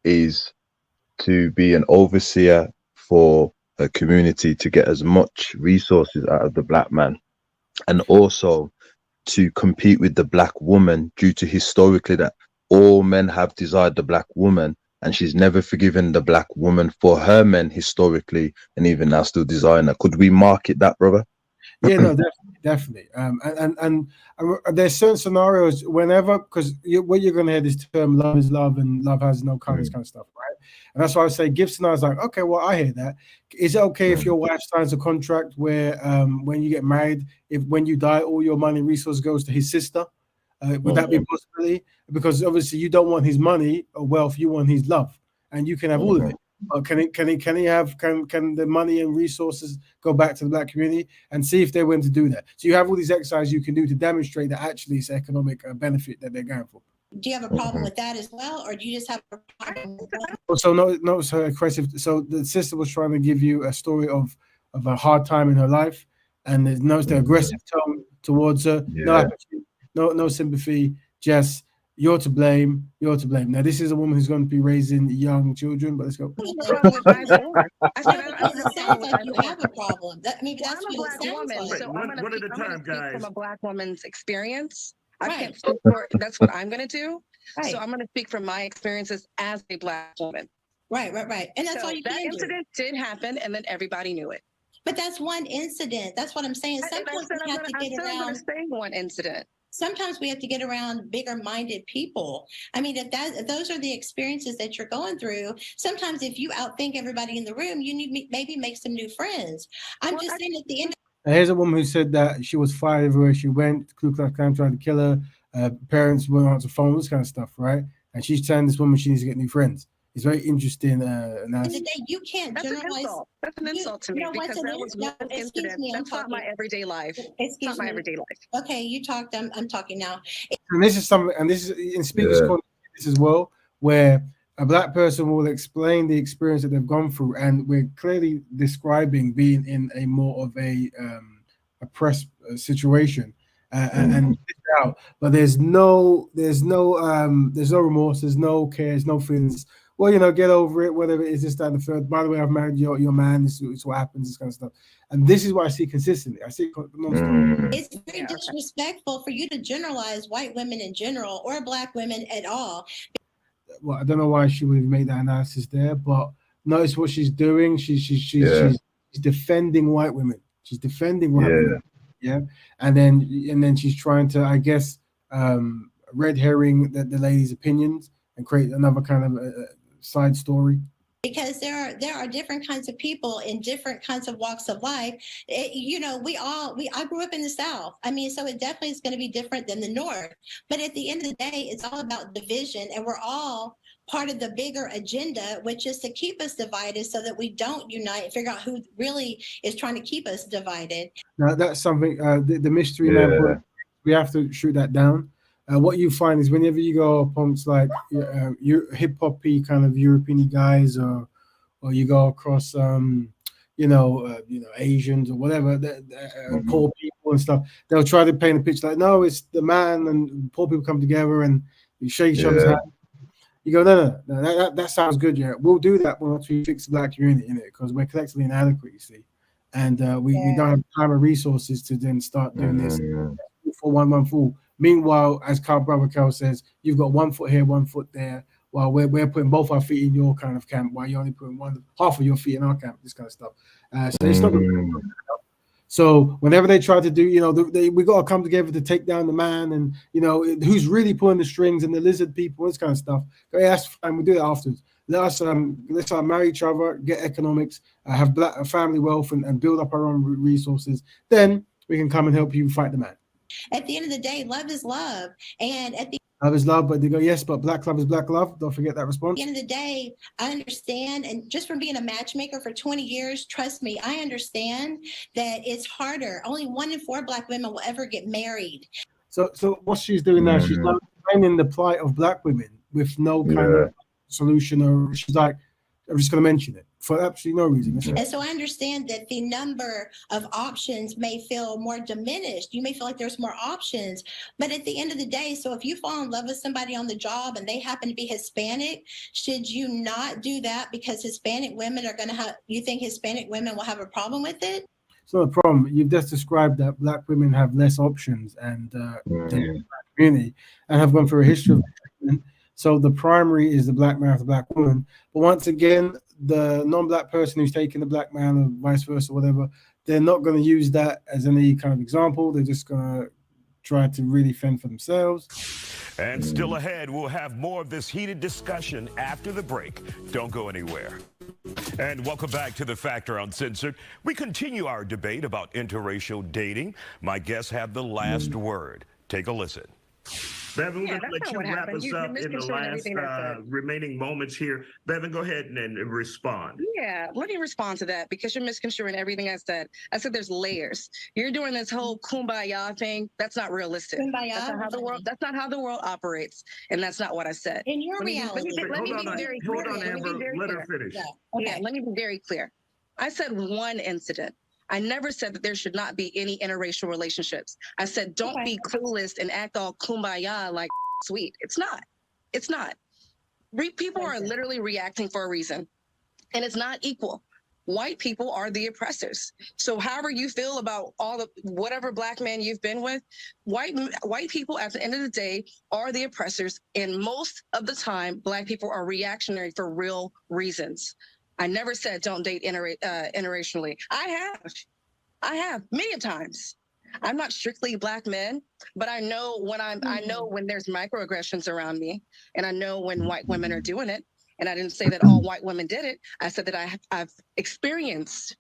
is to be an overseer for a community to get as much resources out of the black man, and also to compete with the black woman due to historically that all men have desired the black woman, and she's never forgiven the black woman for her men historically, and even now still desiring her. Could we market that, brother? Yeah, no, definitely. And there's certain scenarios whenever, because what you're going to hear this term, love is love and love has no colors, kind of stuff, right? And that's why I say give scenarios like, okay, well, I hear that. Is it okay if your wife signs a contract where when you get married, if when you die, all your money and resource goes to his sister? Would that be a possibility? Because obviously you don't want his money or wealth, you want his love, and you can have all of it. Can the money and resources go back to the black community, and see if they're willing to do that? So you have all these exercises you can do to demonstrate that actually it's economic benefit that they're going for. do you have a problem with that as well, or do you just have a problem with that? So no, so aggressive. So the sister was trying to give you a story of a hard time in her life, and there's no the aggressive tone towards her. No apathy, no sympathy. Just you're to blame. You're to blame. Now this is a woman who's going to be raising young children. But let's go. It sounds like you have a problem. Maybe that's what it sounds like. So one at a time, guys. From a black woman's experience, I can't speak for. That's what I'm going to do. Right. So I'm going to speak from my experiences as a black woman. Right. And that's so all you that can incident did happen, and then everybody knew it. But that's one incident. That's what I'm saying. Sometimes we have to get around. One incident. Sometimes we have to get around bigger-minded people. I mean, if those are the experiences that you're going through, sometimes if you outthink everybody in the room, you need maybe make some new friends. I'm just saying at the end. Here's a woman who said that she was fired everywhere she went. Ku Klux Klan tried to kill her. Parents went on the phone, this kind of stuff, right? And she's telling this woman she needs to get new friends. It's very interesting. You can't generalize. That's an insult to me because that was one incident. That's not my everyday life. It's not my everyday life. Okay, you talked. I'm talking now. And this is something, and this is in Speakers Corner this as well, where a black person will explain the experience that they've gone through, and we're clearly describing being in a more of a oppressed situation. And out, but there's no remorse, there's no care, there's no feelings. Well, get over it, whatever it is, this, that, and the third. By the way, I've married your man. This is what happens, this kind of stuff. And this is what I see consistently. I see it nonstop. It's very disrespectful for you to generalize white women in general or black women at all. Well, I don't know why she would have made that analysis there, but notice what she's doing. She's defending white women. She's defending white women. Yeah, and then she's trying to, I guess, red herring the lady's opinions and create another kind of side story. Because there are different kinds of people in different kinds of walks of life. I grew up in the South. I mean, so it definitely is going to be different than the North. But at the end of the day, it's all about division, and we're all part of the bigger agenda, which is to keep us divided so that we don't unite and figure out who really is trying to keep us divided. Now, that's something, the mystery man, we have to shoot that down. What you find is whenever you go amongst like hip-hop-y kind of European guys, or you go across, Asians or whatever, poor people and stuff, they'll try to paint a picture like, no, it's the man and poor people come together and you shake each other's hand. You go, no, that sounds good. Yeah, we'll do that once we fix the black community in it, because we're collectively inadequate, you see, and we don't have time or resources to then start doing this for one fool. Meanwhile, as Brother Cal says, you've got 1 foot here, 1 foot there, while we're putting both our feet in your kind of camp, while you're only putting half of your feet in our camp. This kind of stuff. So it's not. So whenever they try to do, we got to come together to take down the man, and who's really pulling the strings, and the lizard people, this kind of stuff. Okay, that's fine. We'll do that afterwards. Let's marry each other, get economics, have black family wealth, and build up our own resources. Then we can come and help you fight the man. At the end of the day, love is love, and at the love is love, but they go, yes, but black love is black love. Don't forget that response. At the end of the day, I understand, and just from being a matchmaker for 20 years, trust me, I understand that it's harder. Only 1 in 4 black women will ever get married. So what she's doing now, she's not explaining the plight of black women with no kind of solution, or she's like, I'm just going to mention it for absolutely no reason. And so I understand that the number of options may feel more diminished. You may feel like there's more options, but at the end of the day, so if you fall in love with somebody on the job and they happen to be Hispanic, should you not do that because Hispanic women are going to have, you think Hispanic women will have a problem with it? It's not a problem. You've just described that black women have less options and than the black community, and have gone through a history of treatment. So the primary is the black man of the black woman. But once again, the non-black person who's taking the black man or vice versa, whatever, they're not going to use that as any kind of example. They're just going to try to really fend for themselves. And still ahead, we'll have more of this heated discussion after the break. Don't go anywhere. And welcome back to The Factor Uncensored. We continue our debate about interracial dating. My guests have the last word. Take a listen. Bevan, we're going to let you wrap us up in the last remaining moments here. Bevan, go ahead and respond. Yeah, let me respond to that because you're misconstruing everything I said. I said there's layers. You're doing this whole kumbaya thing. That's not realistic. Kumbaya? That's not how the world operates, and that's not what I said. In your reality. Let me be very clear. Hold on, Amber. Let her finish. Yeah, let me be very clear. I said one incident. I never said that there should not be any interracial relationships. I said, don't be clueless and act all kumbaya like sweet. It's not. It's not. People are literally reacting for a reason, and it's not equal. White people are the oppressors. So however you feel about all the whatever black man you've been with, white people at the end of the day are the oppressors, and most of the time, black people are reactionary for real reasons. I never said don't date interracially. I have many times. I'm not strictly black men, but I know when I know when there's microaggressions around me, and I know when white women are doing it. And I didn't say that all white women did it. I said that I've experienced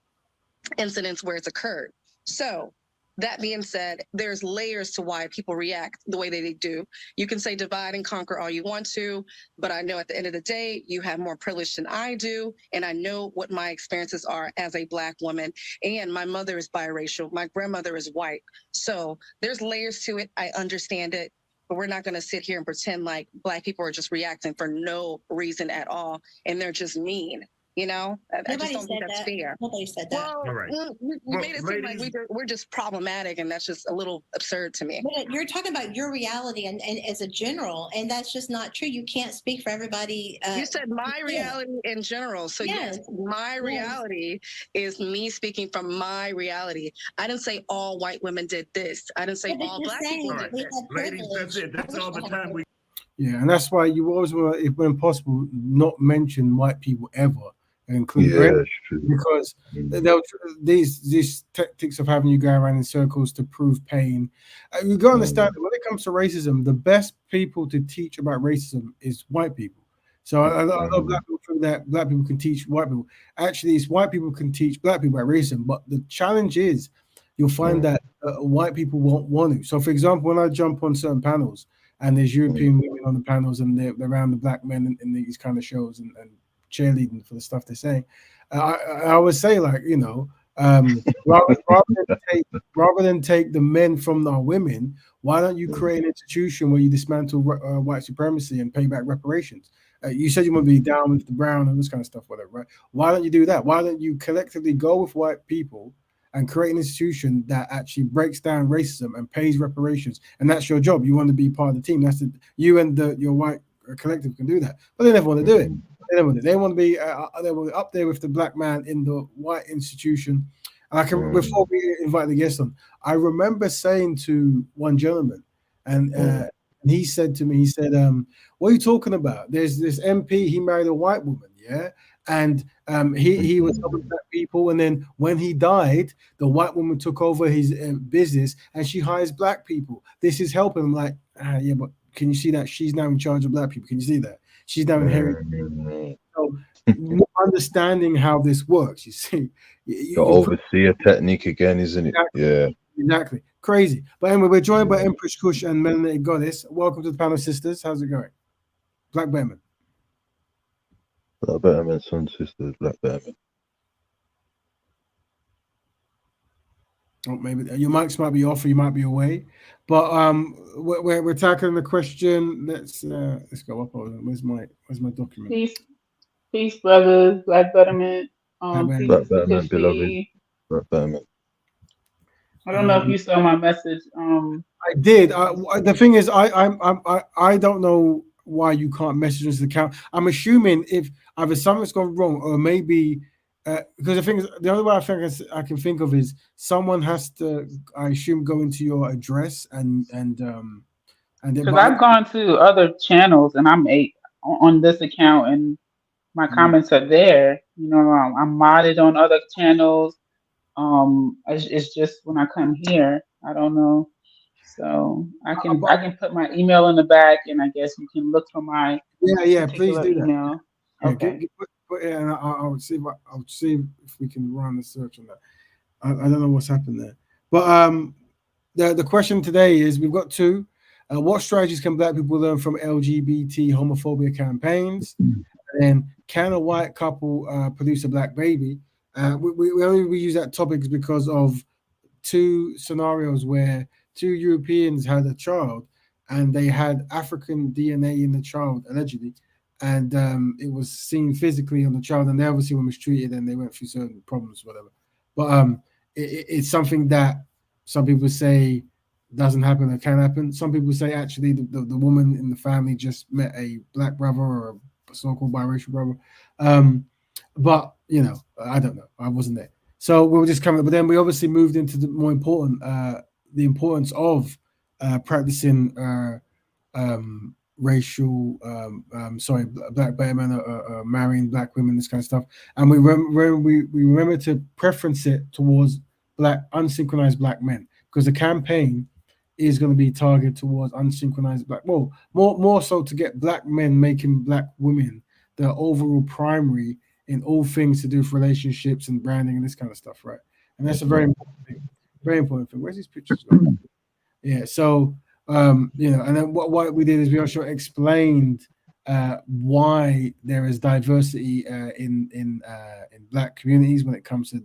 incidents where it's occurred. So that being said, there's layers to why people react the way they do. You can say divide and conquer all you want to, but I know at the end of the day, you have more privilege than I do. And I know what my experiences are as a black woman. And my mother is biracial. My grandmother is white. So there's layers to it. I understand it. But we're not going to sit here and pretend like black people are just reacting for no reason at all. And they're just mean. You know, I just don't think that's fair. Nobody said that. Well, we made it seem like we're just problematic, and that's just a little absurd to me. But you're talking about your reality and as a general, and that's just not true. You can't speak for everybody. You said my reality in general. So yes, my reality is me speaking from my reality. I didn't say all white women did this. I didn't say all black people did this. Ladies, that's it. That's all the time we. Yeah, and that's why you always want, if when possible, not mention white people ever. Include because these tactics of having you go around in circles to prove pain. You got to understand that when it comes to racism, the best people to teach about racism is white people. So I know black people think that black people can teach white people. Actually, it's white people can teach black people about racism. But the challenge is you'll find that white people won't want to. So, for example, when I jump on certain panels and there's European women on the panels and they're around the black men in these kind of shows and cheerleading for the stuff they're saying, I would say, like, you know, rather than take the men from our women, why don't you create an institution where you dismantle white supremacy and pay back reparations? You said you want to be down with the brown and this kind of stuff, whatever, right? Why don't you do that? Why don't you collectively go with white people and create an institution that actually breaks down racism and pays reparations? And that's your job. You want to be part of the team. That's you and your white collective can do that, but they never want to do it. They want to be they want to be up there with the black man in the white institution. And I can, before we invite the guest on, I remember saying to one gentleman, and he said to me, he said, "What are you talking about? There's this MP. He married a white woman, yeah." And he was helping black people, and then when he died, the white woman took over his business, and she hires black people. This is helping. I'm like, yeah, but can you see that she's now in charge of black people? Can you see that she's now inheriting? So, not understanding how this works, you see, The overseer technique again, isn't it? Exactly. Exactly, crazy. But anyway, we're joined by Empress Kush and Melanated Goddess. Welcome to the panel, sisters. How's it going? Black Betterment. Black Betterment, son, sisters, Black Betterment. Oh, maybe your mics might be off or you might be away, but we're tackling the question. Let's go up. Where's my document? Peace, brothers. Black Betterment. Peace Black to Betterment, beloved. Christy. Black Betterment. I don't know if you saw my message. I did. The thing is, I don't know why you can't message us the account. I'm assuming if either something's gone wrong or maybe because the thing is, the only way I think I can think of is someone has to, I assume, go into your address and because I've gone to other channels and I'm on this account and my comments are there. You know, I'm modded on other channels. It's just when I come here, I don't know. So I can put my email in the back, and I guess you can look for my please do email. that. Okay. And I'll see if we can run the search on that. I don't know what's happened there, but the question today is we've got two. What strategies can black people learn from LGBT homophobia campaigns? And can a white couple produce a black baby? We only use that topic because of two scenarios where two Europeans had a child and they had African DNA in the child, allegedly, and it was seen physically on the child, and they obviously were mistreated and they went through certain problems, whatever. But it's something that some people say doesn't happen or can happen. Some people say actually the woman in the family just met a black brother or a so-called biracial brother. But you know, I don't know. I wasn't there. So we were just coming, but then we obviously moved into the more important, the importance of practicing racial, black men marrying black women, this kind of stuff. And we remember to preference it towards unsynchronized black men, because the campaign is going to be targeted towards unsynchronized black, well, more so to get black men making black women the overall primary in all things to do with relationships and branding and this kind of stuff, right? And that's a very important thing. Very important thing. Where's these pictures going? Yeah. So you know, and then what we did is we also explained why there is diversity in black communities when it comes to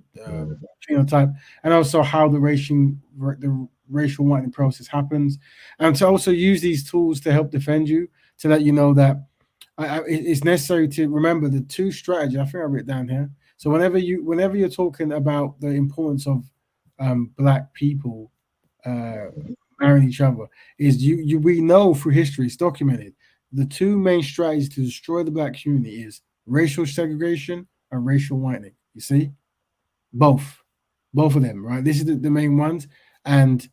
phenotype, and also how the racial whitening process happens, and to also use these tools to help defend you, to let you know that it's necessary to remember the two strategies. I think I wrote it down here. So whenever you're talking about the importance of black people marrying each other, is we know through history, it's documented, the two main strategies to destroy the black community is racial segregation and racial whitening. You see, both of them, right? This is the main ones, and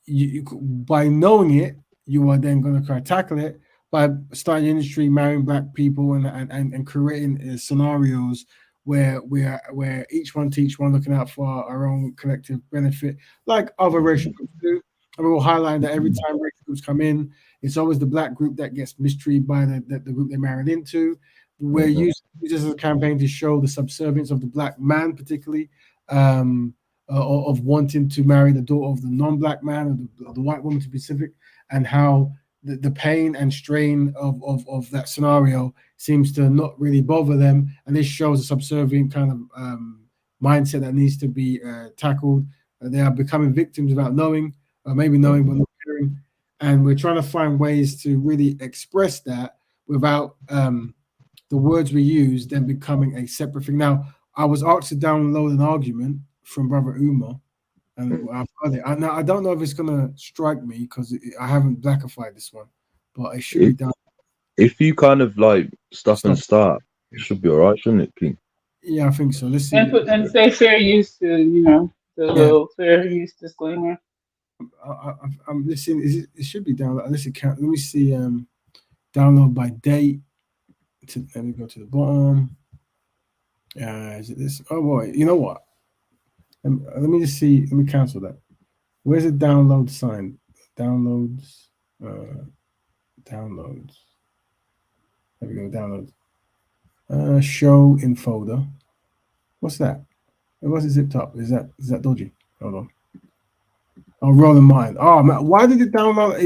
you by knowing it, you are then going to try to tackle it by starting the industry, marrying black people, and creating scenarios where each one teach one, looking out for our own collective benefit, like other racial groups do. And we're highlighting that every time racial groups come in, it's always the black group that gets mistreated by the group they married into. We're using this as a campaign to show the subservience of the black man, particularly, of wanting to marry the daughter of the non-black man or the white woman, to be specific, and how the pain and strain of that scenario seems to not really bother them. And this shows a subservient kind of mindset that needs to be tackled. They are becoming victims without knowing, or maybe knowing but not caring. And we're trying to find ways to really express that without the words we use then becoming a separate thing. Now, I was asked to download an argument from Brother Uma, and I've got it. Now, I don't know if it's going to strike me because I haven't blackified this one, but it should be done. if you kind of like stop and start, it should be all right, shouldn't it, King? Yeah, I think so. Let's see. And say fair use to, the little fair use disclaimer. I'm listening. It should be download. Let me see. Download by date. Let me go to the bottom. Is it this? Oh boy, you know what? Let me just see. Let me cancel that. Where's the download sign? Downloads. Downloads. There we go. Downloads. Show in folder. What's that? It wasn't zipped up. Is that dodgy? Hold on. Oh, rolling mine. Oh man, why did it download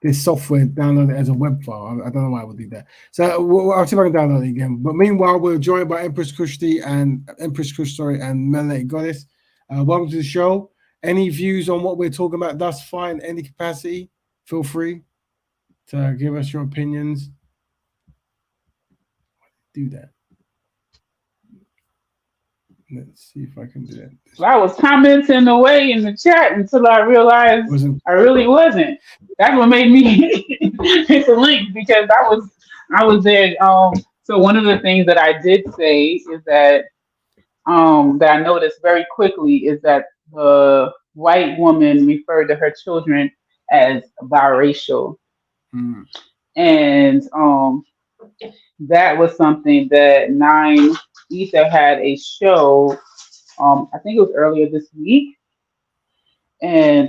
this software download it as a web file? I don't know why I would do that. So I'll see if I can download it again. But meanwhile, we're joined by Empress Kushti and Melanated Goddess. Welcome to the show. Any views on what we're talking about thus far in any capacity? Feel free to give us your opinions. Do that. Let's see if I can do that. Well, I was commenting away in the chat until I realized I really wasn't. That's what made me hit the link, because I was there. So one of the things that I did say is that that I noticed very quickly is that the white woman referred to her children as biracial, and that was something that Nine Ether had a show. I think it was earlier this week, and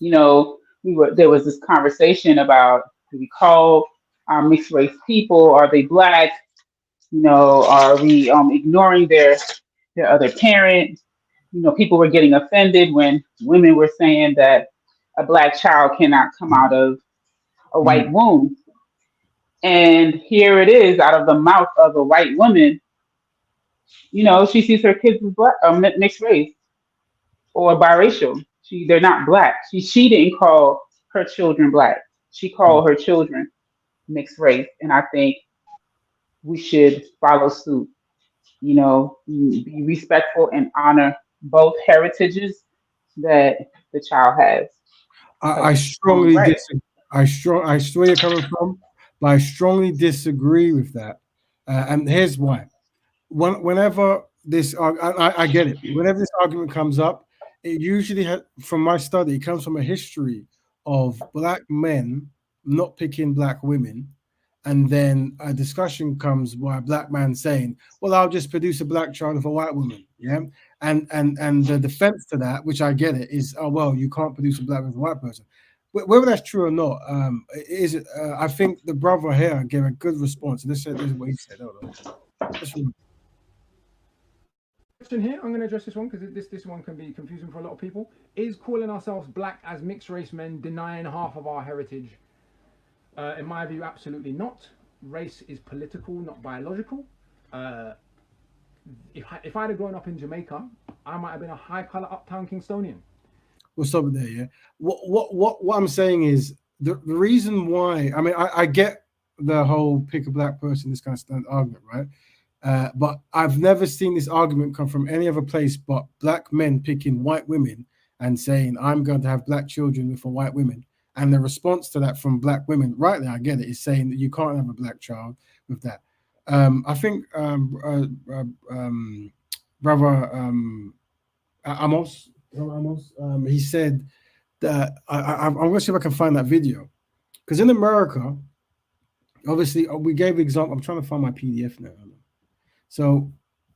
there was this conversation about, do we call our mixed race people? Are they black? Are we ignoring their other parent? People were getting offended when women were saying that a black child cannot come out of a white womb. And here it is, out of the mouth of a white woman, she sees her kids as black, mixed race or biracial. They're not black. She didn't call her children black. She called her children mixed race. And I think we should follow suit, be respectful and honor both heritages that the child has. I strongly disagree. I see where you're coming from, but I strongly disagree with that. And here's why. Whenever this, I get it. Whenever this argument comes up, it usually, from my study, it comes from a history of black men not picking black women, and then a discussion comes by a black man saying, "Well, I'll just produce a black child with a white woman." Yeah, and the defense to that, which I get it, is, "Oh well, you can't produce a black with a white person." Whether that's true or not, I think the brother here gave a good response. This is what he said. Hold on. Question here, I'm going to address this one because this one can be confusing for a lot of people. Is calling ourselves black as mixed race men denying half of our heritage? In my view, absolutely not. Race is political, not biological. If I'd have grown up in Jamaica, I might have been a high color uptown Kingstonian. We'll stop it there. Yeah. What I'm saying is the reason why. I mean, I get the whole pick a black person, this kind of stuff argument, right? But I've never seen this argument come from any other place but black men picking white women and saying, "I'm going to have black children with a white woman." And the response to that from black women, rightly, I get it, is saying that you can't have a black child with that. I think Brother Amos, he said that I'm going to see if I can find that video, because in America, obviously, we gave the example. I'm trying to find my PDF now. So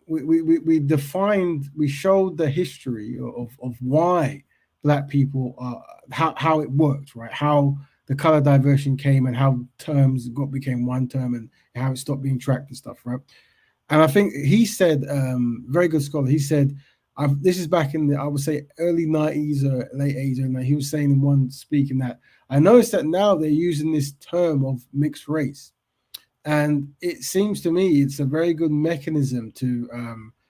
we showed the history of why black people how it worked, right? How the color diversion came and how terms became one term and how it stopped being tracked and stuff, right? And I think he said, very good scholar, he said, this is back in the, I would say, early 90s or late 80s, and he was saying in one speaking that I noticed that now they're using this term of mixed race. And it seems to me it's a very good mechanism to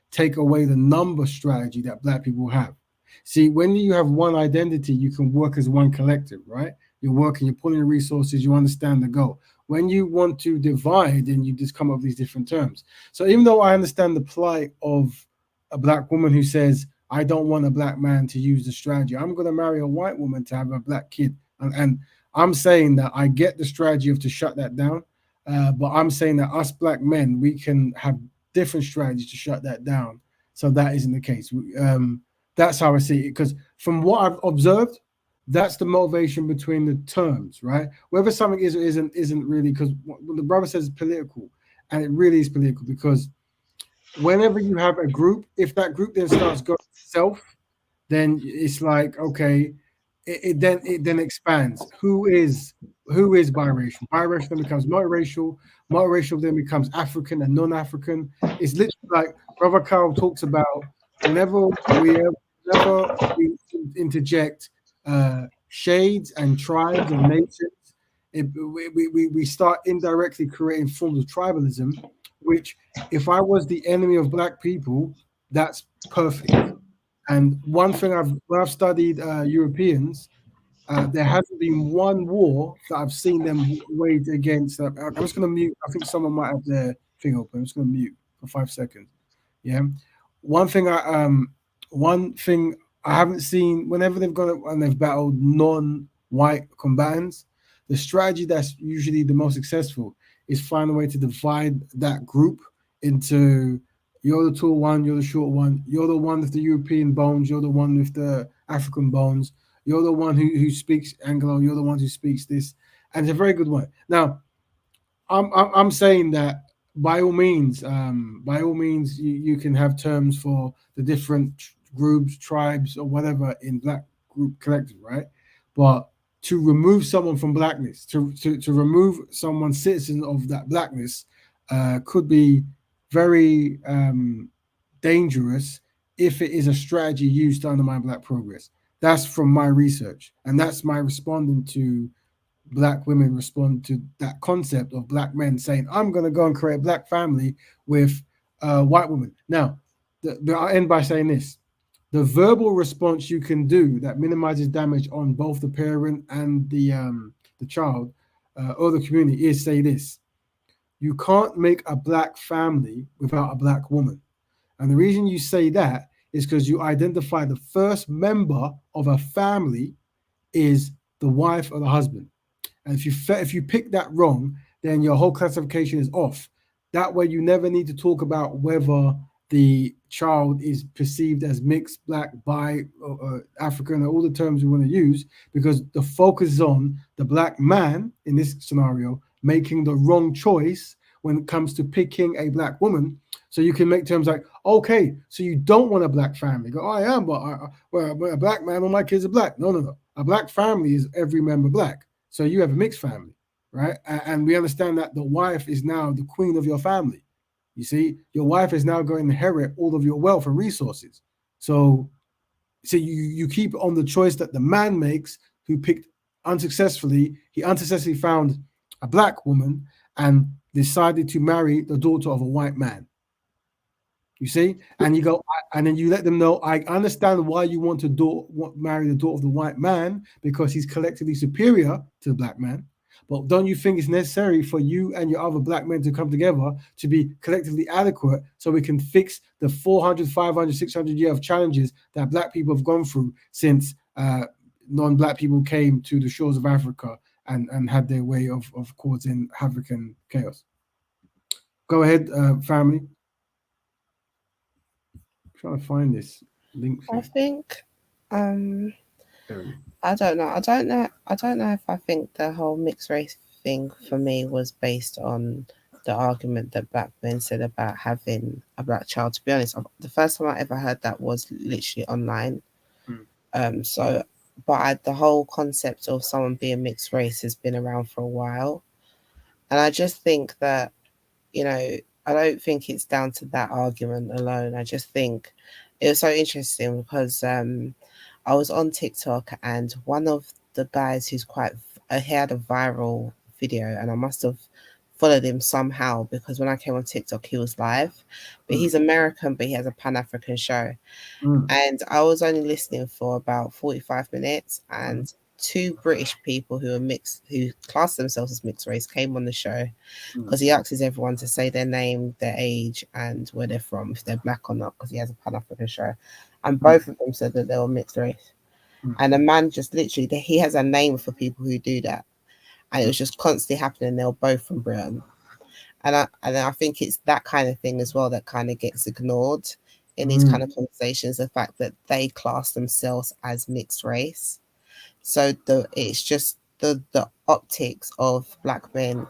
take away the number strategy that black people have. See, when you have one identity, you can work as one collective, right? You're working, you're pulling resources, you understand the goal. When you want to divide, then you just come up with these different terms. So even though I understand the plight of a black woman who says, "I don't want a black man to use the strategy. I'm going to marry a white woman to have a black kid." And I'm saying that I get the strategy of to shut that down, but I'm saying that us black men, we can have different strategies to shut that down. So that isn't the case. That's how I see it. Because from what I've observed, that's the motivation between the terms, right? Whether something is or isn't really, because what the brother says is political, and it really is political, because whenever you have a group, if that group then starts going self, then it's like, okay, it then expands. Who is biracial? Biracial then becomes multiracial. Multiracial then becomes African and non-African. It's literally like Brother Carl talks about whenever we interject shades and tribes and nations, we start indirectly creating forms of tribalism, which if I was the enemy of black people, that's perfect. And one thing when I've studied Europeans, there hasn't been one war that I've seen them wage against. I'm just going to mute. I think someone might have their thing open. I'm just going to mute for 5 seconds. Yeah. One thing I haven't seen whenever they've gone and they've battled non-white combatants, the strategy that's usually the most successful is find a way to divide that group into you're the tall one, you're the short one, you're the one with the European bones, you're the one with the African bones, you're the one who speaks Anglo, you're the one who speaks this, and it's a very good one. Now, I'm saying that by all means, you can have terms for the different groups, tribes, or whatever in Black group collective, right? But to remove someone from blackness, to remove someone citizen of that blackness, could be very dangerous if it is a strategy used to undermine black progress. That's from my research, and that's my responding to black women respond to that concept of black men saying, I'm going to go and create a black family with white women. Now, I'll end by saying this. The verbal response you can do that minimizes damage on both the parent and the child or the community is say this. You can't make a black family without a black woman. And the reason you say that is because you identify the first member of a family is the wife or the husband. And if you pick that wrong, then your whole classification is off. That way, you never need to talk about whether the child is perceived as mixed, black, bi, or African, or all the terms we want to use, because the focus is on the black man in this scenario making the wrong choice when it comes to picking a black woman. So you can make terms like, okay, so you don't want a black family. Go, oh, I am, but a black man, all my kids are black. No. A black family is every member black. So you have a mixed family, right? And we understand that the wife is now the queen of your family. You see, your wife is now going to inherit all of your wealth and resources. So you keep on the choice that the man makes, who picked unsuccessfully. He unsuccessfully found a black woman and decided to marry the daughter of a white man. You see, and you go, and then you let them know, I understand why you want to marry the daughter of the white man, because he's collectively superior to the black man. But don't you think it's necessary for you and your other black men to come together to be collectively adequate so we can fix the 400, 500, 600 year of challenges that black people have gone through since non-black people came to the shores of Africa and had their way of causing havoc and chaos? Go ahead, family. Trying to find this link thing. I think I don't know if I think the whole mixed race thing for me was based on the argument that black men said about having a black child. To be honest, the first time I ever heard that was literally online. The whole concept of someone being mixed race has been around for a while, and I just think that, I don't think it's down to that argument alone. I just think it was so interesting because I was on TikTok and one of the guys who's he had a viral video, and I must have followed him somehow because when I came on TikTok, he was live. But he's American, but he has a Pan-African show. And I was only listening for about 45 minutes, and two British people who class themselves as mixed race came on the show because he asks everyone to say their name, their age, and where they're from, if they're black or not, because he has a Pan-African show. And both of them said that they were mixed race. And a man just literally, he has a name for people who do that. And it was just constantly happening. They were both from Britain. And I think it's that kind of thing as well that kind of gets ignored in these kind of conversations, the fact that they class themselves as mixed race. So it's just the optics of black men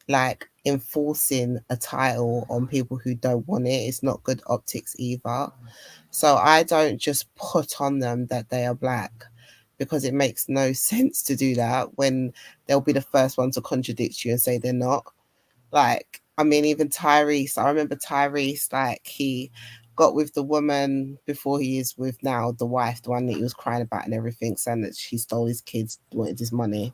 like enforcing a title on people who don't want it. It's not good optics either. So I don't just put on them that they are black, because it makes no sense to do that when they'll be the first one to contradict you and say they're not. Like, I mean, even Tyrese, I remember Tyrese, like, he got with the woman before he is with now the wife, the one that he was crying about and everything, saying that she stole his kids, wanted his money.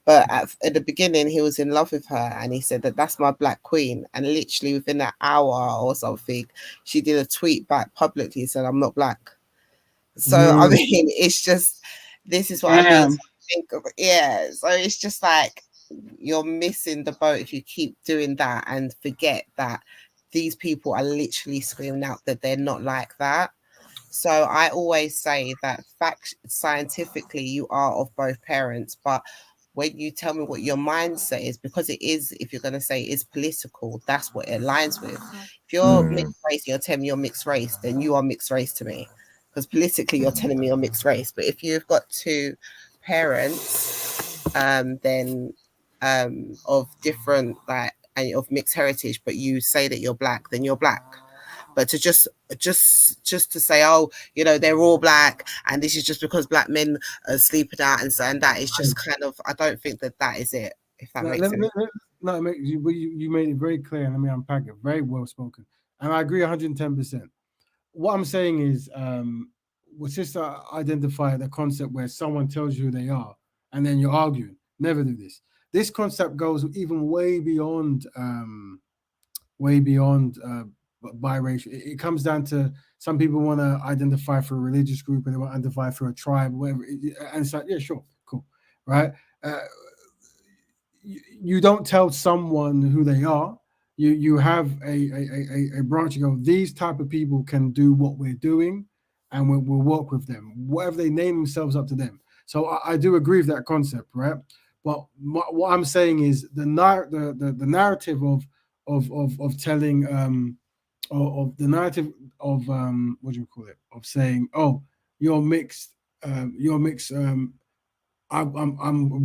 But at the beginning, he was in love with her, and he said that that's my black queen. And literally within an hour or something, she did a tweet back publicly and said, I'm not black. So, I mean, it's just, this is what I mean. Yeah, so it's just like, you're missing the boat if you keep doing that and forget that these people are literally screaming out that they're not like that. So I always say that scientifically you are of both parents, but when you tell me what your mindset is, because it is, if you're going to say it's political, that's what it aligns with. If you're mixed race, you're telling me you're mixed race, then you are mixed race to me, because politically you're telling me you're mixed race. But if you've got two parents, then of different, like, and of mixed heritage, but you say that you're black, then you're black. But to just to say, oh, you know, they're all black and this is just because black men are sleeping out and saying that, is just kind of, I don't think that is it, if that makes sense. No, you made it very clear, and let me unpack it. Very well spoken, and I agree 110%. What I'm saying is, was just to identify the concept where someone tells you who they are, and then you're arguing. Never do this. This concept goes even way beyond biracial. It comes down to, some people want to identify for a religious group and they want to identify for a tribe, whatever. And it's like, yeah, sure, cool, right? You don't tell someone who they are. You have a branch. You go, these type of people can do what we're doing, and we'll work with them. Whatever they name themselves, up to them. So I do agree with that concept, right? But what I'm saying is the narrative of telling of the narrative of what do you call it, of saying, oh, you're mixed, I'm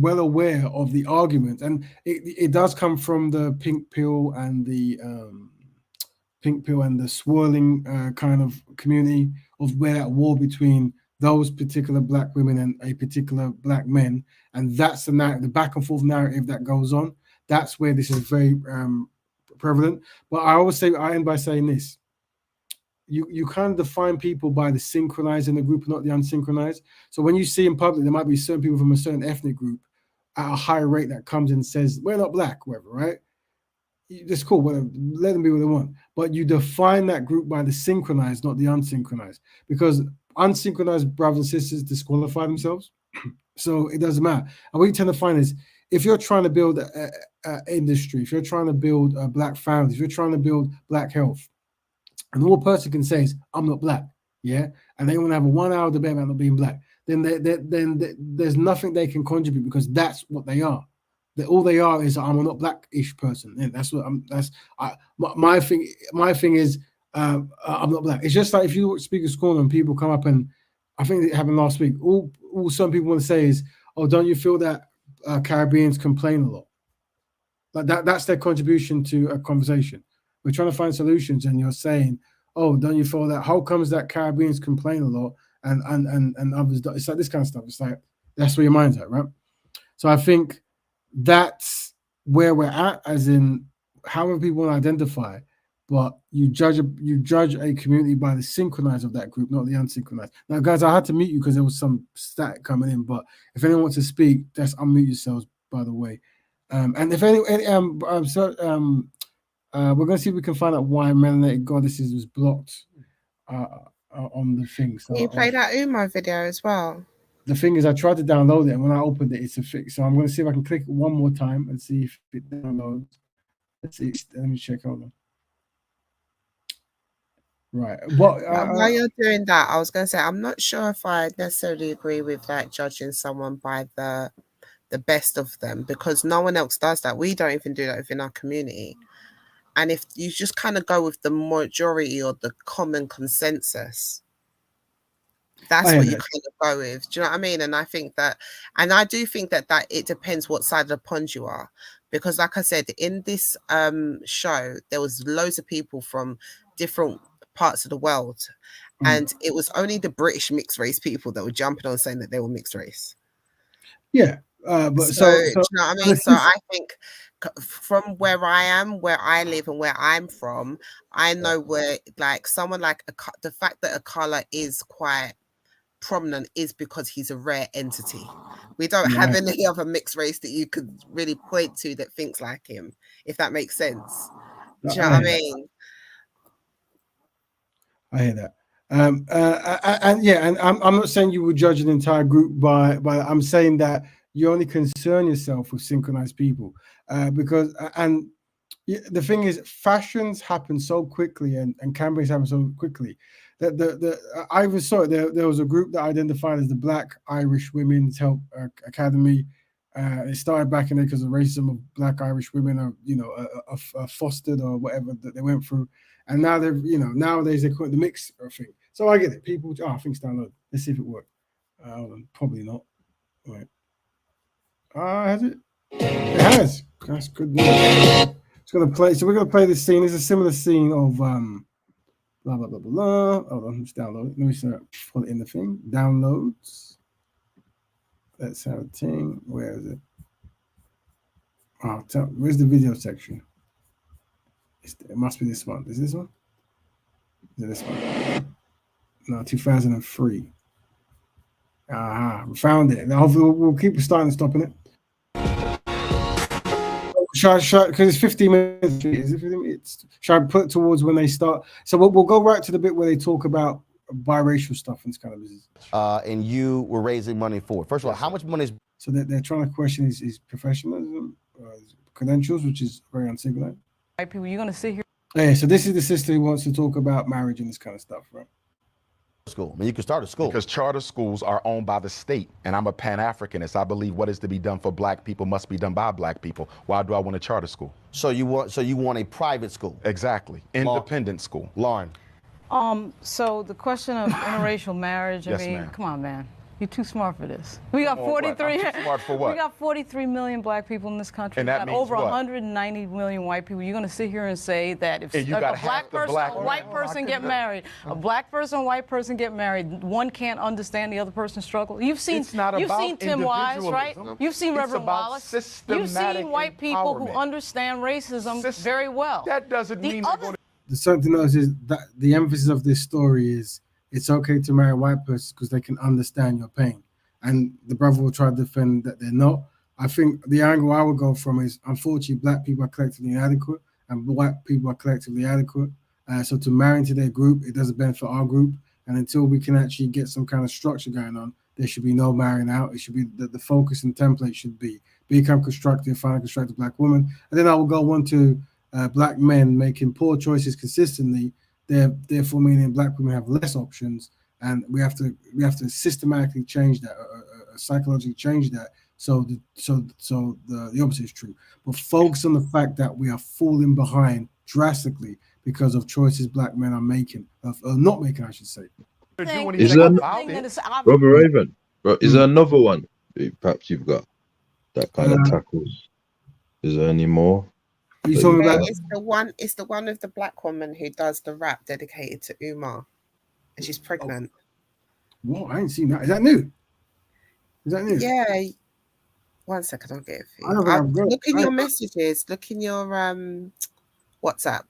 well aware of the argument, and it does come from the pink pill and the swirling kind of community, of where that war between those particular black women and a particular black men, and that's the back and forth narrative that goes on. That's where this is very prevalent. But I end by saying this: you kind of define people by the synchronized in the group, not the unsynchronized. So when you see in public, there might be certain people from a certain ethnic group at a higher rate that comes and says, we're not black, whatever, right? That's cool, whatever. Let them be what they want. But you define that group by the synchronized, not the unsynchronized, because unsynchronized brothers and sisters disqualify themselves. So it doesn't matter. And what you tend to find is, if you're trying to build an industry, if you're trying to build a black family, if you're trying to build black health, and all a person can say is, I'm not black, yeah? And they want to have a 1 hour debate about not being black, then there's nothing they can contribute, because that's what they are. All they are is, I'm a not blackish person. And that's what my thing is, I'm not black. It's just like if you speak at school and people come up, and I think it happened last week, all some people want to say is, oh, don't you feel that Caribbeans complain a lot? Like that's their contribution to a conversation. We're trying to find solutions, and you're saying, oh, don't you feel that? How comes that Caribbeans complain a lot and others don't? It's like this kind of stuff. It's like, that's where your mind's at, right? So I think that's where we're at, as in, however people want to identify, but you judge a community by the synchronized of that group, not the unsynchronized. Now, guys, I had to mute you because there was some static coming in, but if anyone wants to speak, just unmute yourselves, by the way. And if we're going to see if we can find out why Melanated Goddesses was blocked on the thing. So Can you play that Umo video as well? The thing is, I tried to download it, and when I opened it, it's a fix. So I'm going to see if I can click it one more time and see if it downloads. Let's see. Let me check. Hold on. Right. But While you're doing that, I was going to say I'm not sure if I necessarily agree with like judging someone by the best of them, because no one else does that. We don't even do that within our community. And if you just kind of go with the majority or the common consensus, that's what you kind of go with. Do you know what I mean? And I think that, and I do think that it depends what side of the pond you are, because like I said, in this show, there was loads of people from different parts of the world, and it was only the British mixed race people that were jumping on saying that they were mixed race. Yeah, but do you know what I mean? So I think from where I am, where I live, and where I'm from, I know where like someone like the fact that a color is quite prominent is because he's a rare entity. We don't have any other mixed race that you could really point to that thinks like him, if that makes sense. Do you know what I mean? I hear that. And yeah, and I'm not saying you would judge an entire group by I'm saying that you only concern yourself with synchronized people, because and the thing is, fashions happen so quickly and campaigns happen so quickly that I even saw it. There was a group that identified as the Black Irish Women's Help Academy. It started back in there because of racism of Black Irish women are fostered or whatever that they went through. And now they're, nowadays they call it the mix thing. So I get it. People, I think it's downloaded. Let's see if it worked. Probably not. Right. Has it? It has. That's good news. It's gonna play. So we're gonna play this scene. It's a similar scene of blah blah blah blah blah. Hold on, let's download it. Let me start put it in the thing. Downloads. Let's have a thing. Where is it? Oh, where's the video section? It must be this one. Is this one? Is it this one? No, 2003. We found it. Now, hopefully we'll keep starting and stopping it. Because it's 15 minutes. Is it 15 minutes? Should I put it towards when they start? So we'll go right to the bit where they talk about biracial stuff and this kind of business. And you were raising money for it. First of all, how much money is... So they're trying to question his professionalism, his credentials, which is very uncivilized. White people, you're going to sit here. Yeah, so this is the sister who wants to talk about marriage and this kind of stuff, right? School. I mean, you can start a school. Because charter schools are owned by the state, and I'm a Pan-Africanist. I believe what is to be done for black people must be done by black people. Why do I want a charter school? So you want a private school? Exactly. Independent school. Lauren. So the question of interracial marriage, I mean, come on, man. You're too smart for this. We got 43. I'm too smart for what? We got 43 million black people in this country. And that we got means over what? 190 million white people. You're going to sit here and say that if a black person and a white person get married, a black person and a white person get married, one can't understand the other person's struggle. You've seen Tim Wise, right? You've seen Reverend Wallace. You've seen white people who understand racism very well. That doesn't mean something else is that the emphasis of this story is it's okay to marry a white person because they can understand your pain. And the brother will try to defend that they're not. I think the angle I would go from is, unfortunately, black people are collectively inadequate and white people are collectively adequate. So to marry into their group, it doesn't benefit our group. And until we can actually get some kind of structure going on, there should be no marrying out. It should be the focus and template should be become constructive, find a constructive black woman. And then I will go on to black men making poor choices consistently. Therefore, meaning black women have less options, and we have to systematically change that, psychologically change that. So the opposite is true. But focus on the fact that we are falling behind drastically because of choices black men are making, not making, I should say. Is there Robert Raven? Is there another one? Perhaps you've got that kind of tackles. Is there any more? Are you talking about? It's the one of the black woman who does the rap dedicated to Umar, and she's pregnant. What? I ain't seen that. Is that new? Yeah. 1 second, I'll get it for you. Look in your messages. Look in your WhatsApp.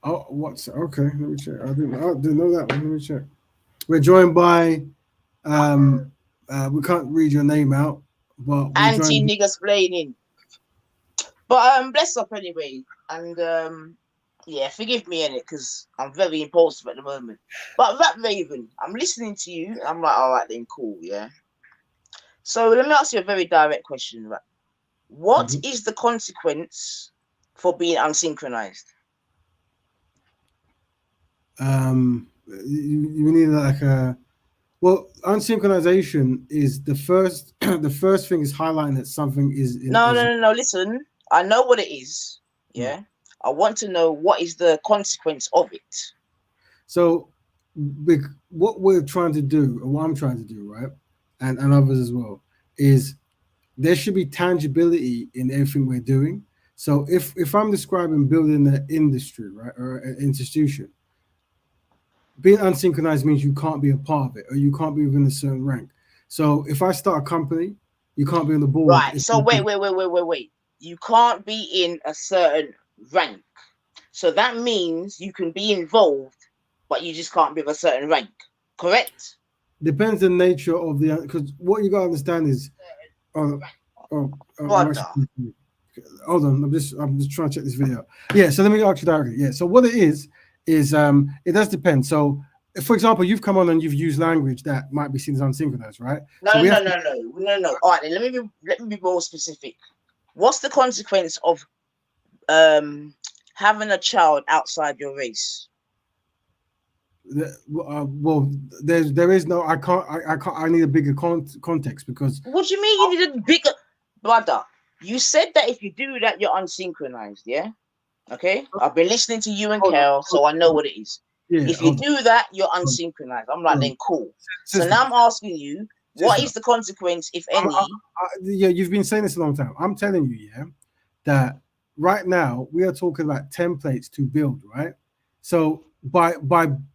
Oh, okay? Let me check. I didn't know that one. Let me check. We're joined by. We can't read your name out, but anti-niggas blaming. But bless up anyway, and yeah, forgive me in it because I'm very impulsive at the moment. But Rap Raven, I'm listening to you. I'm like, all right then, cool, yeah. So let me ask you a very direct question, right? What is the consequence for being unsynchronized? You need like a well, unsynchronization is the first. The first thing is highlighting that something is. No. Listen, I know what it is. Yeah, I want to know what is the consequence of it. So, what we're trying to do, or what I'm trying to do, right, and others as well, is there should be tangibility in everything we're doing. So, if I'm describing building an industry, right, or an institution, being unsynchronized means you can't be a part of it, or you can't be within a certain rank. So, if I start a company, you can't be on the board. Right. So wait. You can't be in a certain rank. So that means you can be involved, but you just can't be of a certain rank. Correct? Depends the nature of the because what you gotta understand is hold on, I'm just trying to check this video. Yeah, so let me ask you directly. Yeah, so what it is it does depend. So if, for example, you've come on and you've used language that might be seen as unsynchronized, right? No. All right, then let me be more specific. What's the consequence of having a child outside your race? Well, there is no. I can't. I need a bigger context because. What do you mean you need a bigger, brother? You said that if you do that, you're unsynchronized. Yeah. Okay. I've been listening to you and Kel, so I know what it is. Yeah, if you do that, you're unsynchronized. I'm like, then cool. So now I'm asking you, what is the consequence, if any? Yeah, you've been saying this a long time. I'm telling you, yeah, that right now we are talking about templates to build, right? So by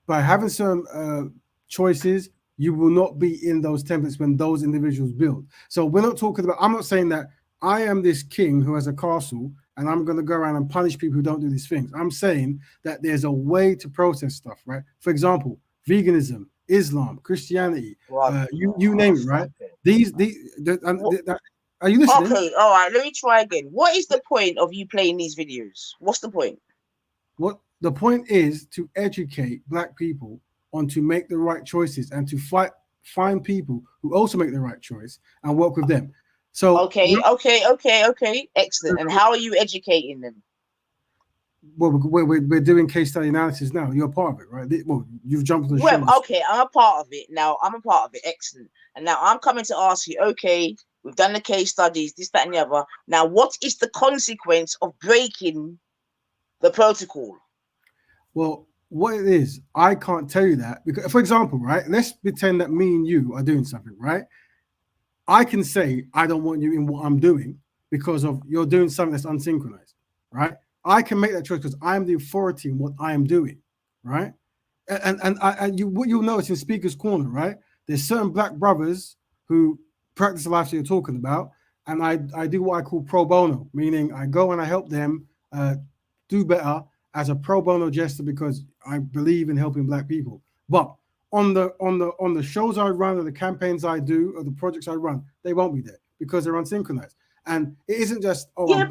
having some choices, you will not be in those templates when those individuals build. So we're not talking about. I'm not saying that I am this king who has a castle and I'm going to go around and punish people who don't do these things. I'm saying that there's a way to process stuff, right? For example, veganism, Islam, Christianity, you name it, right? Are you listening? Okay, all right, let me try again. What is the point of you playing these videos? What's the point? What the point is to educate Black people on to make the right choices and to find people who also make the right choice and work with them. So okay, excellent. And how are you educating them? Well, we're doing case study analysis now. You're a part of it, right? Well, you've jumped on the show. Okay, I'm a part of it now. I'm a part of it. Excellent. And now I'm coming to ask you. Okay, we've done the case studies, this, that, and the other. Now, what is the consequence of breaking the protocol? Well, what it is, I can't tell you that because, for example, right? Let's pretend that me and you are doing something, right? I can say I don't want you in what I'm doing because of you're doing something that's unsynchronized, right? I can make that choice because I'm the authority in what I am doing, right? And what you'll notice in Speaker's Corner, right? There's certain Black brothers who practice the lifestyle you're talking about, and I do what I call pro bono, meaning I go and I help them do better as a pro bono gesture because I believe in helping Black people. But on the shows I run or the campaigns I do or the projects I run, they won't be there because they're unsynchronized. And it isn't just Raven.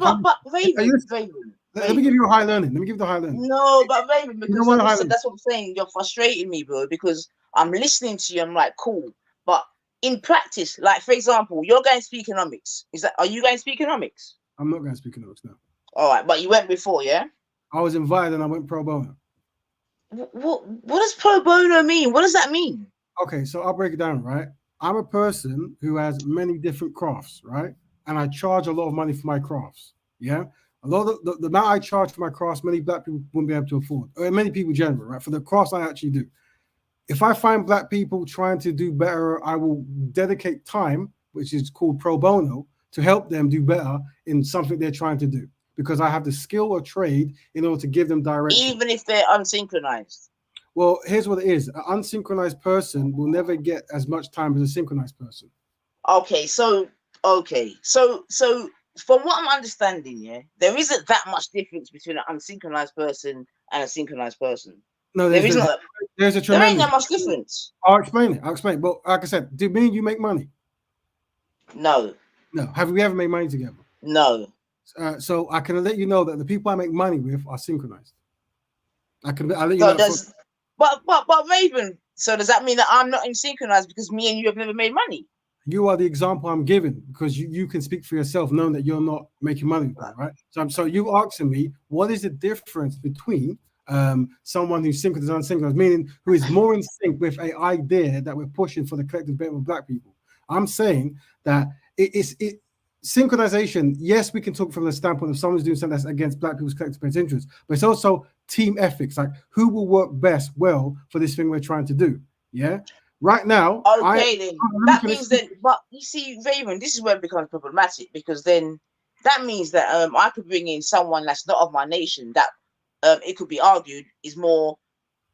Let me give you a high learning. Let me give you the high learning. No, but Raven, because that's what I'm saying. You're frustrating me, bro, because I'm listening to you. I'm like, cool. But in practice, like, for example, you're going to speak economics. Are you going to speak economics? I'm not going to speak economics, no. All right, but you went before, yeah? I was invited and I went pro bono. What does pro bono mean? What does that mean? Okay, so I'll break it down, right? I'm a person who has many different crafts, right? And I charge a lot of money for my crafts, yeah? A lot of the amount I charge for my crafts, many Black people wouldn't be able to afford, or many people generally, right? For the crafts I actually do. If I find Black people trying to do better, I will dedicate time, which is called pro bono, to help them do better in something they're trying to do. Because I have the skill or trade in order to give them direction. Even if they're unsynchronized. Well, here's what it is. An unsynchronized person will never get as much time as a synchronized person. Okay, so from what I'm understanding, yeah, there isn't that much difference between an unsynchronized person and a synchronized person. No, there's a tremendous. There ain't that much difference. I'll explain it. But like I said, do me and you make money? No. No. Have we ever made money together? No. So I can let you know that the people I make money with are synchronized. I'll let you know. But Raven, so does that mean that I'm not synchronized because me and you have never made money? You are the example I'm giving because you can speak for yourself, knowing that you're not making money with that, right? So you asking me what is the difference between someone who's synchronized and unsynchronized, meaning who is more in sync with an idea that we're pushing for the collective betterment of Black people. I'm saying that synchronization, yes, we can talk from the standpoint of someone's doing something that's against Black people's collective best interests, but it's also team ethics, like who will work best well for this thing we're trying to do. Yeah. Right now, that means that, but you see, Raven, this is where it becomes problematic, because then that means that I could bring in someone that's not of my nation that it could be argued is more,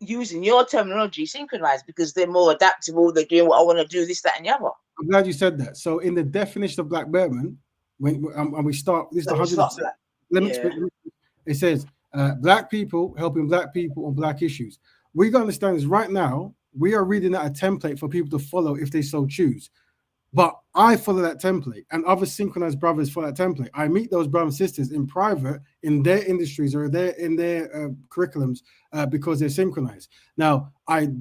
using your terminology, synchronized, because they're more adaptable, they're doing what I want to do, this, that, and the other. I'm glad you said that. So in the definition of Black betterment, when we start, this is the 100%. It says Black people helping Black people on Black issues. We got to understand is right now we are reading out a template for people to follow if they so choose. But I follow that template, and other synchronized brothers follow that template. I meet those brothers and sisters in private in their industries or in their curriculums because they're synchronized. Now,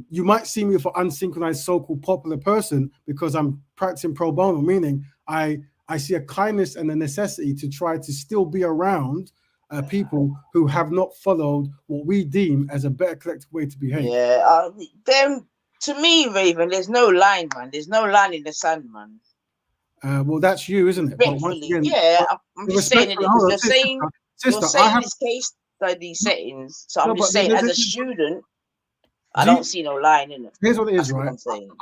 you might see me with an unsynchronized so-called popular person because I'm practicing pro bono, meaning I see a kindness and a necessity to try to still be around people who have not followed what we deem as a better collective way to behave. Yeah, then to me, Raven, there's no line, man. There's no line in the sand, man. Well, that's you, isn't it? But once again, yeah, I'm just saying it because you're saying this case study settings. So I'm just saying, as a student, I don't see no line in it. Here's what it is, right?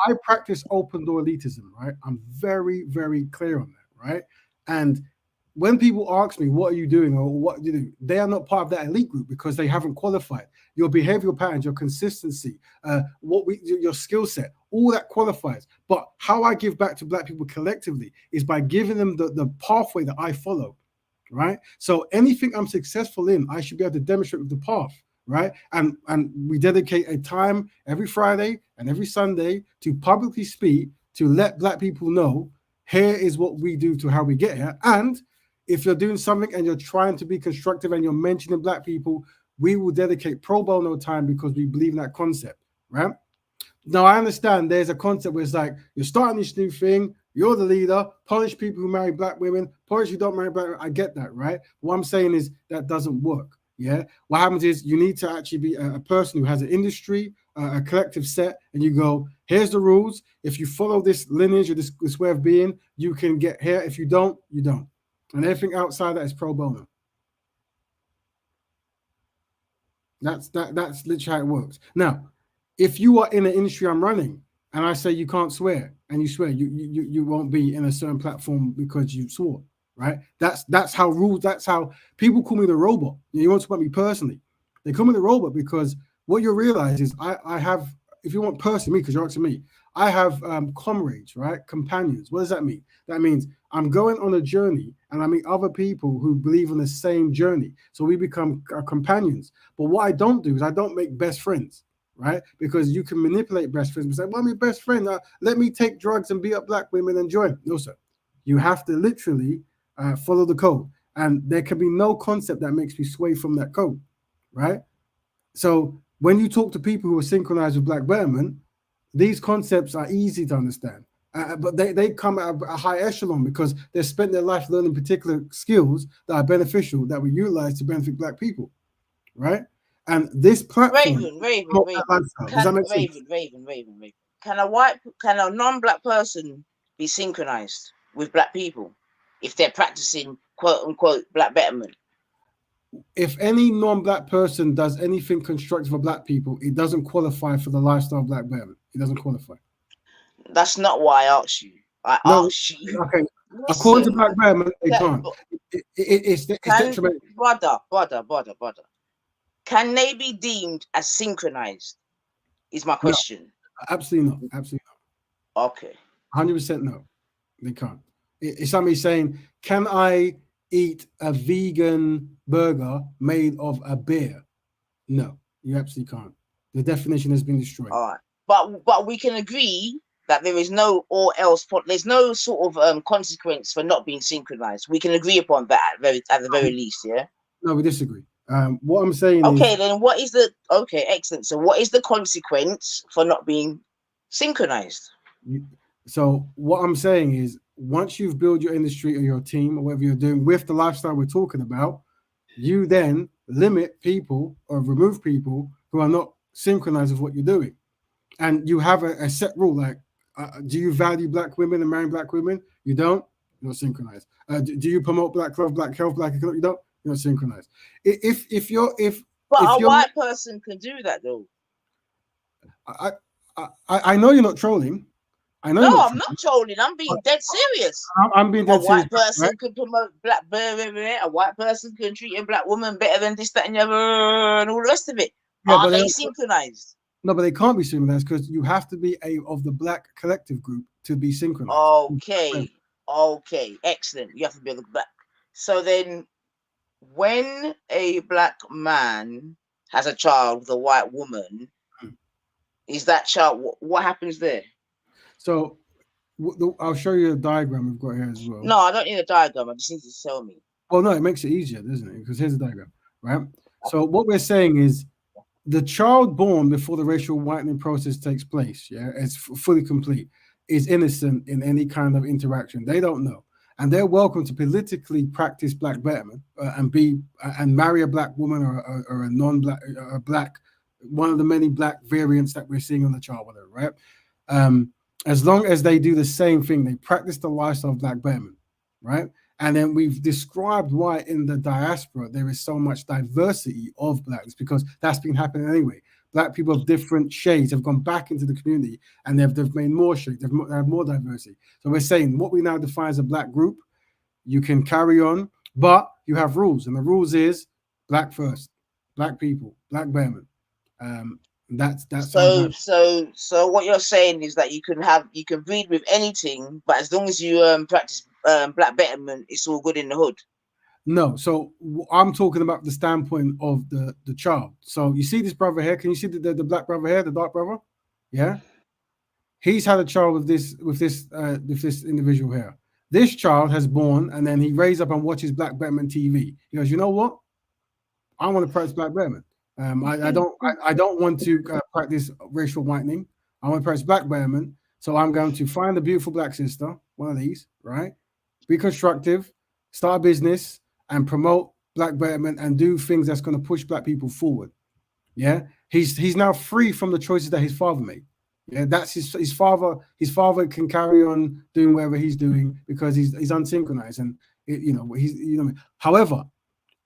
I practice open door elitism, right? I'm very, very clear on that, right? And when people ask me, what are you doing or what do you do? They are not part of that elite group because they haven't qualified. Your behavioral patterns, your consistency, your skill set, all that qualifies. But how I give back to Black people collectively is by giving them the pathway that I follow, right? So anything I'm successful in, I should be able to demonstrate with the path, right? And we dedicate a time every Friday and every Sunday to publicly speak, to let Black people know, here is what we do to how we get here. And if you're doing something and you're trying to be constructive and you're mentioning Black people, we will dedicate pro bono time because we believe in that concept, right? Now, I understand there's a concept where it's like, you're starting this new thing, you're the leader, punish people who marry Black women, punish who don't marry Black women. I get that, right? What I'm saying is that doesn't work, yeah? What happens is you need to actually be a person who has an industry, a collective set, and you go, here's the rules. If you follow this lineage or this way of being, you can get here. If you don't, you don't. And everything outside that is pro bono. That's literally how it works. Now, if you are in an industry I'm running and I say you can't swear and you swear, you won't be in a certain platform because you swore, right? That's how rules, that's how people call me the robot. You want to talk about me personally. They call me the robot because what you'll realize is I have, if you want personally me, because you're asking me, I have comrades, right? Companions. What does that mean? That means I'm going on a journey and I meet other people who believe in the same journey. So we become companions. But what I don't do is I don't make best friends, right? Because you can manipulate best friends and say, well, I'm your best friend. Let me take drugs and beat up Black women and join. No, sir. You have to literally follow the code. And there can be no concept that makes me sway from that code, right? So when you talk to people who are synchronized with Black betterment, these concepts are easy to understand, but they come at a high echelon because they've spent their life learning particular skills that are beneficial that we utilize to benefit Black people, right? And this platform, Raven. Can a non-Black person be synchronized with Black people if they're practicing quote unquote Black betterment? If any non-Black person does anything constructive for Black people, it doesn't qualify for the lifestyle of Black betterment. It doesn't qualify. That's not why I asked you. I asked you. Okay. Listen, according to Black betterment, they can't. It's detrimental. Brother. Can they be deemed as synchronized? Is my question. No, absolutely not. Absolutely not. Okay. 100% no. They can't. It's somebody saying, can I eat a vegan burger made of a beer? No, you absolutely can't. The definition has been destroyed. All right. But we can agree that there is no or else. There's no sort of consequence for not being synchronized. We can agree upon that at the very least, yeah. No, we disagree. What I'm saying is, then what is the excellent. So what is the consequence for not being synchronized? So what I'm saying is, once you've built your industry or your team or whatever you're doing with the lifestyle we're talking about, you then limit people or remove people who are not synchronized with what you're doing. And you have a set rule, like, do you value black women and marrying black women? You don't? You're not synchronized. Do you promote black love, black health, black economy? You don't? You're not synchronized. But a white person can do that, though. I know you're not trolling. I know. No, I'm not trolling. I'm being dead serious. I'm being dead serious. A white person right? could promote black. A white person can treat a black woman better than this, that, and the other, and all the rest of it. Yeah, Are they synchronized? No, but they can't be synchronized because you have to be of the black collective group to be synchronized. Okay, excellent. You have to be the black. So then, when a black man has a child with a white woman, is that child? What happens there? So I'll show you a diagram we've got here as well. No, I don't need a diagram. I just need you to tell me. Well, no, it makes it easier, doesn't it? Because here's a diagram, right? So what we're saying is the child born before the racial whitening process takes place, it's fully complete, is innocent in any kind of interaction. They don't know. And they're welcome to politically practice black betterment and marry a black woman or a non-black, black, one of the many black variants that we're seeing on the chart, whatever, right? As long as they do the same thing, they practice the lifestyle of black betterment, right? And then we've described why in the diaspora there is so much diversity of blacks, because that's been happening anyway. Black people of different shades have gone back into the community and they've made more shades, they have more diversity. So we're saying what we now define as a black group, you can carry on, but you have rules. And the rules is black first, black people, black betterment. That's so what you're saying is that you can breed with anything, but as long as you practice black betterment, it's all good in the hood. No, so I'm talking about the standpoint of the child. So you see this brother here? Can you see the black brother here, the dark brother? Yeah, he's had a child with this individual here. This child has born, and then he raised up and watches Black Betterment TV. He goes, you know what? I want to practice Black Betterment. I don't want to practice racial whitening. I want to practice black betterment. So I'm going to find a beautiful black sister, one of these, right? Be constructive, start a business, and promote black betterment and do things that's going to push black people forward. Yeah, he's now free from the choices that his father made. Yeah, that's his father. His father can carry on doing whatever he's doing because he's unsynchronized, and However,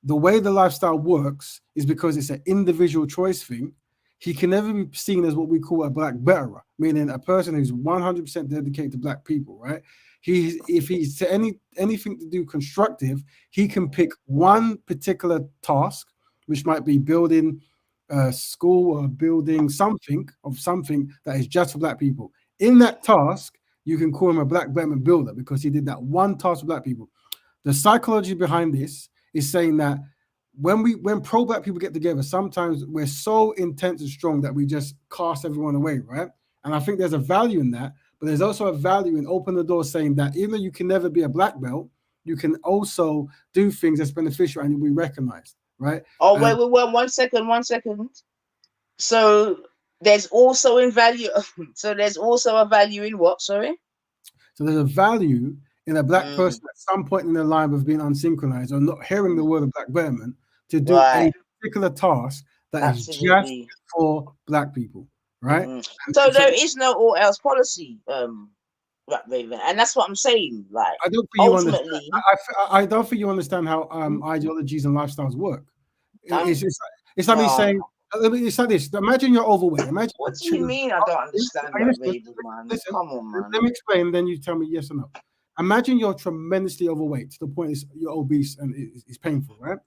the way the lifestyle works is because it's an individual choice thing. He can never be seen as what we call a black betterer, meaning a person who's 100% dedicated to black people, right? If he's to anything to do constructive, he can pick one particular task, which might be building a school or building something that is just for black people. In that task, you can call him a black betterment builder because he did that one task for black people. The psychology behind this is saying that when pro-black people get together, sometimes we're so intense and strong that we just cast everyone away, right? And I think there's a value in that, but there's also a value in open the door saying that even though you can never be a black belt, you can also do things that's beneficial and you'll be recognized, right? Oh, wait, 1 second. So there's also a value in what, sorry? So there's a value in a black person at some point in their life of being unsynchronized or not hearing the word of black betterment to do a particular task that is just for black people, right? So there is no all else policy, Raven, and that's what I'm saying. Like, I don't think ultimately, I don't think you understand how ideologies and lifestyles work. It's like me saying, it's like this. Imagine you're overweight. What do you mean? I don't understand that, Raven, man. Listen, come on, man. Let me explain, then you tell me yes or no. Imagine you're tremendously overweight to the point you're obese and it's painful, right?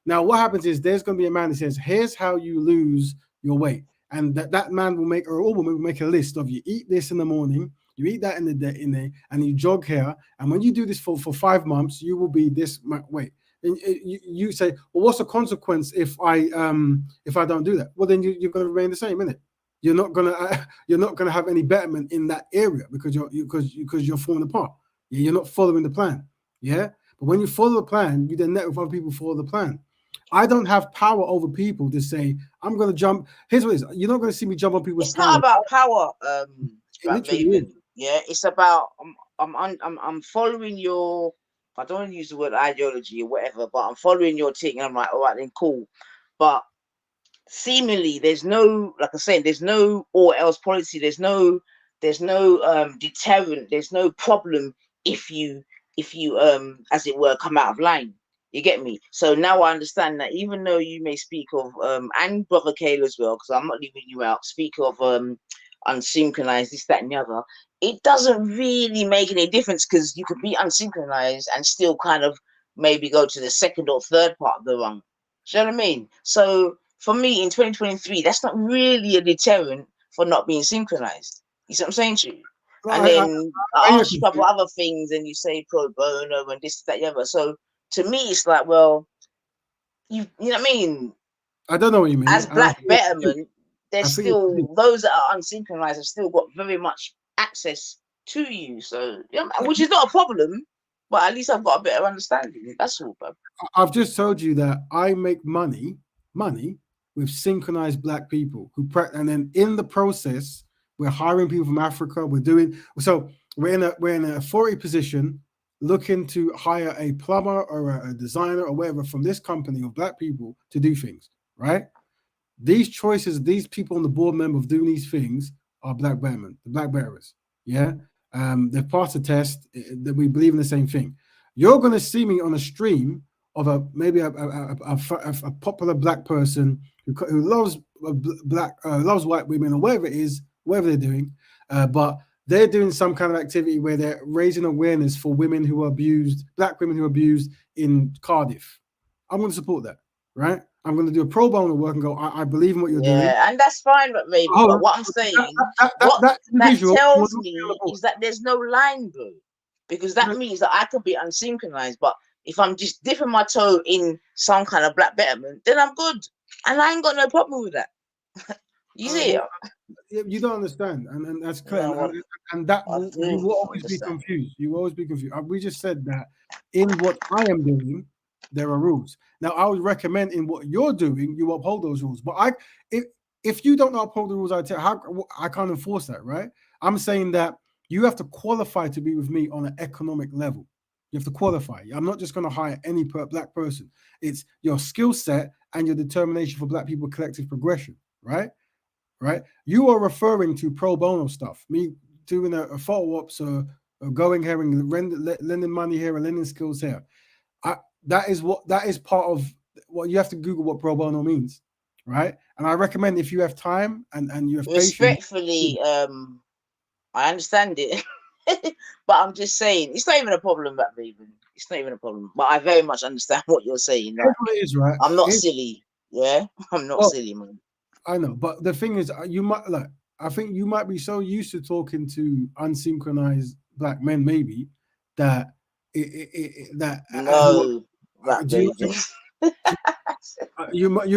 Now, what happens is there's going to be a man that says, here's how you lose your weight. And that man will make, or a woman will make a list of you eat this in the morning, you eat that in the day, and you jog here. And when you do this for 5 months, you will be this weight. And you say, well, what's the consequence if I don't do that? Well, then you're going to remain the same, innit? You're not gonna have any betterment in that area because you're falling apart. You're not following the plan. Yeah. But when you follow the plan, you then net with other people follow the plan. I don't have power over people to say, I'm going to jump. Here's what it is. You're not going to see me jump on people's It's not about power. It literally is. Yeah. It's about, I'm following your I don't want to use the word ideology or whatever, but I'm following your thing. And I'm like, all right, then cool. But seemingly there's no, like I said, there's no or else policy. There's no deterrent. There's no problem if you as it were come out of line. You get me? So now I understand that even though you may speak of and Brother Kale as well, because I'm not leaving you out, speak of unsynchronized, this, that, and the other, it doesn't really make any difference because you could be unsynchronized and still kind of maybe go to the second or third part of the rung. Do you know what I mean? So for me in 2023, that's not really a deterrent for not being synchronized. You see what I'm saying to you? Well, And then I ask you a couple agree. other things and you say pro bono and this, that, the other. So to me, it's like, well, you know what I mean? I don't know what you mean. As Black Betterment, there's I think what you still those that are unsynchronized have still got very much access to you. So yeah, which is not a problem, but at least I've got a better understanding. That's all, bro. I've just told you that I make money with synchronized Black people and then in the process, we're hiring people from Africa. We're in an authority position, looking to hire a plumber or a designer or whatever from this company of Black people to do things, right? These choices, these people on the board member of doing these things are Black Betterment, the Black Bearers. Yeah. They've passed the test that we believe in the same thing. You're going to see me on a stream of a popular Black person who loves loves white women or whatever it is, whatever they're doing, but they're doing some kind of activity where they're raising awareness for women who are abused, Black women who are abused in Cardiff. I'm going to support that, right? I'm going to do a pro bono work and go, I believe in what you're doing. Yeah, and that's fine, but maybe. But what I'm saying, what that tells me is that there's no line, bro. Because that means that I could be unsynchronized, but if I'm just dipping my toe in some kind of Black Betterment, then I'm good. And I ain't got no problem with that. You see? You don't understand, and that's clear. And that you will always be confused. You will always be confused. We just said that in what I am doing, there are rules. Now, I would recommend in what you're doing, you uphold those rules. But if you don't uphold the rules, I can't enforce that, right? I'm saying that you have to qualify to be with me on an economic level. You have to qualify. I'm not just going to hire any Black person. It's your skill set and your determination for Black people collective progression, right? Right? You are referring to pro bono stuff, me doing a photo ops or going here and lending money here and lending skills here. That is part of what you have to Google what pro bono means, right? And I recommend if you have time and you have respectfully, I understand it, but I'm just saying it's not even a problem, that Raven. It's not even a problem. But I very much understand what you're saying. Like, it is, right? I'm not silly. Yeah, I'm not silly, man. I know, but the thing is, I think you might be so used to talking to unsynchronized Black men, maybe that you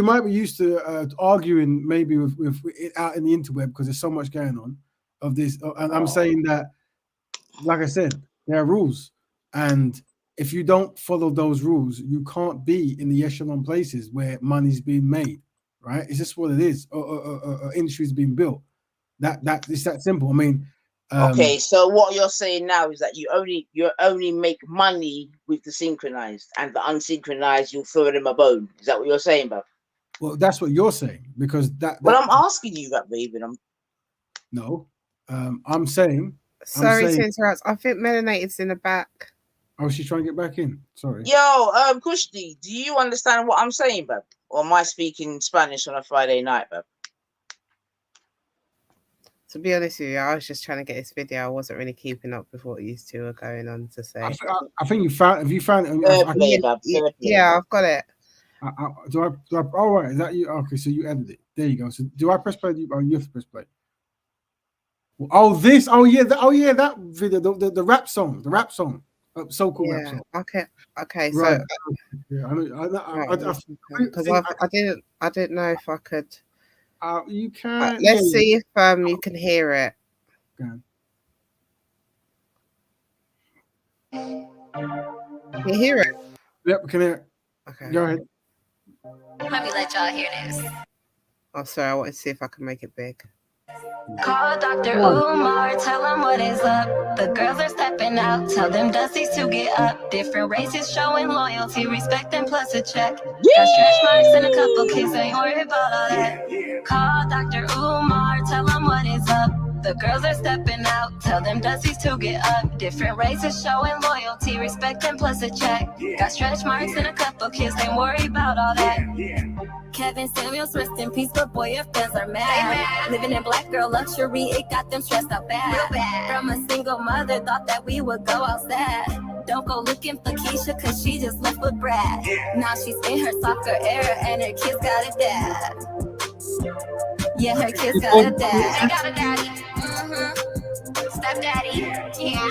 might be used to arguing maybe with out in the interweb because there's so much going on of this. And I'm saying that, like I said, there are rules, and if you don't follow those rules, you can't be in the echelon places where money's being made. Right? It's just what it is. Industry's being built. That it's that simple. I mean, okay. So what you're saying now is that you only make money with the synchronized, and the unsynchronized you'll throw them a bone. Is that what you're saying, Bob? Well, that's what you're saying because that. Well, I'm asking you that, Raven. I'm saying. Sorry to interrupt. I think Melanated's in the back. Oh, she's trying to get back in. Sorry. Yo, Kushti, do you understand what I'm saying, Bob? Or am I speaking Spanish on a Friday night, Bob? To be honest with you, I was just trying to get this video. I wasn't really keeping up with what these two are going on to say. I think you found. Have you found it? Yeah, I've got it. Do I? Oh, right. Is that you? Okay, so you edited it. There you go. So do I press play? Oh, you have to press play. Oh, this. Oh, yeah. That video. The rap song. The rap song. So-called rap song. Okay. Right. So Yeah, because I didn't know if I could. You can. Let's see if you can hear it. Can you hear it? Yep, we can hear it. Okay. Go ahead. Let me let y'all hear this. Oh, sorry. I want to see if I can make it big. Call Dr. Umar, tell him what is up. The girls are stepping out, tell them Dusty's to get up. Different races showing loyalty, respect, and plus a check. Got stretch marks and a couple kids, ain't worried about all that. Call Dr. Umar, tell him what is up. The girls are stepping out, tell them Dusty's to get up. Different races showing loyalty, respect, and plus a check. Got stretch marks and a couple kids, ain't worried about all that. Kevin Samuels, rest in peace, but boy, your fans are mad. Living in black girl luxury, it got them stressed out bad. From a single mother, thought that we would go outside. Don't go looking for Keisha, cause she just left with Brad. Now she's in her soccer era, and her kids got a dad. Yeah, her kids got a dad. They got a daddy. Stepdaddy. Yeah.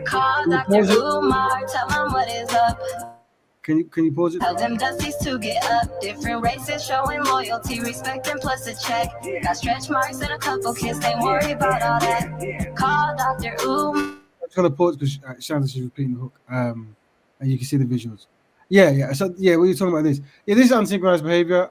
Call Dr. Umar, tell him what is up. Can you pause it? Tell them Dusty's to get up. Different races showing loyalty, respect, and plus a check. Got stretch marks and a couple kids, ain't worried about all that. Call Dr. Umar. I'm trying to pause because it sounds like she's repeating the hook. And you can see the visuals. Yeah. So yeah, what are you talking about this? Yeah, this is unsynchronized behavior.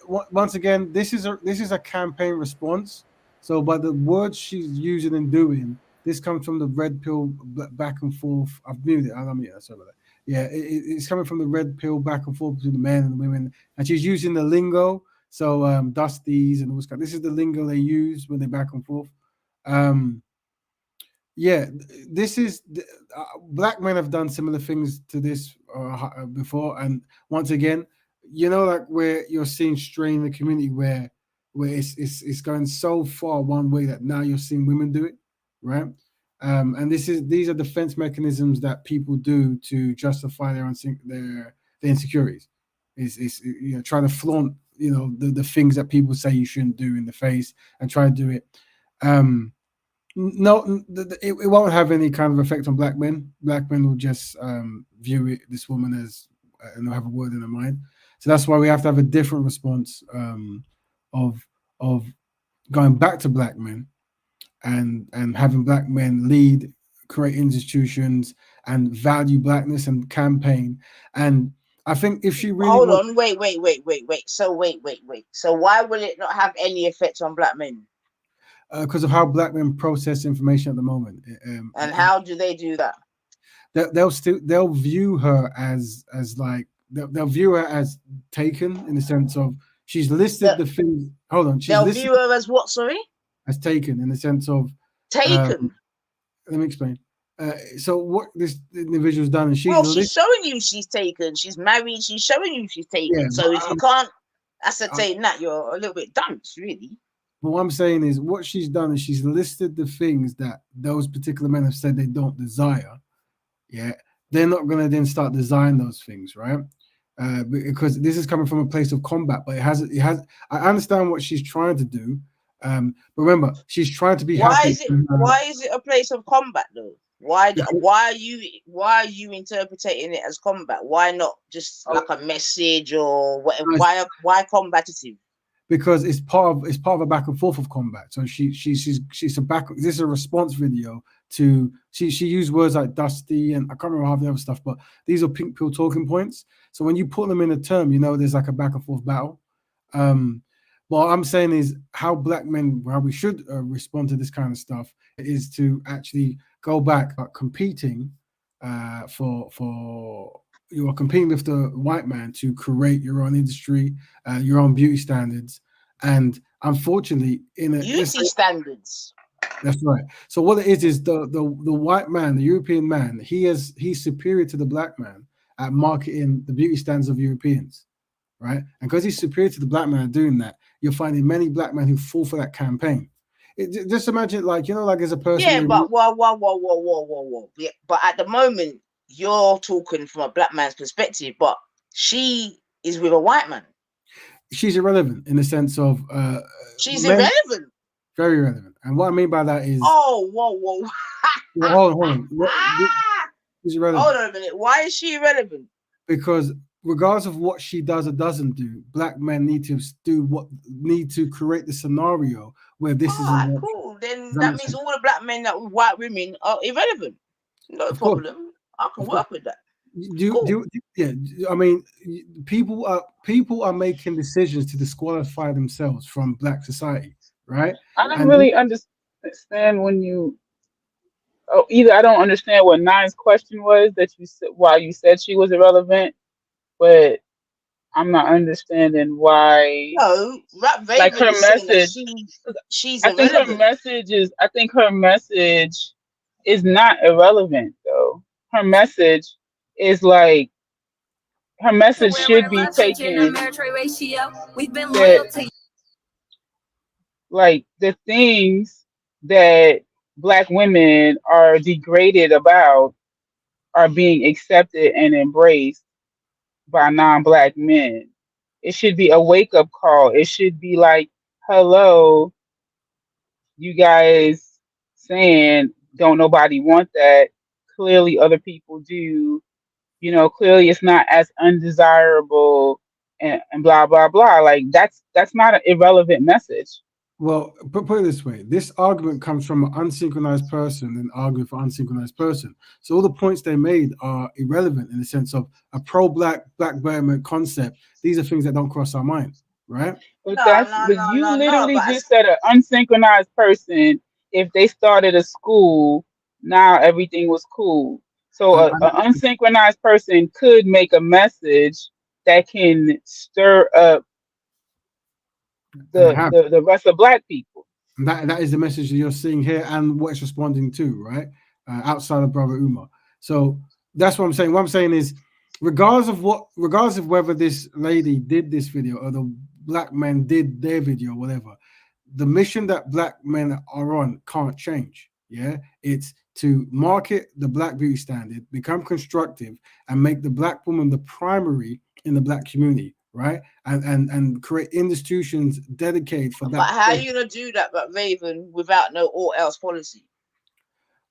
Once again, this is a campaign response. So by the words she's using and doing, this comes from the red pill back and forth. I've muted it. I'm sorry about that. Yeah, it's coming from the red pill back and forth between the men and the women, and she's using the lingo. So dusties and all this kind. This is the lingo they use when they're back and forth. Yeah, this is black men have done similar things to this before, and once again, like where you're seeing strain in the community where it's going so far one way that now you're seeing women do it, right? And these are defense mechanisms that people do to justify their insecurities. Is trying to flaunt the things that people say you shouldn't do in the face and try to do it. No, it won't have any kind of effect on black men. Black men will just view this woman as and they'll have a word in their mind. So that's why we have to have a different response of going back to black men and having black men lead, create institutions, and value blackness and campaign. And I think if she really hold on, wait. So wait. So why will it not have any effect on black men? Because of how black men process information at the moment. And how do they do that? They'll view her as like they'll view her as taken in the sense of she's listed the things. Hold on, they'll view her as what? Sorry, as taken in the sense of taken. Let me explain. So what this individual's done, and she's showing you she's taken. She's married. She's showing you she's taken. Yeah, so if you can't ascertain that, you're a little bit dunce, really. But what I'm saying is what she's done is she's listed the things that those particular men have said they don't desire. Yeah, they're not going to then start designing those things, right? Because this is coming from a place of combat, but it has. I understand what she's trying to do, but remember, she's trying to be happy. Why is it a place of combat though? Why are you interpreting it as combat? Why not just like a message or whatever? Why combative? Because it's part of a back and forth of combat. So she's a back. This is a response video to she used words like dusty and I can't remember half the other stuff, but these are pink pill talking points. So when you put them in a term, there's like a back and forth battle. What I'm saying is how black men, how we should respond to this kind of stuff is to actually go back competing for. You are competing with the white man to create your own industry, your own beauty standards, and unfortunately, beauty standards. That's right. So what it is the white man, the European man, he's superior to the black man at marketing the beauty standards of Europeans, right? And because he's superior to the black man at doing that, you're finding many black men who fall for that campaign. Just imagine, like as a person. Yeah, but whoa. Yeah, but at the moment. You're talking from a black man's perspective, but she is with a white man. She's irrelevant in the sense of she's irrelevant. Very irrelevant. And what I mean by that is whoa. Hold on. She's irrelevant. Hold on a minute. Why is she irrelevant? Because regardless of what she does or doesn't do, black men need to create the scenario where this is cool. Then that means all the black men that with white women are irrelevant. No problem. I can work with that. Yeah, I mean, people are making decisions to disqualify themselves from Black society, right? I don't And really understand when you. Oh, either I don't understand what Nine's question was that you said why you said she was irrelevant, but I'm not understanding why. No, Rap Like Raven her is saying that message, she's I think her irrelevant. message is. I think her message is not irrelevant though. Her message is like her message should be taken that like the things that Black women are degraded about are being accepted and embraced by non-Black men. It should be a wake-up call. It should be like, hello, you guys saying don't nobody want that. Clearly other people do. You know, clearly it's not as undesirable and blah blah blah. Like that's not an irrelevant message. well, put it this way: this argument comes from an unsynchronized person and arguing for unsynchronized person. So all the points they made are irrelevant in the sense of a pro-Black Betterment concept. These are things that don't cross our mind, right? But No, that's no, but no, you no, no. literally But just said an unsynchronized person, if they started a school, now everything was cool. So And, a unsynchronized person could make a message that can stir up and they have. the rest of Black people. And that is the message that you're seeing here and what it's responding to, right? Outside of Brother Umar. So that's what I'm saying. What I'm saying is, regardless of whether this lady did this video or the Black men did their video, whatever, the mission that Black men are on can't change. Yeah, it's to market the Black beauty standard, become constructive, and make the Black woman the primary in the Black community, right? And create institutions dedicated for that. But how are you gonna do that, but Raven, without no all else policy?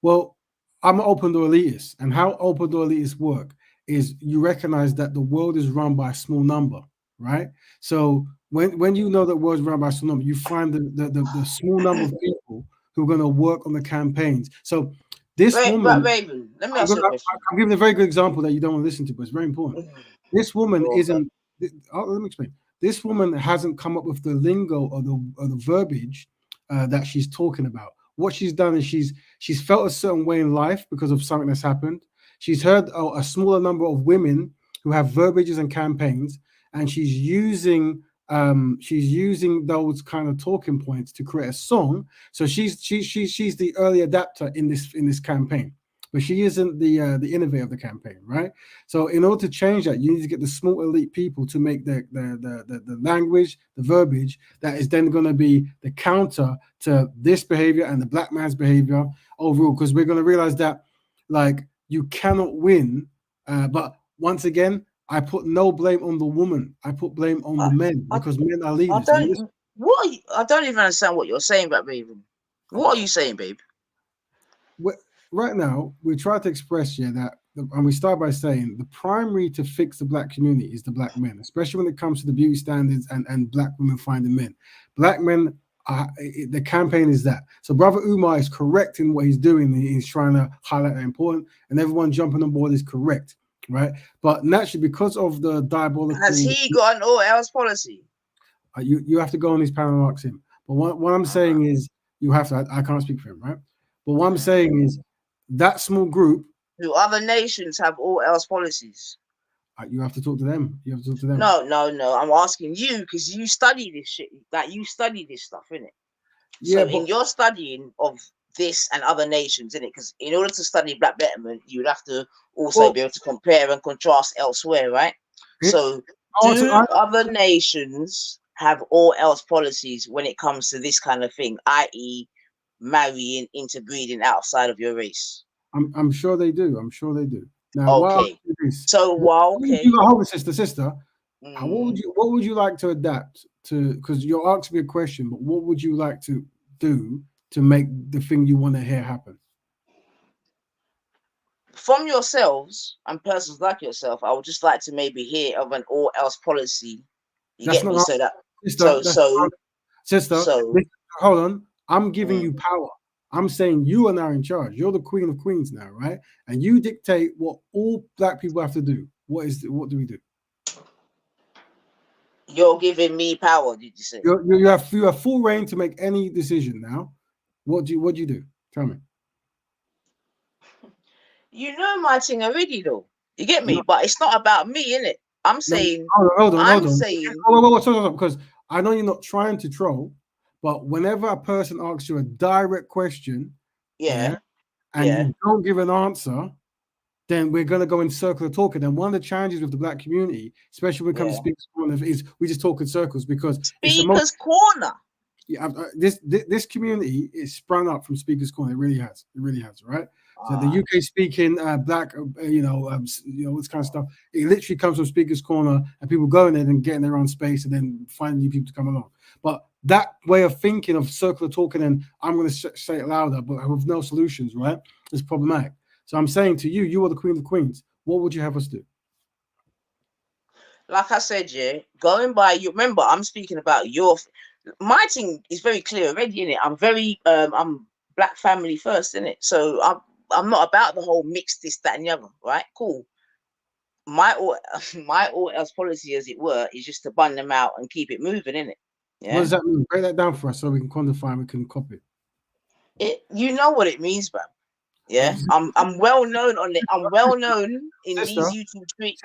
Well, I'm an open door elitist, and how open door elitists work is you recognize that the world is run by a small number, right? So when you know that the world is run by a small number, you find the small number of people who are going to work on the campaigns. So this woman, Raven, let me ask you a question. I'm giving a very good example that you don't want to listen to, but it's very important. This woman isn't. Let me explain. This woman hasn't come up with the lingo or the verbiage that she's talking about. What she's done is she's felt a certain way in life because of something that's happened. She's heard a smaller number of women who have verbiages and campaigns, and she's using those kind of talking points to create a song. So she's the early adapter in this campaign, but she isn't the innovator of the campaign, right? So in order to change that, you need to get the small elite people to make the language, the verbiage that is then going to be the counter to this behavior and the Black man's behavior overall, because we're going to realize that like you cannot win. But once again, I put no blame on the woman. I put blame on the men because men are leaders. I don't even understand what you're saying about Raven. What are you saying, babe? Right now, we try to express here that, and we start by saying the primary to fix the Black community is the Black men, especially when it comes to the beauty standards and Black women finding men. Black men, the campaign is that. So Brother Umar is correct in what he's doing. He's trying to highlight that important, and everyone jumping on board is correct, right? But naturally, because of the diabolical... Has he got an all else policy? You have to go on his panel and ask him. But what I'm saying is, you have to, I can't speak for him, right? But what I'm saying is, that small group. Do other nations have all else policies? You have to talk to them. You have to talk to them. No. I'm asking you because you study this shit. Like you study this stuff, innit? Yeah. So in your studying of this and other nations, innit? Because in order to study Black Betterment, you would have to also be able to compare and contrast elsewhere, right? So do other nations have all else policies when it comes to this kind of thing, i.e., marrying, interbreeding outside of your race? I'm sure they do. I'm sure they do. Now, okay. Hold on, sister. What would you like to adapt to? Because you're asking me a question, but what would you like to do to make the thing you want to hear happen? From yourselves and persons like yourself, I would just like to maybe hear of an all else policy. Sister, hold on. I'm giving you power. I'm saying you are now in charge. You're the queen of queens now, right? And you dictate what all black people have to do. What do we do? You're giving me power, did you say? You have full reign to make any decision now. What do you do? Tell me. You know my thing already, though. You get me? But it's not about me, innit? I'm saying. Hold on. I'm saying. Hold, because I know you're not trying to troll, but whenever a person asks you a direct question, and you don't give an answer, then we're gonna go in circle of talk. And then one of the challenges with the black community, especially when it comes to Speakers Corner, is we just talk in circles because Speakers Corner. Yeah, this community is sprung up from Speakers Corner. It really has, right? So the UK speaking black, this kind of stuff. It literally comes from Speakers Corner, and people going there and getting their own space, and then finding new people to come along. But that way of thinking of circular talking, and I'm going to say it louder, but with no solutions, right? Is problematic. So I'm saying to you, you are the queen of queens. What would you have us do? Like I said, going by you. Remember, I'm speaking about my thing is very clear already, innit? I'm very I'm black family first, innit? So I'm not about the whole mix this, that, and the other, right? Cool. My all else policy, as it were, is just to bun them out and keep it moving, innit? Yeah. What does that mean? Break that down for us so we can quantify and we can copy it. You know what it means, man. Yeah. I'm well known on it. I'm well known in these YouTube streets.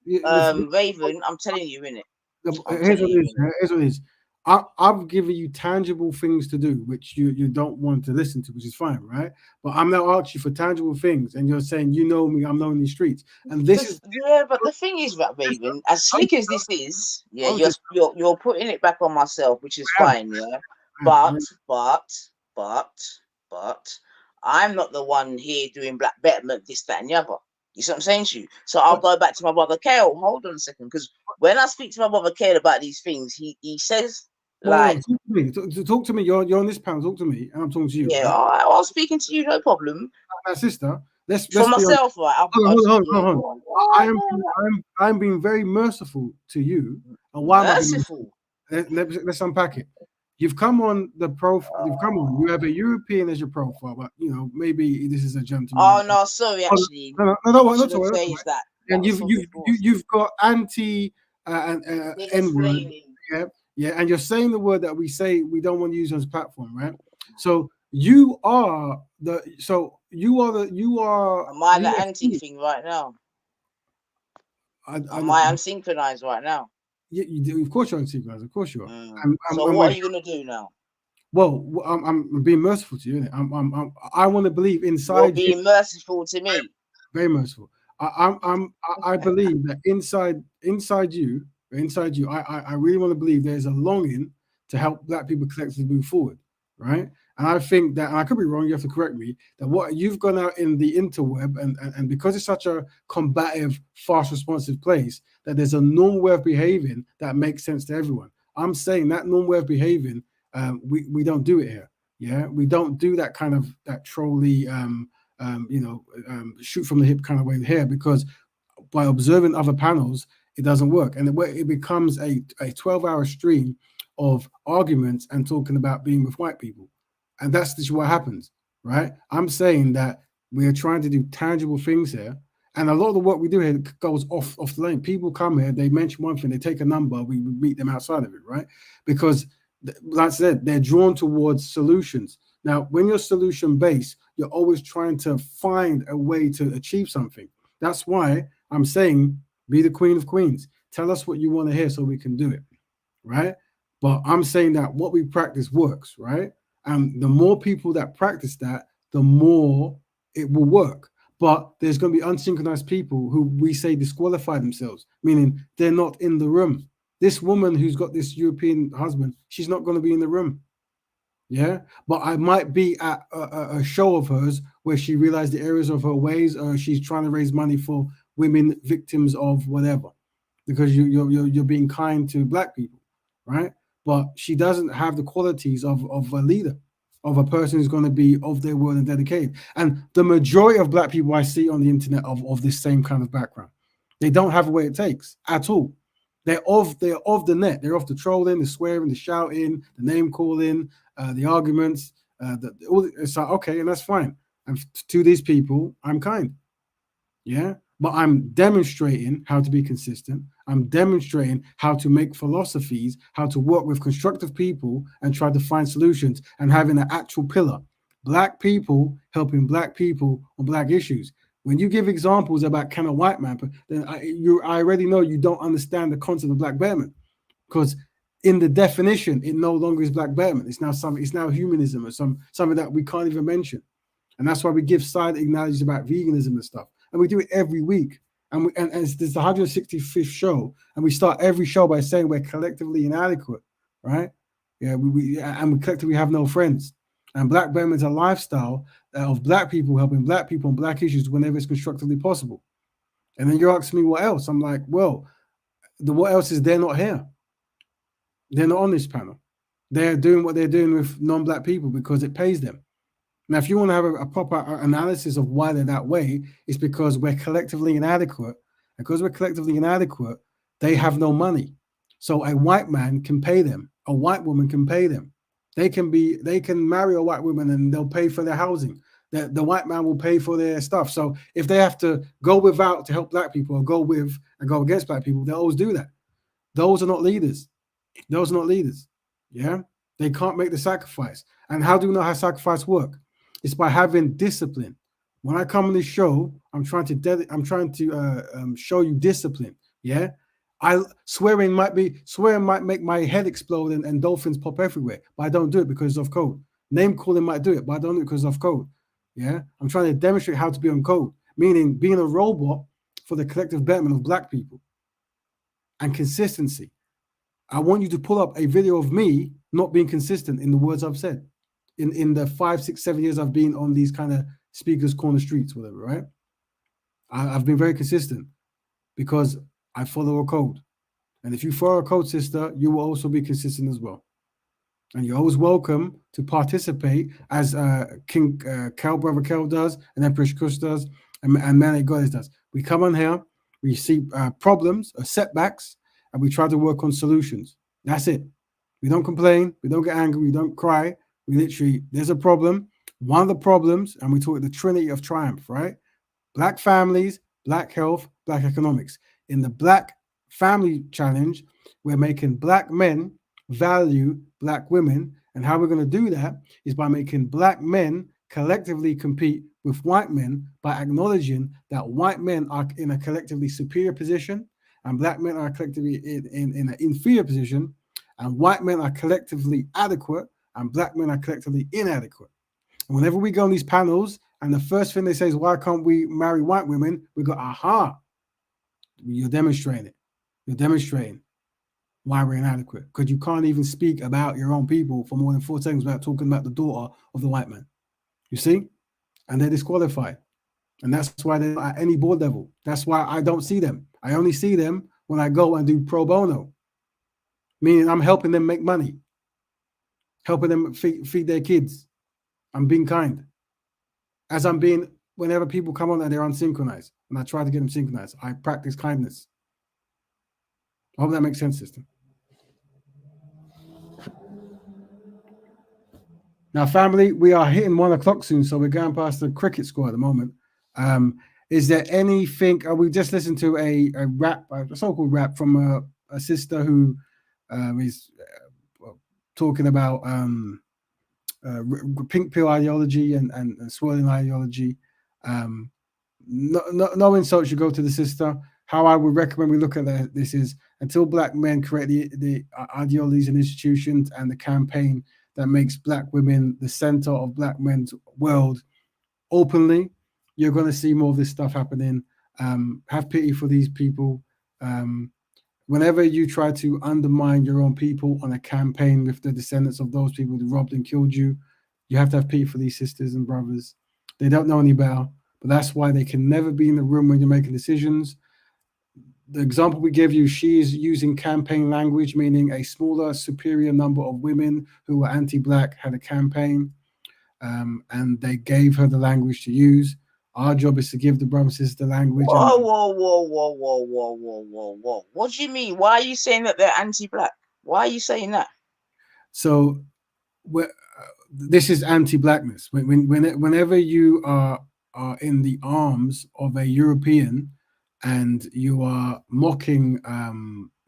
Raven, I'm telling you, innit? Here's what it is. I've given you tangible things to do, which you don't want to listen to, which is fine, right? But I'm now asking you for tangible things, and you're saying, you know me, I'm known in these streets, and this is but the thing is, that Raven, as slick as this is, you're putting it back on myself, which is fine, yeah. But I'm not the one here doing black betterment, this, that, and the other. You see what I'm saying to you? So I'll go back to my brother Kale. Hold on a second, because when I speak to my brother Kale about these things, he says. Like, talk to me. You're on this panel. Talk to me, and I'm talking to you. Yeah, right? I'm speaking to you. No problem. My sister. Let's for myself, right? Hold on. I'm being very merciful to you. And why merciful? Let's unpack it. You've come on the profile. You've come on. You have a European as your profile, but maybe this is a gentleman. Oh no, sorry, actually. No, not to worry. That. And you've got anti N-word. Yeah, and you're saying the word that we say we don't want to use on this platform, right? So you are the Am I the anti thing right now? Am I unsynchronized right now? Yeah, of course you're unsynchronized. Of course you are. So what are you gonna do now? Well, I'm being merciful to you. I want to believe inside. You're being merciful to me. Very merciful. I believe that inside you, I really want to believe there's a longing to help black people collectively move forward, right? And I think that, and I could be wrong, you have to correct me, that what you've gone out in the interweb, and because it's such a combative, fast, responsive place, that there's a normal way of behaving that makes sense to everyone. I'm saying that normal way of behaving, we don't do it here. Yeah, we don't do that kind of that trolly, shoot from the hip kind of way here, because by observing other panels, it doesn't work, and it becomes a 12-hour stream of arguments and talking about being with white people, and that's just what happens, right? I'm saying that we are trying to do tangible things here, and a lot of the work we do here goes off the lane. People come here, they mention one thing, they take a number, we meet them outside of it, right? Because, like I said, they're drawn towards solutions. Now, when you're solution-based, you're always trying to find a way to achieve something. That's why I'm saying, be the queen of queens. Tell us what you want to hear so we can do it, right? But I'm saying that what we practice works, right? And the more people that practice that, the more it will work. But there's going to be unsynchronized people who we say disqualify themselves, meaning they're not in the room. This woman who's got this European husband, she's not going to be in the room. Yeah, but I might be at a show of hers where she realized the areas of her ways, or she's trying to raise money for women victims of whatever, because you're being kind to black people, right? But she doesn't have the qualities of a leader, of a person who's going to be of their word and dedicated. And the majority of black people I see on the internet of this same kind of background, they don't have what it takes at all. They're of the net. They're off the trolling, the swearing, the shouting, the name calling, the arguments, It's like, okay, and that's fine. And to these people, I'm kind. Yeah. But I'm demonstrating how to be consistent. I'm demonstrating how to make philosophies, how to work with constructive people and try to find solutions and having an actual pillar. Black people helping Black people on Black issues. When you give examples about can a white man, then I already know you don't understand the concept of Black betterment, because in the definition, it no longer is Black betterment. It's now something. It's now humanism or something that we can't even mention. And that's why we give side analogies about veganism and stuff. And we do it every week. And it's the 165th show. And we start every show by saying we're collectively inadequate, right? Yeah, we collectively have no friends. And Black betterment is a lifestyle of Black people helping Black people on Black issues whenever it's constructively possible. And then you're asking me what else? I'm like, well, what else is they're not here? They're not on this panel. They're doing what they're doing with non-Black people because it pays them. Now, if you want to have a proper analysis of why they're that way, it's because we're collectively inadequate. Because we're collectively inadequate, they have no money. So a white man can pay them. A white woman can pay them. They can marry a white woman and they'll pay for their housing. The white man will pay for their stuff. So if they have to go without to help Black people or go with and go against Black people, they'll always do that. Those are not leaders. Those are not leaders. Yeah, they can't make the sacrifice. And how do we know how sacrifice work? It's by having discipline. When I come on this show, I'm trying to show you discipline. Yeah, swearing might make my head explode and dolphins pop everywhere, but I don't do it because of code. Name calling might do it, but I don't do it because of code. Yeah, I'm trying to demonstrate how to be on code, meaning being a robot for the collective betterment of Black people and consistency. I want you to pull up a video of me not being consistent in the words I've said in the 5, 6, 7 years I've been on these kind of speakers corner streets, whatever, right? I've been very consistent because I follow a code. And if you follow a code, sister, you will also be consistent as well. And you're always welcome to participate as King Brother Kel does, and Empress Kush does, and Manny Goddess does. We come on here, we see problems, setbacks, and we try to work on solutions. That's it. We don't complain, we don't get angry, we don't cry. We literally, there's a problem. One of the problems, and we talk the Trinity of Triumph, right? Black families, Black health, Black economics. In the Black Family Challenge, we're making Black men value Black women. And how we're going to do that is by making Black men collectively compete with white men by acknowledging that white men are in a collectively superior position and Black men are collectively in an inferior position, and white men are collectively adequate and Black men are collectively inadequate. And whenever we go on these panels and the first thing they say is, why can't we marry white women? We go, aha, you're demonstrating it. You're demonstrating why we're inadequate, because you can't even speak about your own people for more than 4 seconds without talking about the daughter of the white man. You see? And they're disqualified. And that's why they're not at any board level. That's why I don't see them. I only see them when I go and do pro bono, meaning I'm helping them make money, helping them feed their kids. I'm being kind. As I'm being, whenever people come on and they're unsynchronized, and I try to get them synchronized, I practice kindness. I hope that makes sense, sister. Now, family, we are hitting 1 o'clock soon, so we're going past the cricket score at the moment. Is there anything? We just listened to a rap, a so-called rap from a sister who is talking about pink pill ideology and swirling ideology. No insult should go to the sister. How I would recommend we look at this is, until Black men create the ideologies and institutions and the campaign that makes Black women the center of Black men's world openly, you're going to see more of this stuff happening. Have pity for these people. Whenever you try to undermine your own people on a campaign with the descendants of those people who robbed and killed you, you have to have pity for these sisters and brothers. They don't know any better, but that's why they can never be in the room when you're making decisions. The example we give you, she is using campaign language, meaning a smaller, superior number of women who were anti-Black had a campaign, and they gave her the language to use. Our job is to give the brother and sister the language. Whoa. What do you mean? Why are you saying that they're anti-Black? Why are you saying that? So this is anti-blackness. Whenever you are in the arms of a European and you are mocking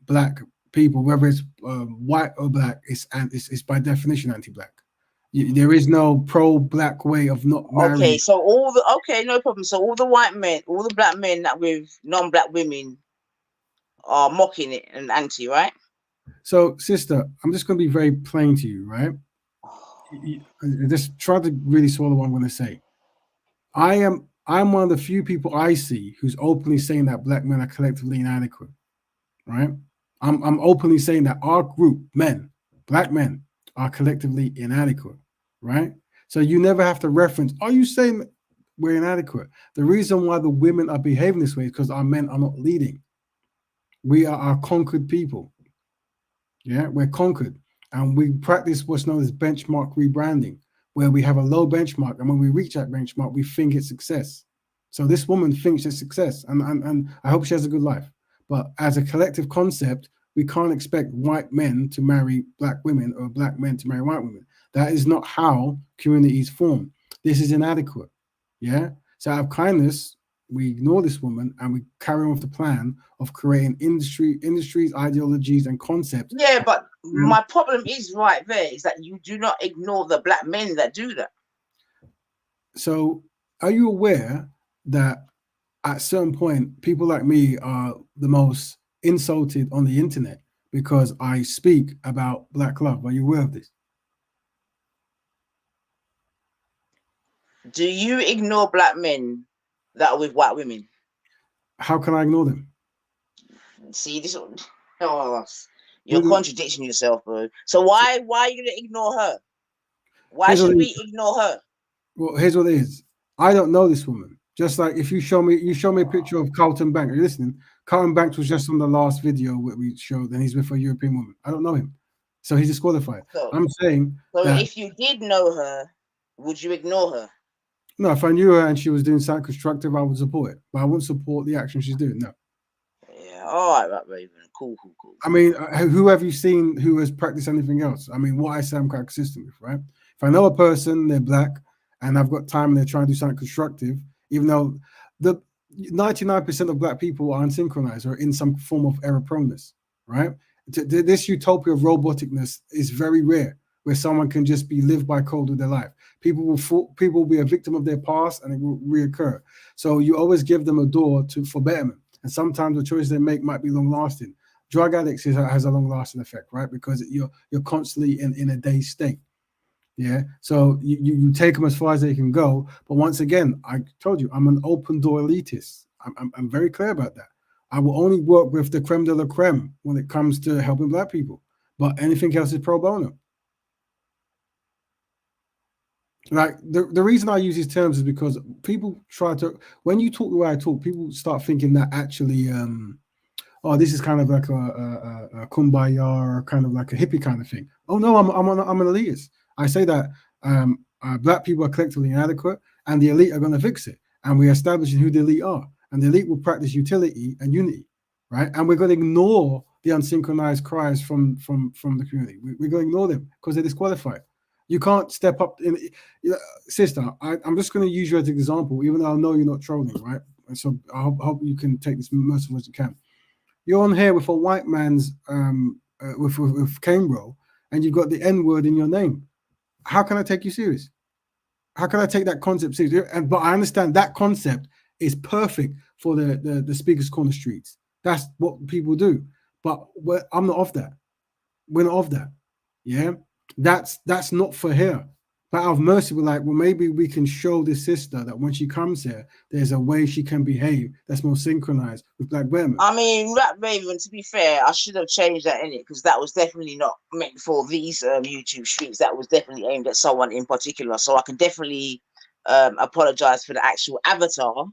black people, whether it's white or black, it's by definition anti-black. There is no pro-black way of not marrying. Okay, so no problem. So all the white men, all the black men that with non-black women are mocking it and anti, right? So, sister, I'm just going to be very plain to you, right? Just try to really swallow what I'm going to say. I'm one of the few people I see who's openly saying that black men are collectively inadequate, right? I'm openly saying that our group, men, black men, are collectively inadequate, right? So you never have to reference, are you saying we're inadequate? The reason why the women are behaving this way is because our men are not leading. We are our conquered people. Yeah, we're conquered. And we practice what's known as benchmark rebranding, where we have a low benchmark. And when we reach that benchmark, we think it's success. So this woman thinks it's success. And I hope she has a good life. But as a collective concept, we can't expect white men to marry black women or black men to marry white women. That is not how communities form. This is inadequate. Yeah. So out of kindness, we ignore this woman and we carry on with the plan of creating industries, ideologies, and concepts. Yeah, but my problem is right there is that you do not ignore the black men that do that. So are you aware that at a certain point, people like me are the most insulted on the internet because I speak about black love? Are you aware of this? Do you ignore black men that are with white women? How can I ignore them? See this? Oh, you're contradicting yourself, bro. So why are you gonna ignore her? Why should we ignore her? Well, here's what it is. I don't know this woman. Just like if you show me a picture of Carlton Banks. Are you listening? Carlton Banks was just on the last video that we showed, and he's with a European woman. I don't know him, so he's disqualified. So, I'm saying. So that, if you did know her, would you ignore her? No, if I knew her and she was doing something constructive, I would support it, but I wouldn't support the action she's doing. No. Yeah. All right, Raven. Cool. I mean, who have you seen who has practiced anything else? I mean, what I say I'm quite consistent with, right? If I know a person, they're black, and I've got time and they're trying to do something constructive, even though the 99% of black people are unsynchronized or in some form of error proneness, right? This utopia of roboticness is very rare, where someone can just be lived by code with their life. People will be a victim of their past and it will reoccur. So you always give them a door for betterment. And sometimes the choices they make might be long lasting. Drug addicts has a long lasting effect, right? Because you're constantly in a dazed state. Yeah. So you take them as far as they can go. But once again, I told you, I'm an open door elitist. I'm very clear about that. I will only work with the creme de la creme when it comes to helping black people. But anything else is pro bono. Like the reason I use these terms is because people try to, when you talk the way I talk, people start thinking that actually, this is kind of like a kumbaya or kind of like a hippie kind of thing. Oh no, I'm an elitist. I say that black people are collectively inadequate, and the elite are going to fix it. And we're establishing who the elite are, and the elite will practice utility and unity, right? And we're going to ignore the unsynchronized cries from the community. We're going to ignore them because they're disqualified. You can't step up in, sister. I'm just going to use you as an example, even though I know you're not trolling, right? And so I hope you can take this merciful as you can. You're on here with a white man's with Cambro, and you've got the N-word in your name. How can I take you serious? How can I take that concept serious? But I understand that concept is perfect for the Speaker's Corner streets. That's what people do. But I'm not of that. We're not of that. Yeah. That's not for her. But out of mercy, we're like, well, maybe we can show this sister that when she comes here, there's a way she can behave that's more synchronized with black women. I mean, Raven, to be fair, I should have changed that in it because that was definitely not meant for these YouTube streets. That was definitely aimed at someone in particular. So I can definitely apologize for the actual avatar.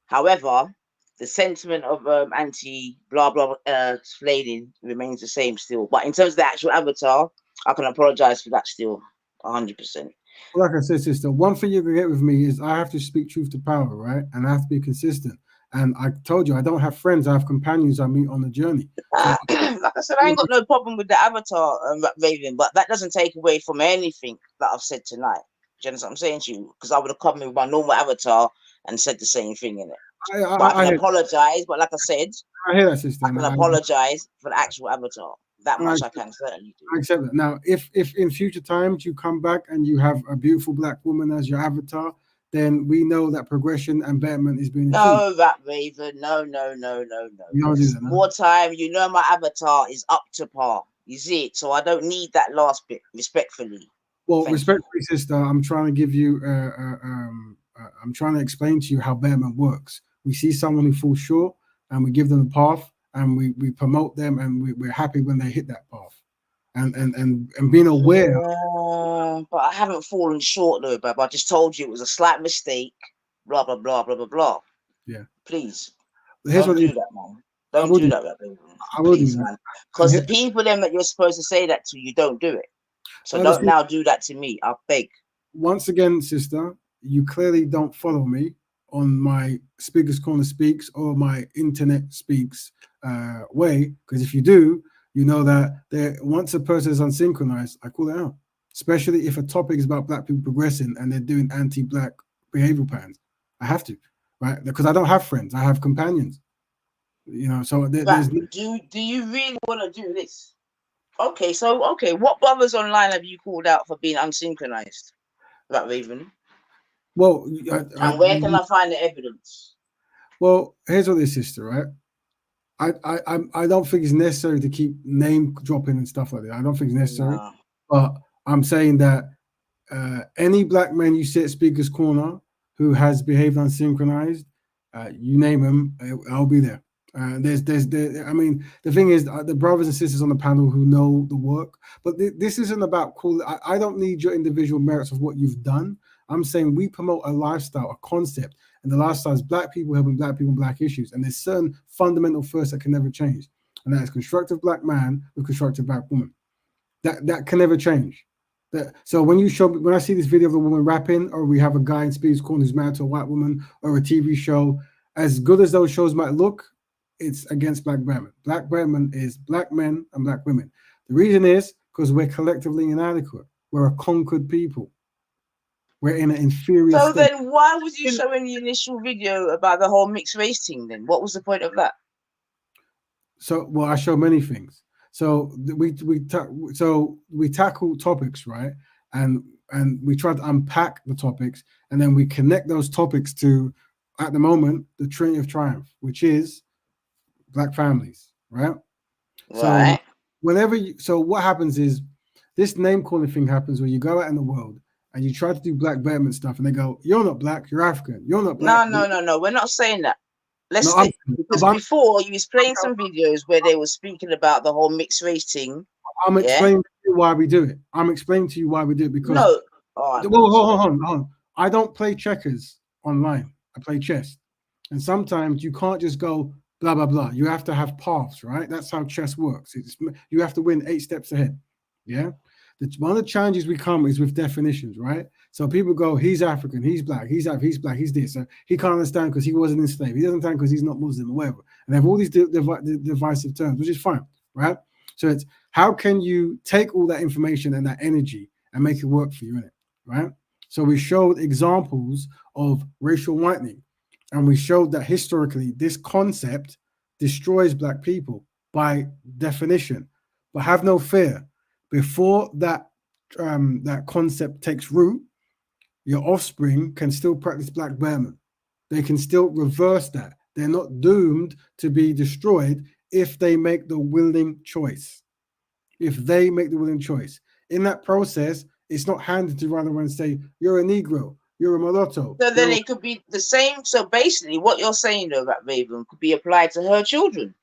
However, the sentiment of anti blah blah explaining remains the same still. But in terms of the actual avatar, I can apologize for that still, 100%. Like I said, sister, one thing you can get with me is I have to speak truth to power, right? And I have to be consistent. And I told you I don't have friends. I have companions I meet on the journey. So, like I said, I ain't got no problem with the avatar, Raven, but that doesn't take away from anything that I've said tonight. Do you understand what I'm saying to you? Because I would have come in with my normal avatar and said the same thing in it. But I can apologize. But like I said, I hear that, sister. I can apologize for the actual avatar. That much I can certainly do. I accept that. Now, if in future times you come back and you have a beautiful black woman as your avatar, then we know that progression and betterment is being achieved. No, that Raven. No. You don't do that, more time. You know my avatar is up to par. You see it, so I don't need that last bit. Respectfully. Well, respectfully, sister, I'm trying to give you. I'm trying to explain to you how betterment works. We see someone who falls short, and we give them a path, and we promote them, and we're happy when they hit that path. And being aware. But I haven't fallen short though, Bab. I just told you it was a slight mistake. Blah blah blah blah blah blah. Yeah. Please. Here's Don't what do that, man. Don't do that, Bab. I will Please, do that. man. Because the people then that you're supposed to say that to, you don't do it. So don't now do that to me. I beg. Once again, sister, you clearly don't follow me on my Speakers Corner Speaks or my Internet Speaks way. Because if you do, you know that once a person is unsynchronized, I call it out. Especially if a topic is about black people progressing and they're doing anti-black behavioral patterns. I have to, right? Because I don't have friends. I have companions. You know, so there's... Do you really want to do this? Okay, what brothers online have you called out for being unsynchronized? That Raven. Well, and where can I find the evidence? Well, here's what it is, sister, right? I don't think it's necessary to keep name dropping and stuff like that. I don't think it's necessary. No. But I'm saying that any black man you see at Speaker's Corner who has behaved unsynchronized, you name him, I'll be there. I mean, the thing is, the brothers and sisters on the panel who know the work, but this isn't about cool. I don't need your individual merits of what you've done. I'm saying we promote a lifestyle, a concept, and the lifestyle is black people helping black people, black issues. And there's certain fundamental firsts that can never change. And that is constructive black man with constructive black woman. That can never change. So when I see this video of a woman rapping, or we have a guy in Speaker's Corner who's married to a white woman, or a TV show, as good as those shows might look, it's against black betterment. Black betterment is black men and black women. The reason is because we're collectively inadequate. We're a conquered people. We're in an inferior So state. then why was you showing the initial video about the whole mixed race thing then? What was the point of that? So, well, I show many things. So we tackle topics, right? And we try to unpack the topics, and then we connect those topics to, at the moment, the Trinity of Triumph, which is black families, right? Right. So what happens is this name calling thing happens where you go out in the world and you try to do black betterment stuff, and they go, "You're not black, you're African. You're not black." No. We're not saying that. Because before you was playing some videos where they were speaking about the whole mixed race thing. I'm explaining to you why we do it. I'm explaining to you why we do it because. No. Hold on. I don't play checkers online. I play chess, and sometimes you can't just go blah blah blah. You have to have paths, right? That's how chess works. You have to win 8 steps ahead. Yeah. One of the challenges we come is with definitions, right? So people go, he's African, he's black, he's black, he's this. So he can't understand because he wasn't enslaved. He doesn't understand because he's not Muslim or whatever. And they have all these divisive terms, which is fine, right? So it's how can you take all that information and that energy and make it work for you, innit? Right? So we showed examples of racial whitening, and we showed that historically this concept destroys black people by definition. But have no fear. Before that concept takes root, your offspring can still practice black betterment. They can still reverse that. They're not doomed to be destroyed if they make the willing choice. If they make the willing choice. In that process, it's not handed to run around and say, you're a Negro, you're a mulatto. So then it could be the same. So basically what you're saying though about Raven could be applied to her children.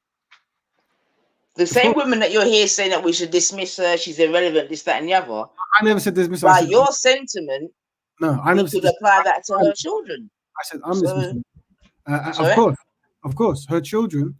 The same woman that you're here saying that we should dismiss her, she's irrelevant, this, that, and the other. I never said dismiss her. By your sentiment, no, I never could apply that to her children. I said I'm dismissing. Of course, her children.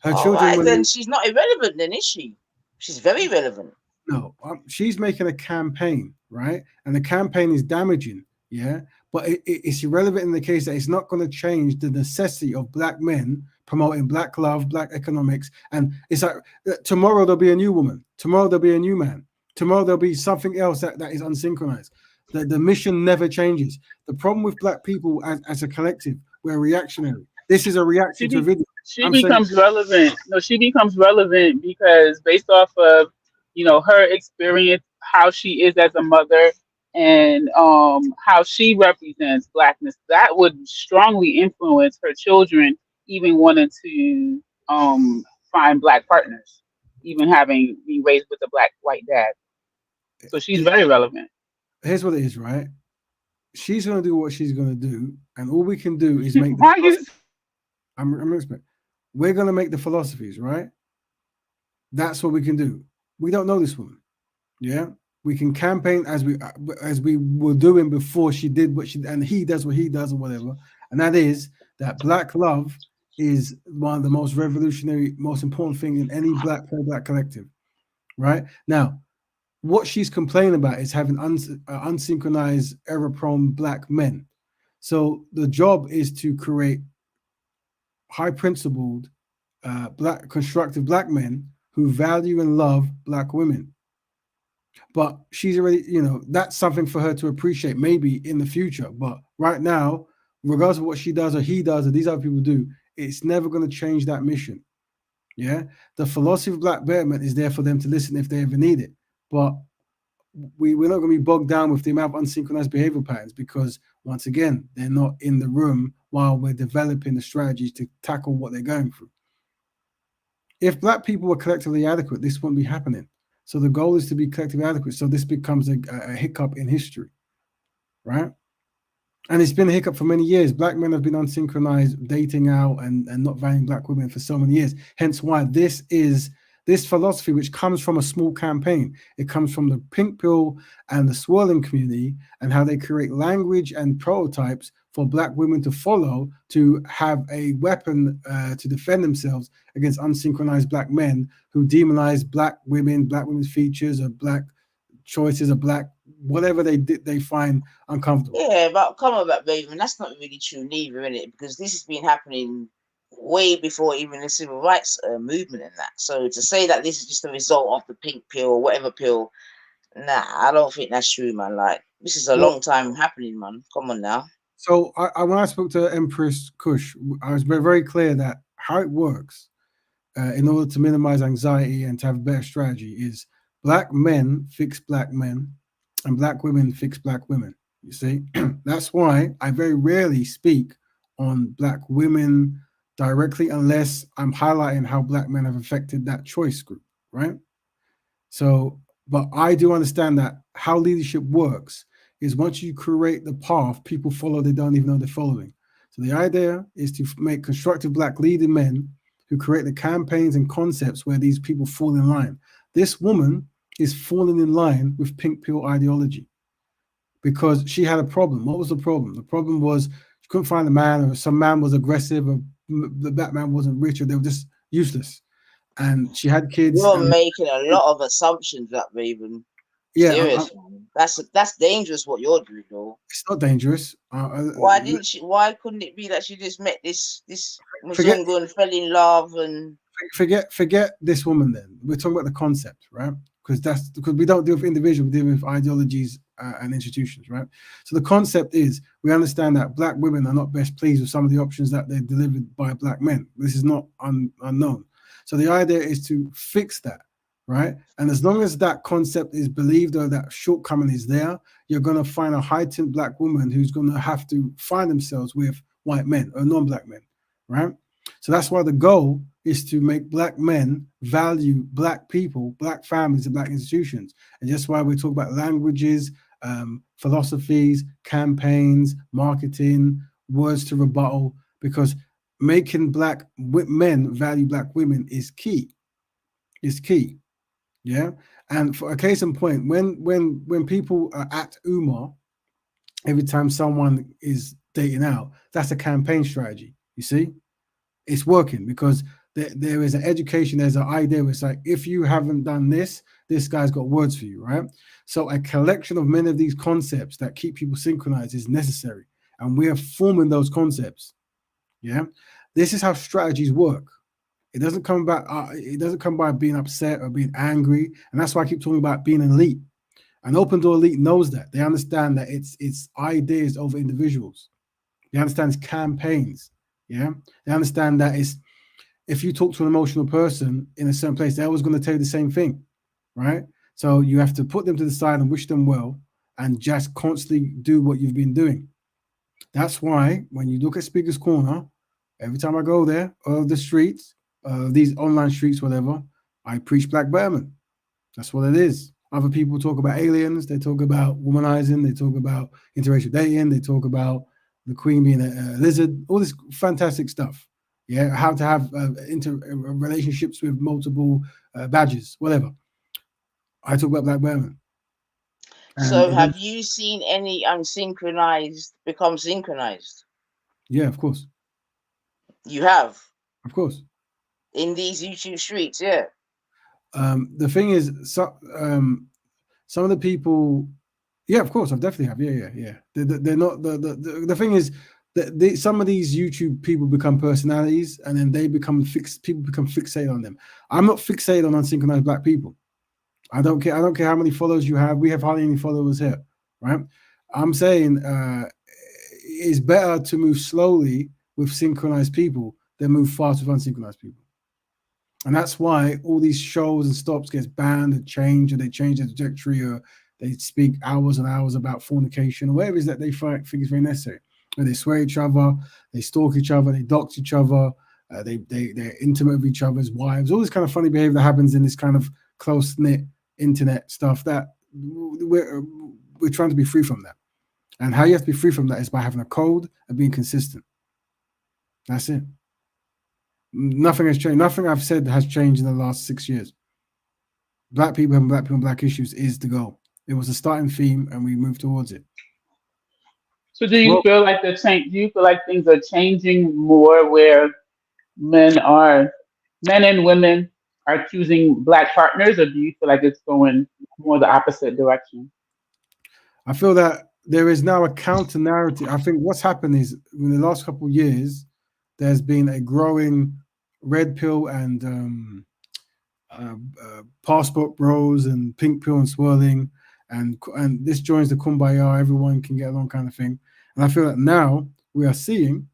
Right, then she's not irrelevant, then is she? She's very relevant. No, she's making a campaign, right? And the campaign is damaging Yeah, but it's irrelevant in the case that it's not going to change the necessity of black men promoting black love, black economics. And it's like tomorrow there'll be a new woman, tomorrow there'll be a new man, tomorrow there'll be something else that is unsynchronized. The mission never changes. The problem with black people as a collective, we're reactionary. This is a reaction to a video. She becomes relevant. No, she becomes relevant because based off of, her experience, how she is as a mother, and how she represents blackness, that would strongly influence her children even wanting to find black partners, even having been raised with a black white dad. So she's very relevant. Here's what it is, right? She's gonna do what she's gonna do, and all we can do is make. We're gonna make the philosophies, right? That's what we can do. We don't know this woman, yeah. We can campaign as we were doing before she did what she, and he does what he does, or whatever. And that is that black love is one of the most revolutionary, most important thing in any black collective, right? Now, what she's complaining about is having unsynchronized, error-prone black men. So the job is to create high-principled, constructive black men who value and love black women. But she's already, that's something for her to appreciate maybe in the future. But right now, regardless of what she does or he does or these other people do, it's never going to change that mission. Yeah, the philosophy of Black Betterment is there for them to listen if they ever need it. But we're not going to be bogged down with the amount of unsynchronized behavioral patterns because, once again, they're not in the room while we're developing the strategies to tackle what they're going through. If black people were collectively adequate, this wouldn't be happening. So the goal is to be collectively adequate. So this becomes a hiccup in history, right? And it's been a hiccup for many years. Black men have been unsynchronized, dating out and not valuing black women for so many years. Hence why this philosophy, which comes from a small campaign, it comes from the pink pill and the swirling community and how they create language and prototypes for black women to follow to have a weapon to defend themselves against unsynchronized black men who demonize black women's features or black choices or black whatever they find uncomfortable. Yeah, but come on, Black Raven, that's not really true neither, is it? Because this has been happening way before even the civil rights movement and that. So to say that this is just a result of the pink pill or whatever pill, nah, I don't think that's true, man. Like, this is a long time happening, man. Come on now. So when I spoke to Empress Kush, I was very clear that how it works in order to minimize anxiety and to have a better strategy is black men fix black men and black women fix black women. You see, that's why I very rarely speak on black women directly unless I'm highlighting how black men have affected that choice group, right? So, but I do understand that how leadership works is once you create the path, people follow, they don't even know they're following. So the idea is to make constructive black leading men who create the campaigns and concepts where these people fall in line. This woman is falling in line with pink pill ideology because she had a problem. What was the problem? The problem was she couldn't find a man, or some man was aggressive, or the black man wasn't rich, or they were just useless. And she had kids. You're making a lot of assumptions, Black Raven. Yeah, serious, man. That's dangerous what you're doing, though. It's not dangerous. Why couldn't it be that she just met this Mzungu and fell in love and forget this woman? Then we're talking about the concept, right? Because we don't deal with individuals, we deal with ideologies and institutions, right? So the concept is we understand that black women are not best pleased with some of the options that they're delivered by black men. This is not unknown. So the idea is to fix that. Right. And as long as that concept is believed or that shortcoming is there, you're going to find a heightened black woman who's going to have to find themselves with white men or non-black men. Right. So that's why the goal is to make black men value black people, black families, and black institutions. And that's why we talk about languages, philosophies, campaigns, marketing, words to rebuttal, because making black men value black women is key. Is key. Yeah, and for a case in point, when people are at Umar, every time someone is dating out, that's a campaign strategy. You see, it's working because there is an education, there's an idea where it's like, if you haven't done this, this guy's got words for you, right? So a collection of many of these concepts that keep people synchronized is necessary. And we are forming those concepts. Yeah. This is how strategies work. It doesn't come by being upset or being angry. And that's why I keep talking about being an elite. An open door elite knows that. They understand that it's ideas over individuals. They understand it's campaigns. Yeah. They understand that it's, if you talk to an emotional person in a certain place, they're always going to tell you the same thing, right? So you have to put them to the side and wish them well and just constantly do what you've been doing. That's why when you look at Speaker's Corner, every time I go there, or the streets, these online streets, whatever, I preach Black Betterment. That's what it is. Other people talk about aliens, they talk about womanizing, they talk about interracial dating, they talk about the queen being a lizard, all this fantastic stuff. Yeah, how to have relationships with multiple badges, whatever. I talk about Black Betterment. So have you seen any unsynchronized become synchronized? Yeah, of course. You have? Of course. In these YouTube streets, yeah. The thing is, some of the people, yeah, of course, I've definitely have. Yeah. They're not the thing is that some of these YouTube people become personalities, and then they become people become fixated on them. I'm not fixated on unsynchronized Black people. I don't care. I don't care how many followers you have. We have hardly any followers here, right? I'm saying it's better to move slowly with synchronized people than move fast with unsynchronized people. And that's why all these shows and stops gets banned and changed, or they change their trajectory, or they speak hours and hours about fornication, or whatever it is that they think is very necessary. Or they swear each other, they stalk each other, they dox each other, they're intimate with each other's wives, all this kind of funny behavior that happens in this kind of close-knit internet stuff that we're trying to be free from that. And how you have to be free from that is by having a code and being consistent. That's it. Nothing has changed. Nothing I've said has changed in the last 6 years. Black people having Black people and Black issues is the goal. It was a starting theme, and we moved towards it. So, do you feel like things are changing more, where men and women are choosing Black partners, or do you feel like it's going more the opposite direction? I feel that there is now a counter narrative. I think what's happened is in the last couple of years, there's been a growing red pill and passport bros and pink pill and swirling, and this joins the kumbaya, everyone can get along kind of thing. And I feel that now we are seeing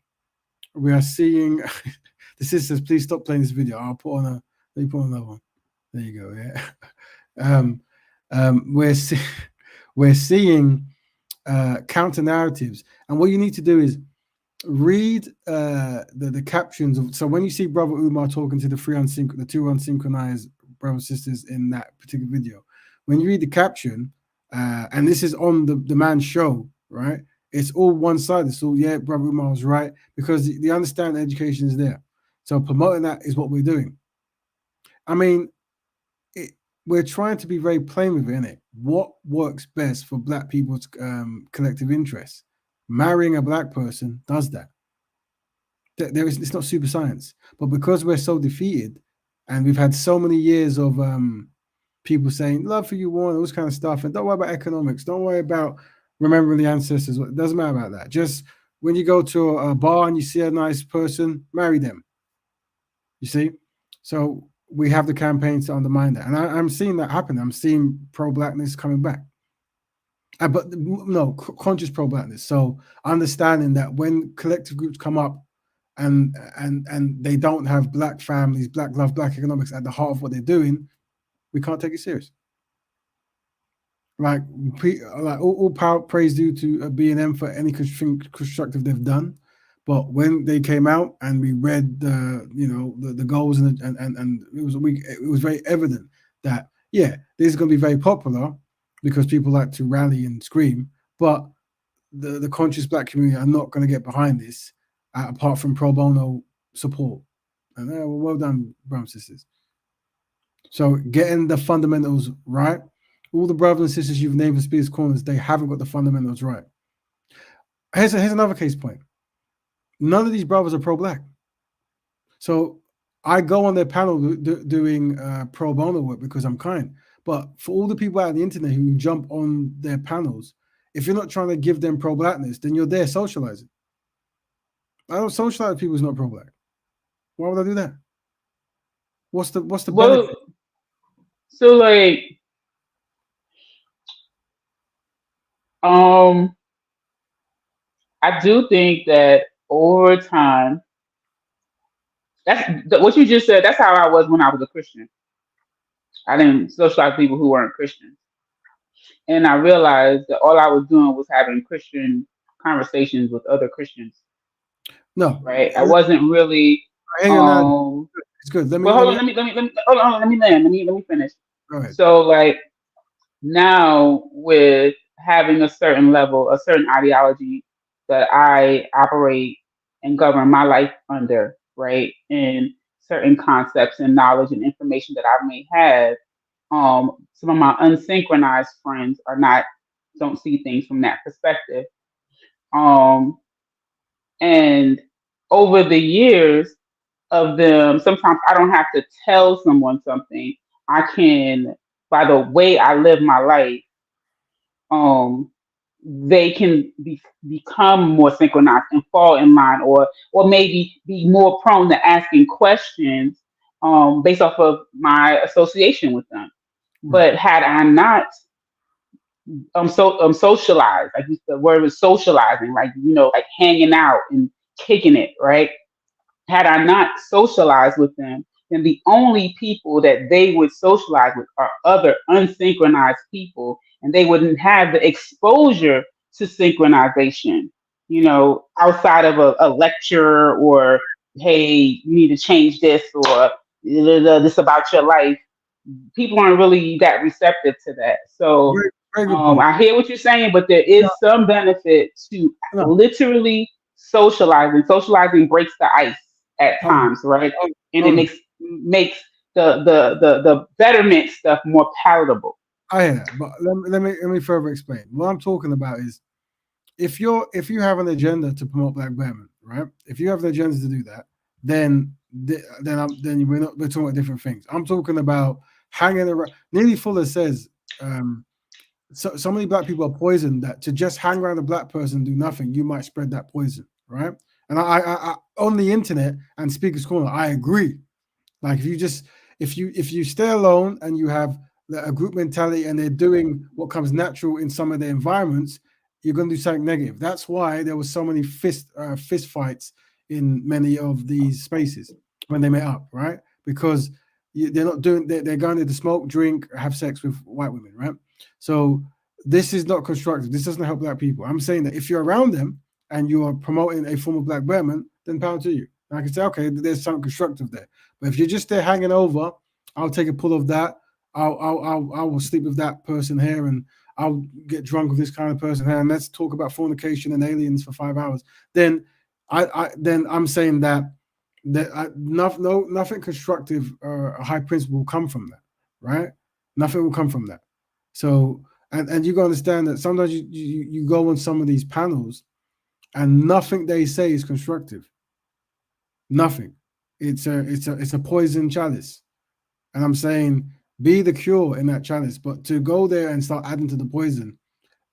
the sisters, please stop playing this video. Let me put on another one. There you go. Yeah. We're seeing counter narratives, and what you need to do is read the captions. So when you see Brother Umar talking to the two unsynchronized brothers and sisters in that particular video, when you read the caption, and this is on the man's show, right? It's all one sided. So yeah, Brother Umar was right, because the understanding education is there. So promoting that is what we're doing. I mean, we're trying to be very plain with it, innit? What works best for Black people's collective interests? Marrying a Black person does that. It's not super science, but because we're so defeated, and we've had so many years of people saying love for you, Warren, all this kind of stuff, and don't worry about economics, don't worry about remembering the ancestors. It doesn't matter about that. Just when you go to a bar and you see a nice person, marry them. You see, so we have the campaigns to undermine that, and I'm seeing that happen. I'm seeing pro-Blackness coming back. But no, conscious pro-Blackness. So understanding that when collective groups come up and they don't have Black families, Black love, Black economics at the heart of what they're doing, we can't take it serious. Like all power, praise due to B&M for any constructive they've done. But when they came out and we read the goals and it was very evident that this is going to be very popular, because people like to rally and scream, but the conscious Black community are not going to get behind this apart from pro bono support. And well done, brothers and sisters. So getting the fundamentals right. All the brothers and sisters you've named for Speaker's Corners, they haven't got the fundamentals right. Here's another case point. None of these brothers are pro-Black. So I go on their panel doing pro bono work because I'm kind. But for all the people out on the internet who jump on their panels, if you're not trying to give them pro-blackness, then you're there socializing. I don't socialize with people who's not pro-black. Why would I do that? What's the benefit? So like, I do think that over time, what you just said. That's how I was when I was a Christian. I didn't socialize with people who weren't Christians, and I realized that all I was doing was having Christian conversations with other Christians. No, right. I wasn't really. It's good. Let me hold on. Let me hold on. Let me land. Let me finish. Go ahead. So like now with having a certain level, a certain ideology that I operate and govern my life under, right, and certain concepts and knowledge and information that I may have, some of my unsynchronized friends don't see things from that perspective. And over the years of them, sometimes I don't have to tell someone something. I can, by the way I live my life, they can become more synchronized and fall in line, or maybe be more prone to asking questions based off of my association with them. But had I not socialized, like the word was socializing, like like hanging out and kicking it, right? Had I not socialized with them, then the only people that they would socialize with are other unsynchronized people, and they wouldn't have the exposure to synchronization, outside of a lecture, or hey, you need to change this, or this about your life. People aren't really that receptive to that. So I hear what you're saying, but there is some benefit to literally socializing. Socializing breaks the ice at times, right? And it makes the betterment stuff more palatable. I hear that, but let me further explain. What I'm talking about is if you have an agenda to promote Black betterment, right? If you have an agenda to do that, then we're talking about different things. I'm talking about hanging around. Neely Fuller says so many Black people are poisoned that to just hang around a Black person and do nothing, you might spread that poison, right? And I on the internet and Speaker's Corner, I agree. Like if you stay alone and you have a group mentality and they're doing what comes natural in some of their environments, you're going to do something negative. That's why there was so many fist fights in many of these spaces when they met up, right? Because they're not doing. They're going there to smoke, drink, have sex with white women, right? So this is not constructive. This doesn't help Black people. I'm saying that if you're around them and you are promoting a form of Black betterment, then power to you. And I can say, okay, there's something constructive there. But if you're just there hanging over, I'll take a pull of that. I will sleep with that person here, and I'll get drunk with this kind of person here, and let's talk about fornication and aliens for 5 hours. Then I'm saying that nothing constructive or a high principle will come from that, right? Nothing will come from that. So and you gotta understand that sometimes you go on some of these panels, and nothing they say is constructive. Nothing. It's a poison chalice, and I'm saying be the cure in that chalice. But to go there and start adding to the poison,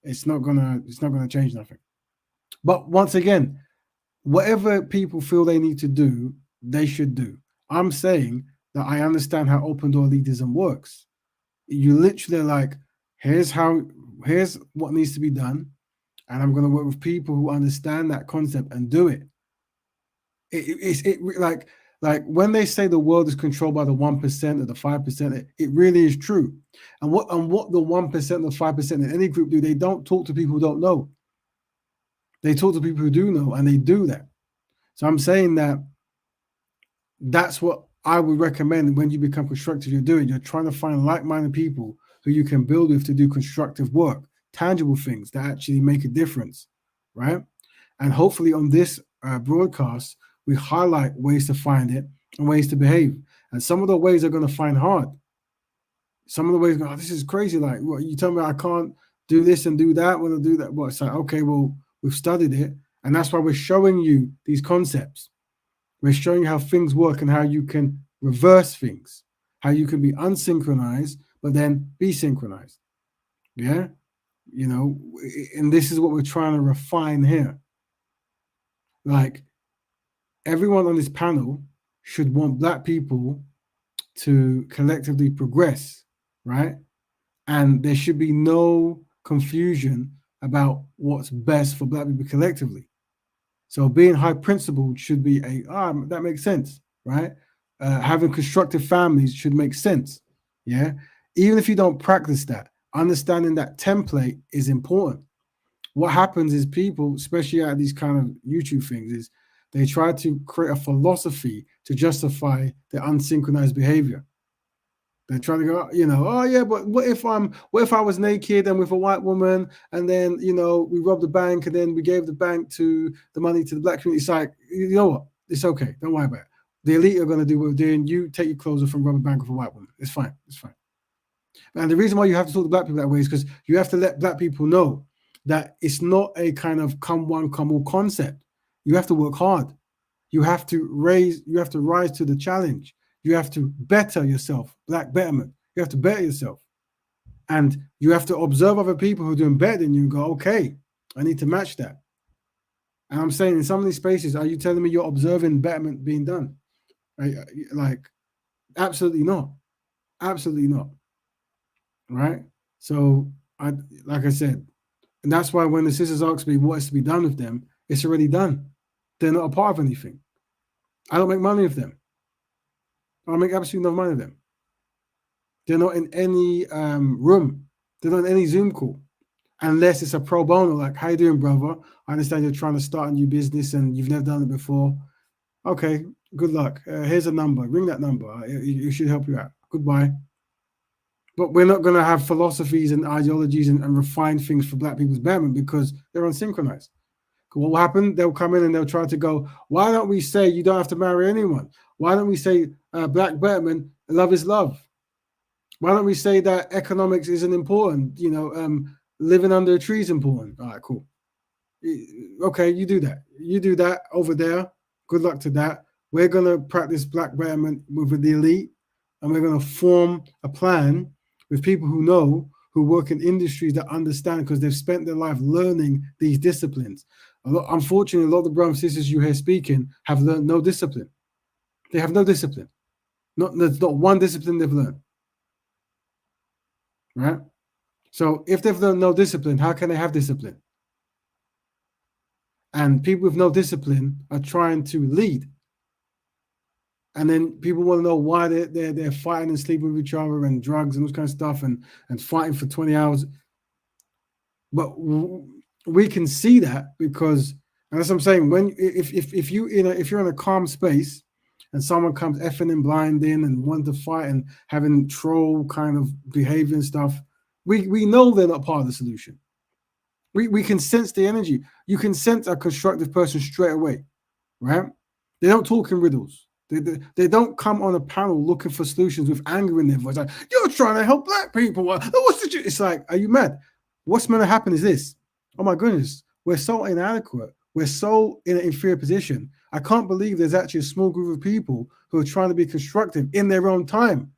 it's not gonna change nothing. But once again, whatever people feel they need to do, they should do. I'm saying that I understand how open door elitism works. You literally like, here's what needs to be done, and I'm going to work with people who understand that concept and do it. Like when they say the world is controlled by the 1% or the 5%, it really is true. And what the 1% or 5% in any group do, they don't talk to people who don't know. They talk to people who do know, and they do that. So I'm saying that that's what I would recommend when you become constructive. You're trying to find like-minded people who you can build with to do constructive work, tangible things that actually make a difference, right? And hopefully on this broadcast, we highlight ways to find it and ways to behave. And some of the ways are going to find hard. Some of the ways, this is crazy. Like, what, you tell me I can't do this and do that when I do that? Well, it's like, okay, well, we've studied it. And that's why we're showing you these concepts. We're showing you how things work and how you can reverse things, how you can be unsynchronized, but then be synchronized. Yeah, you know, and this is what we're trying to refine here. Like, everyone on this panel should want Black people to collectively progress, right? And there should be no confusion about what's best for Black people collectively. So being high principled should be that makes sense, right? Having constructive families should make sense, yeah? Even if you don't practice that, understanding that template is important. What happens is people, especially at these kind of YouTube things, is they try to create a philosophy to justify their unsynchronized behavior. They're trying to go, you know, oh yeah, but what if I was naked and with a white woman, and then, you know, we robbed the bank and then we gave the money to the Black community? It's like, you know what? It's okay. Don't worry about it. The elite are going to do what they're doing. You take your clothes off and rob a bank with a white woman. It's fine. It's fine. And the reason why you have to talk to Black people that way is because you have to let Black people know that it's not a kind of come one, come all concept. You have to work hard. You have to rise to the challenge. You have to better yourself, Black betterment. You have to better yourself. And you have to observe other people who are doing better than you and go, okay, I need to match that. And I'm saying, in some of these spaces, are you telling me you're observing betterment being done? Like, absolutely not. Absolutely not. Right? So, like I said, and that's why when the sisters ask me what is to be done with them, it's already done. They're not a part of anything. I don't make money with them. I don't make absolutely no money with them. They're not in any room. They're not in any Zoom call. Unless it's a pro bono, like, how you doing, brother? I understand you're trying to start a new business and you've never done it before. Okay, good luck. Here's a number. Ring that number. It should help you out. Goodbye. But we're not going to have philosophies and ideologies and refine things for Black people's betterment because they're unsynchronized. What will happen? They'll come in and they'll try to go, why don't we say you don't have to marry anyone? Why don't we say Black betterment, love is love? Why don't we say that economics isn't important? You know, living under a tree is important. All right, cool. Okay, you do that. You do that over there. Good luck to that. We're going to practice Black betterment with the elite, and we're going to form a plan with people who know, who work in industries that understand because they've spent their life learning these disciplines. Unfortunately, a lot of the brothers and sisters you hear speaking have learned no discipline. They have no discipline. There's not one discipline they've learned. Right? So if they've learned no discipline, how can they have discipline? And people with no discipline are trying to lead. And then people want to know why they're fighting and sleeping with each other and drugs and those kind of stuff and fighting for 20 hours. But we can see that because, and that's what I'm saying, if you're in a calm space and someone comes effing and blinding and want to fight and having troll kind of behavior and stuff, we know they're not part of the solution. We can sense the energy. You can sense a constructive person straight away, right? They don't talk in riddles. They don't come on a panel looking for solutions with anger in their voice. Like, you're trying to help Black people. It's like, are you mad? What's going to happen is this. Oh my goodness, we're so inadequate. We're so in an inferior position. I can't believe there's actually a small group of people who are trying to be constructive in their own time.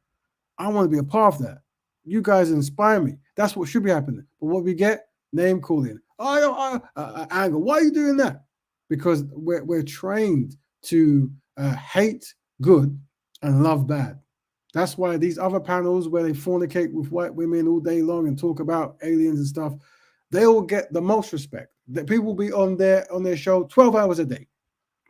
I want to be a part of that. You guys inspire me. That's what should be happening. But what we get, name calling. Anger. Why are you doing that? Because we're trained to hate good and love bad. That's why these other panels where they fornicate with white women all day long and talk about aliens and stuff, they all get the most respect. That people will be on their show 12 hours a day.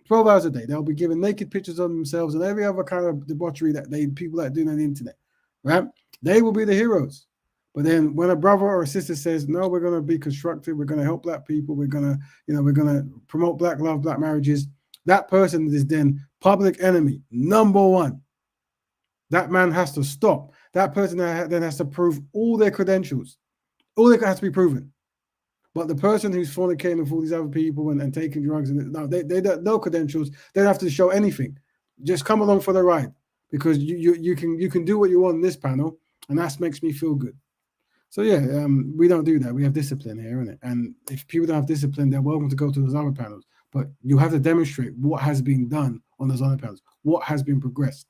12 hours a day. They'll be giving naked pictures of themselves and every other kind of debauchery that people that do on the internet, right? They will be the heroes. But then when a brother or a sister says, no, we're going to be constructive, we're going to help Black people, we're going to promote Black love, Black marriages, that person is then public enemy number one. That man has to stop. That person then has to prove all their credentials. All that has to be proven. But the person who's fornicating with all these other people and taking drugs, they don't no credentials. They don't have to show anything. Just come along for the ride because you can do what you want in this panel, and that makes me feel good. So yeah, we don't do that. We have discipline here, innit? And if people don't have discipline, they're welcome to go to those other panels. But you have to demonstrate what has been done on those other panels, what has been progressed.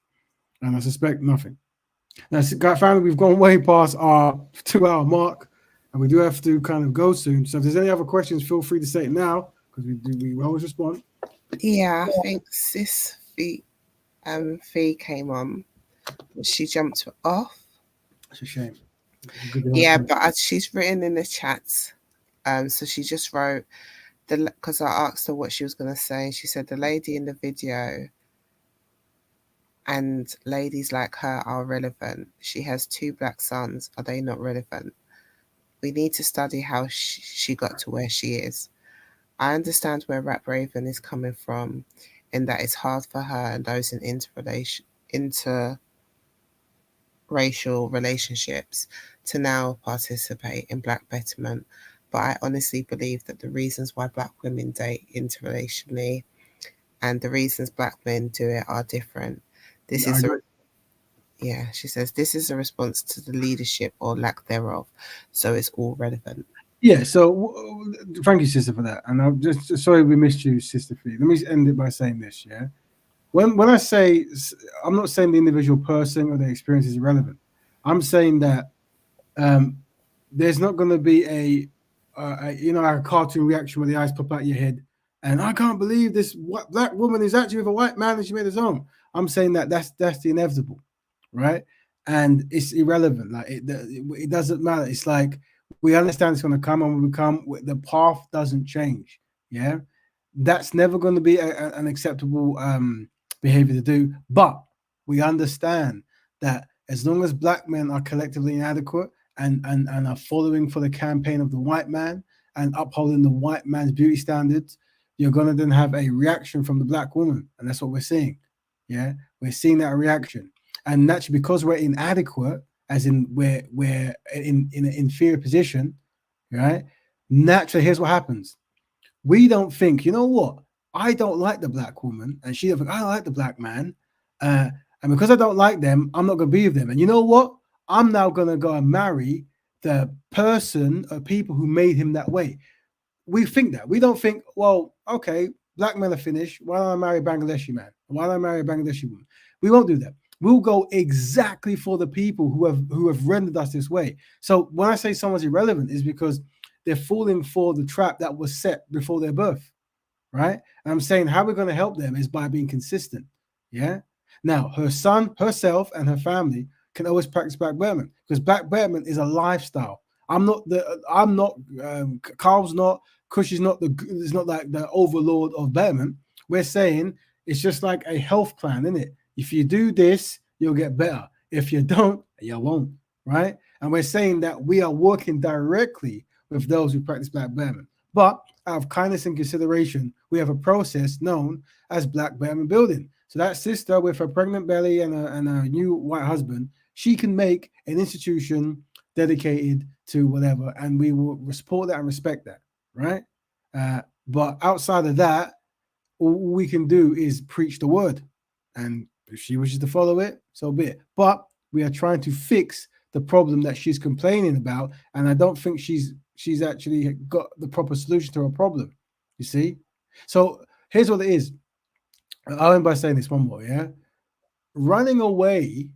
And I suspect nothing. Now, family, we've gone way past our 2-hour mark, and we do have to kind of go soon. So if there's any other questions, feel free to say it now, because we always respond. Yeah, I think Sis Fee came on. She jumped off. It's a shame. Yeah, but she's written in the chat. So she just wrote because I asked her what she was going to say. She said the lady in the video and ladies like her are relevant. She has 2 black sons. Are they not relevant? We need to study how she got to where she is. I understand where Rap Raven is coming from, in that it's hard for her and those in interracial relationships to now participate in Black Betterment. But I honestly believe that the reasons why Black women date interracially and the reasons Black men do it are different. She says this is a response to the leadership or lack thereof, so it's all relevant. Yeah, so thank you, sister, for that. And I'm just sorry we missed you, Sister Fee. Let me end it by saying this, yeah? When I say, I'm not saying the individual person or their experience is irrelevant. I'm saying that there's not going to be a cartoon reaction where the eyes pop out your head and I can't believe this black woman is actually with a white man and she made his own. I'm saying that that's the inevitable, right? And it's irrelevant. Like it doesn't matter. It's like we understand it's going to come, and when we come, the path doesn't change. Yeah, that's never going to be an acceptable behavior to do. But we understand that as long as Black men are collectively inadequate and are following for the campaign of the white man and upholding the white man's beauty standards, you're going to then have a reaction from the Black woman, and that's what we're seeing. Yeah, we're seeing that reaction, and naturally, because we're inadequate, as in we're in an inferior position, right? Naturally, here's what happens: we don't think, you know what? I don't like the Black woman, and she don't think I like the Black man, and because I don't like them, I'm not going to be with them. And you know what? I'm now going to go and marry the person or people who made him that way. We think that. We don't think, well, okay, Black men are finished. Why don't I marry a Bangladeshi man? Why don't I marry a Bangladeshi woman? We won't do that. We'll go exactly for the people who have rendered us this way. So when I say someone's irrelevant, is because they're falling for the trap that was set before their birth, right? And I'm saying how we're going to help them is by being consistent. Yeah. Now, her son, herself, and her family can always practice Black Betterment, because Black Betterment is a lifestyle. Carl's not, Kush is not it's not like the overlord of Betterment. We're saying it's just like a health plan, isn't it? If you do this, you'll get better. If you don't, you won't, right? And we're saying that we are working directly with those who practice Black Betterment. But out of kindness and consideration, we have a process known as Black Betterment Building. So that sister with a pregnant belly and a new white husband, she can make an institution dedicated to whatever, and we will support that and respect that, right? But outside of that, all we can do is preach the word, and if she wishes to follow it, so be it. But we are trying to fix the problem that she's complaining about, and I don't think she's actually got the proper solution to her problem. You see? So here's what it is. I'll end by saying this one more, yeah? Running away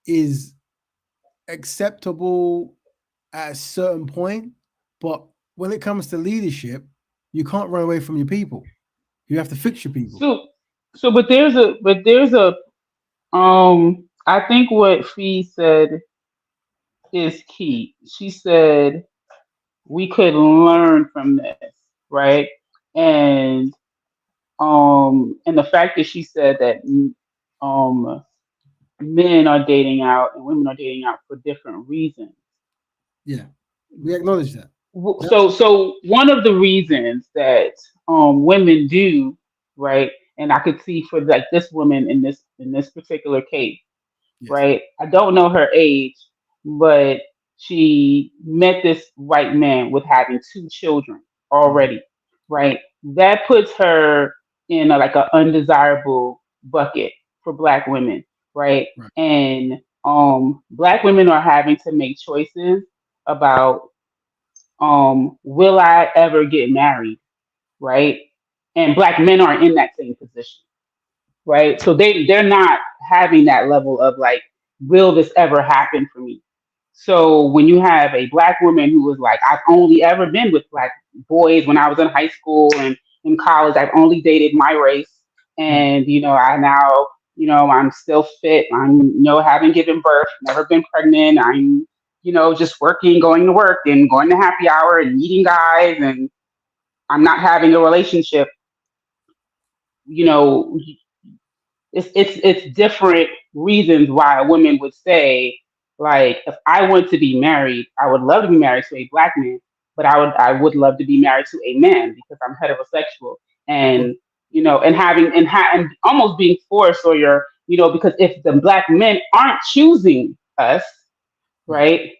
is acceptable at a certain point, but when it comes to leadership, you can't run away from your people. You have to fix your people. But there's a I think what Fee said is key. She said we could learn from this, right? And the fact that she said that men are dating out and women are dating out for different reasons. Yeah, we acknowledge that. So one of the reasons that women do, right, and I could see for like this woman in this particular case, right? I don't know her age, but she met this white man with having 2 children already, right? That puts her in like an undesirable bucket for Black women, right? And Black women are having to make choices about will I ever get married, right? And Black men are in that same position, right? So they're not having that level of like, will this ever happen for me? So when you have a black woman who was like, I've only ever been with black boys when I was in high school and in college, I've only dated my race. And, I now, I'm still fit. I'm, haven't given birth, never been pregnant. I'm, just working, going to work and going to happy hour and meeting guys, and I'm not having a relationship. It's different reasons why a woman would say, like, if I want to be married, I would love to be married to a black man, but I would love to be married to a man because I'm heterosexual. And and almost being forced, or because if the black men aren't choosing us, right,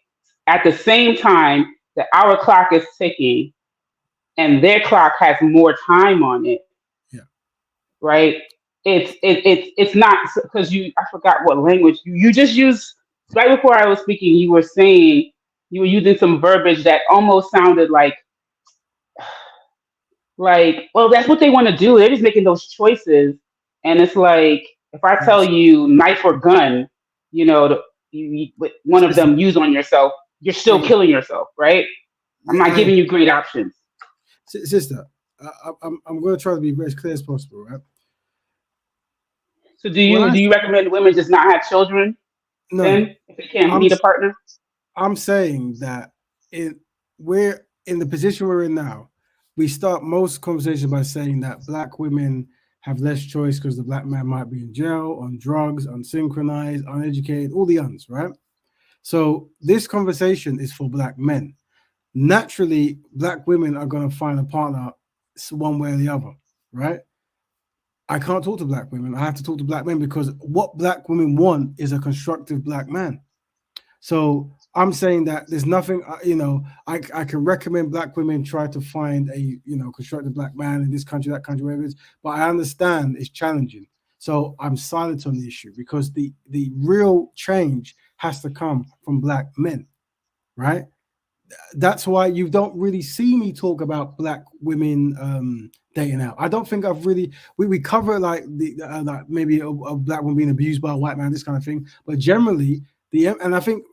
at the same time that our clock is ticking and their clock has more time on it, right? It's not, because I forgot what language you just used right before I was speaking. You were saying you were using some verbiage that almost sounded like, well, that's what they want to do. They're just making those choices, and it's like, if I tell you knife or gun, one of them use on yourself, you're still killing yourself, right? I'm not giving you great options. Sister, I'm going to try to be as clear as possible, right? So do you recommend women just not have children? No, then, if they can't meet a partner? I'm saying that we're in the position we're in now. We start most conversations by saying that black women have less choice because the black man might be in jail, on drugs, unsynchronized, uneducated, all the uns, right? So this conversation is for black men. Naturally, black women are going to find a partner one way or the other, right? I can't talk to black women. I have to talk to black men, because what black women want is a constructive black man. So I'm saying that there's nothing, I can recommend black women try to find a, constructive black man in this country, that country, wherever it is. But I understand it's challenging. So I'm silent on the issue, because the real change has to come from black men, right? That's why you don't really see me talk about black women dating out. I don't think I've really we cover like like maybe a black woman being abused by a white man, this kind of thing. But generally, and I think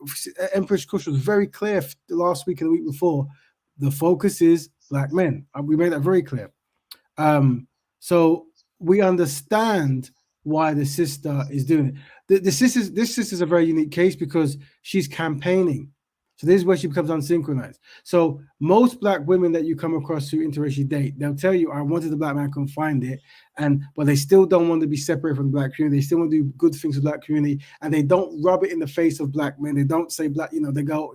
Empress Kush was very clear last week and the week before. The focus is black men. We made that very clear. So we understand why the sister is doing it. This sister's a very unique case because she's campaigning. So this is where she becomes unsynchronized. So most black women that you come across who interracial date, they'll tell you, I wanted the black man, couldn't find it. But they still don't want to be separated from the black community. They still want to do good things with the black community. And they don't rub it in the face of black men. They don't say black, they go,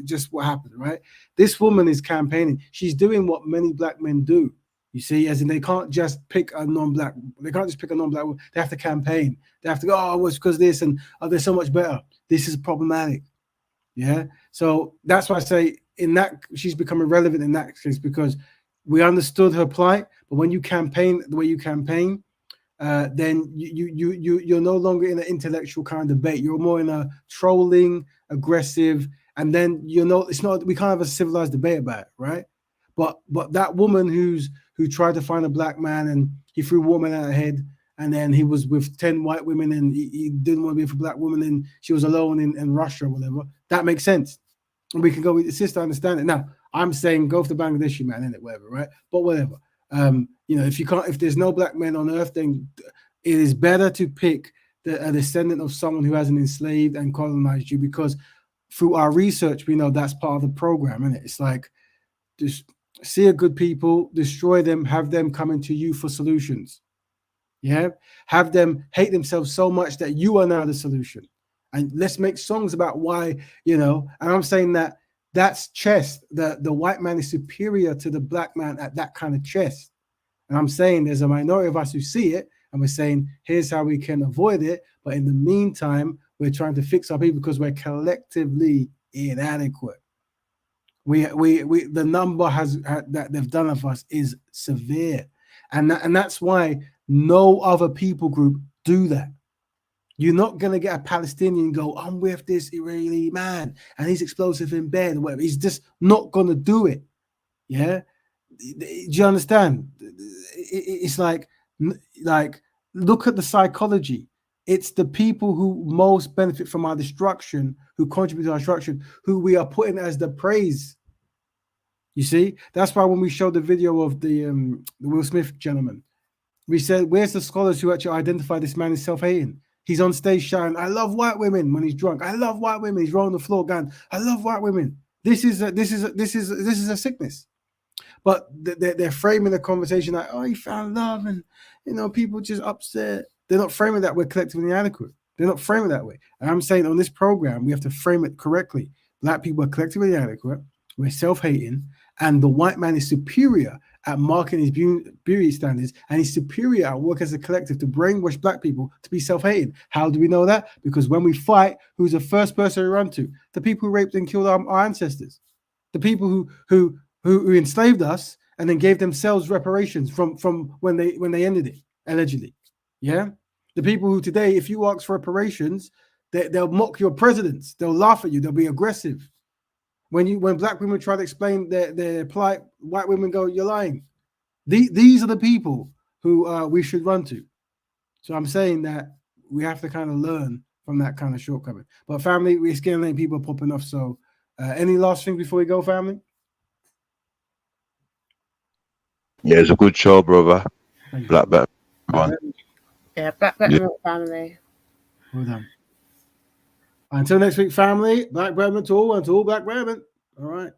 just what happened, right? This woman is campaigning. She's doing what many black men do. You see, as in they can't just pick a non-black. They can't just pick a non-black woman. They have to campaign. They have to go, oh, it's because this, and they're so much better. This is problematic. Yeah. So that's why I say she's become irrelevant in that case, because we understood her plight. But when you campaign the way you campaign, then you're no longer in an intellectual kind of debate. You're more in a trolling, aggressive, and then it's not. We can't have a civilized debate about it, right? But that woman who tried to find a black man and he threw a woman out of her head. And then he was with 10 white women and he didn't want to be with a black woman and she was alone in Russia or whatever. That makes sense. And we can go with the sister, understand it. Now, I'm saying go for the Bangladeshi man, innit, whatever, right? But whatever. If there's no black men on earth, then it is better to pick a descendant of someone who hasn't enslaved and colonized you, because through our research, we know that's part of the program, innit? It's like, just see a good people, destroy them, have them coming to you for solutions. Yeah, have them hate themselves so much that you are now the solution. And let's make songs about why, and I'm saying that's chess. The white man is superior to the black man at that kind of chess. And I'm saying there's a minority of us who see it, and we're saying, here's how we can avoid it. But in the meantime, we're trying to fix our people because we're collectively inadequate. The number that they've done of us is severe. And that's why no other people group do that. You're not going to get a Palestinian go, I'm with this Israeli man and he's explosive in bed or whatever. He's just not going to do it. Yeah. Do you understand? It's like look at the psychology. It's the people who most benefit from our destruction, who contribute to our destruction, who we are putting as the praise. You see, that's why when we showed the video of the Will Smith gentleman, we said, where's the scholars who actually identify this man as self-hating? He's on stage shouting, I love white women when he's drunk. I love white women. He's rolling the floor going, I love white women. This is a sickness. But they're framing the conversation like, oh, he found love, and people just upset. They're not framing that we're collectively inadequate. They're not framing that way. And I'm saying on this program, we have to frame it correctly. Black people are collectively inadequate. We're self-hating, and the white man is superior at marking his beauty standards, and he's superior at work as a collective to brainwash black people to be self-hating. How do we know that? Because when we fight, who's the first person we run to? The people who raped and killed our ancestors, the people who enslaved us and then gave themselves reparations from when they ended it, allegedly. Yeah, the people who today, if you ask for reparations, they'll mock your presidents. They'll laugh at you. They'll be aggressive. When black women try to explain their plight, white women go, "You're lying." These are the people who we should run to. So I'm saying that we have to kind of learn from that kind of shortcoming. But family, we're getting late. People are popping off. So any last things before we go, family? Yeah, it's a good show, brother. Black Betterment. Yeah, Black Betterment family. Well done. Until next week, family. Black Betterment to all, and to all Black Betterment. All right.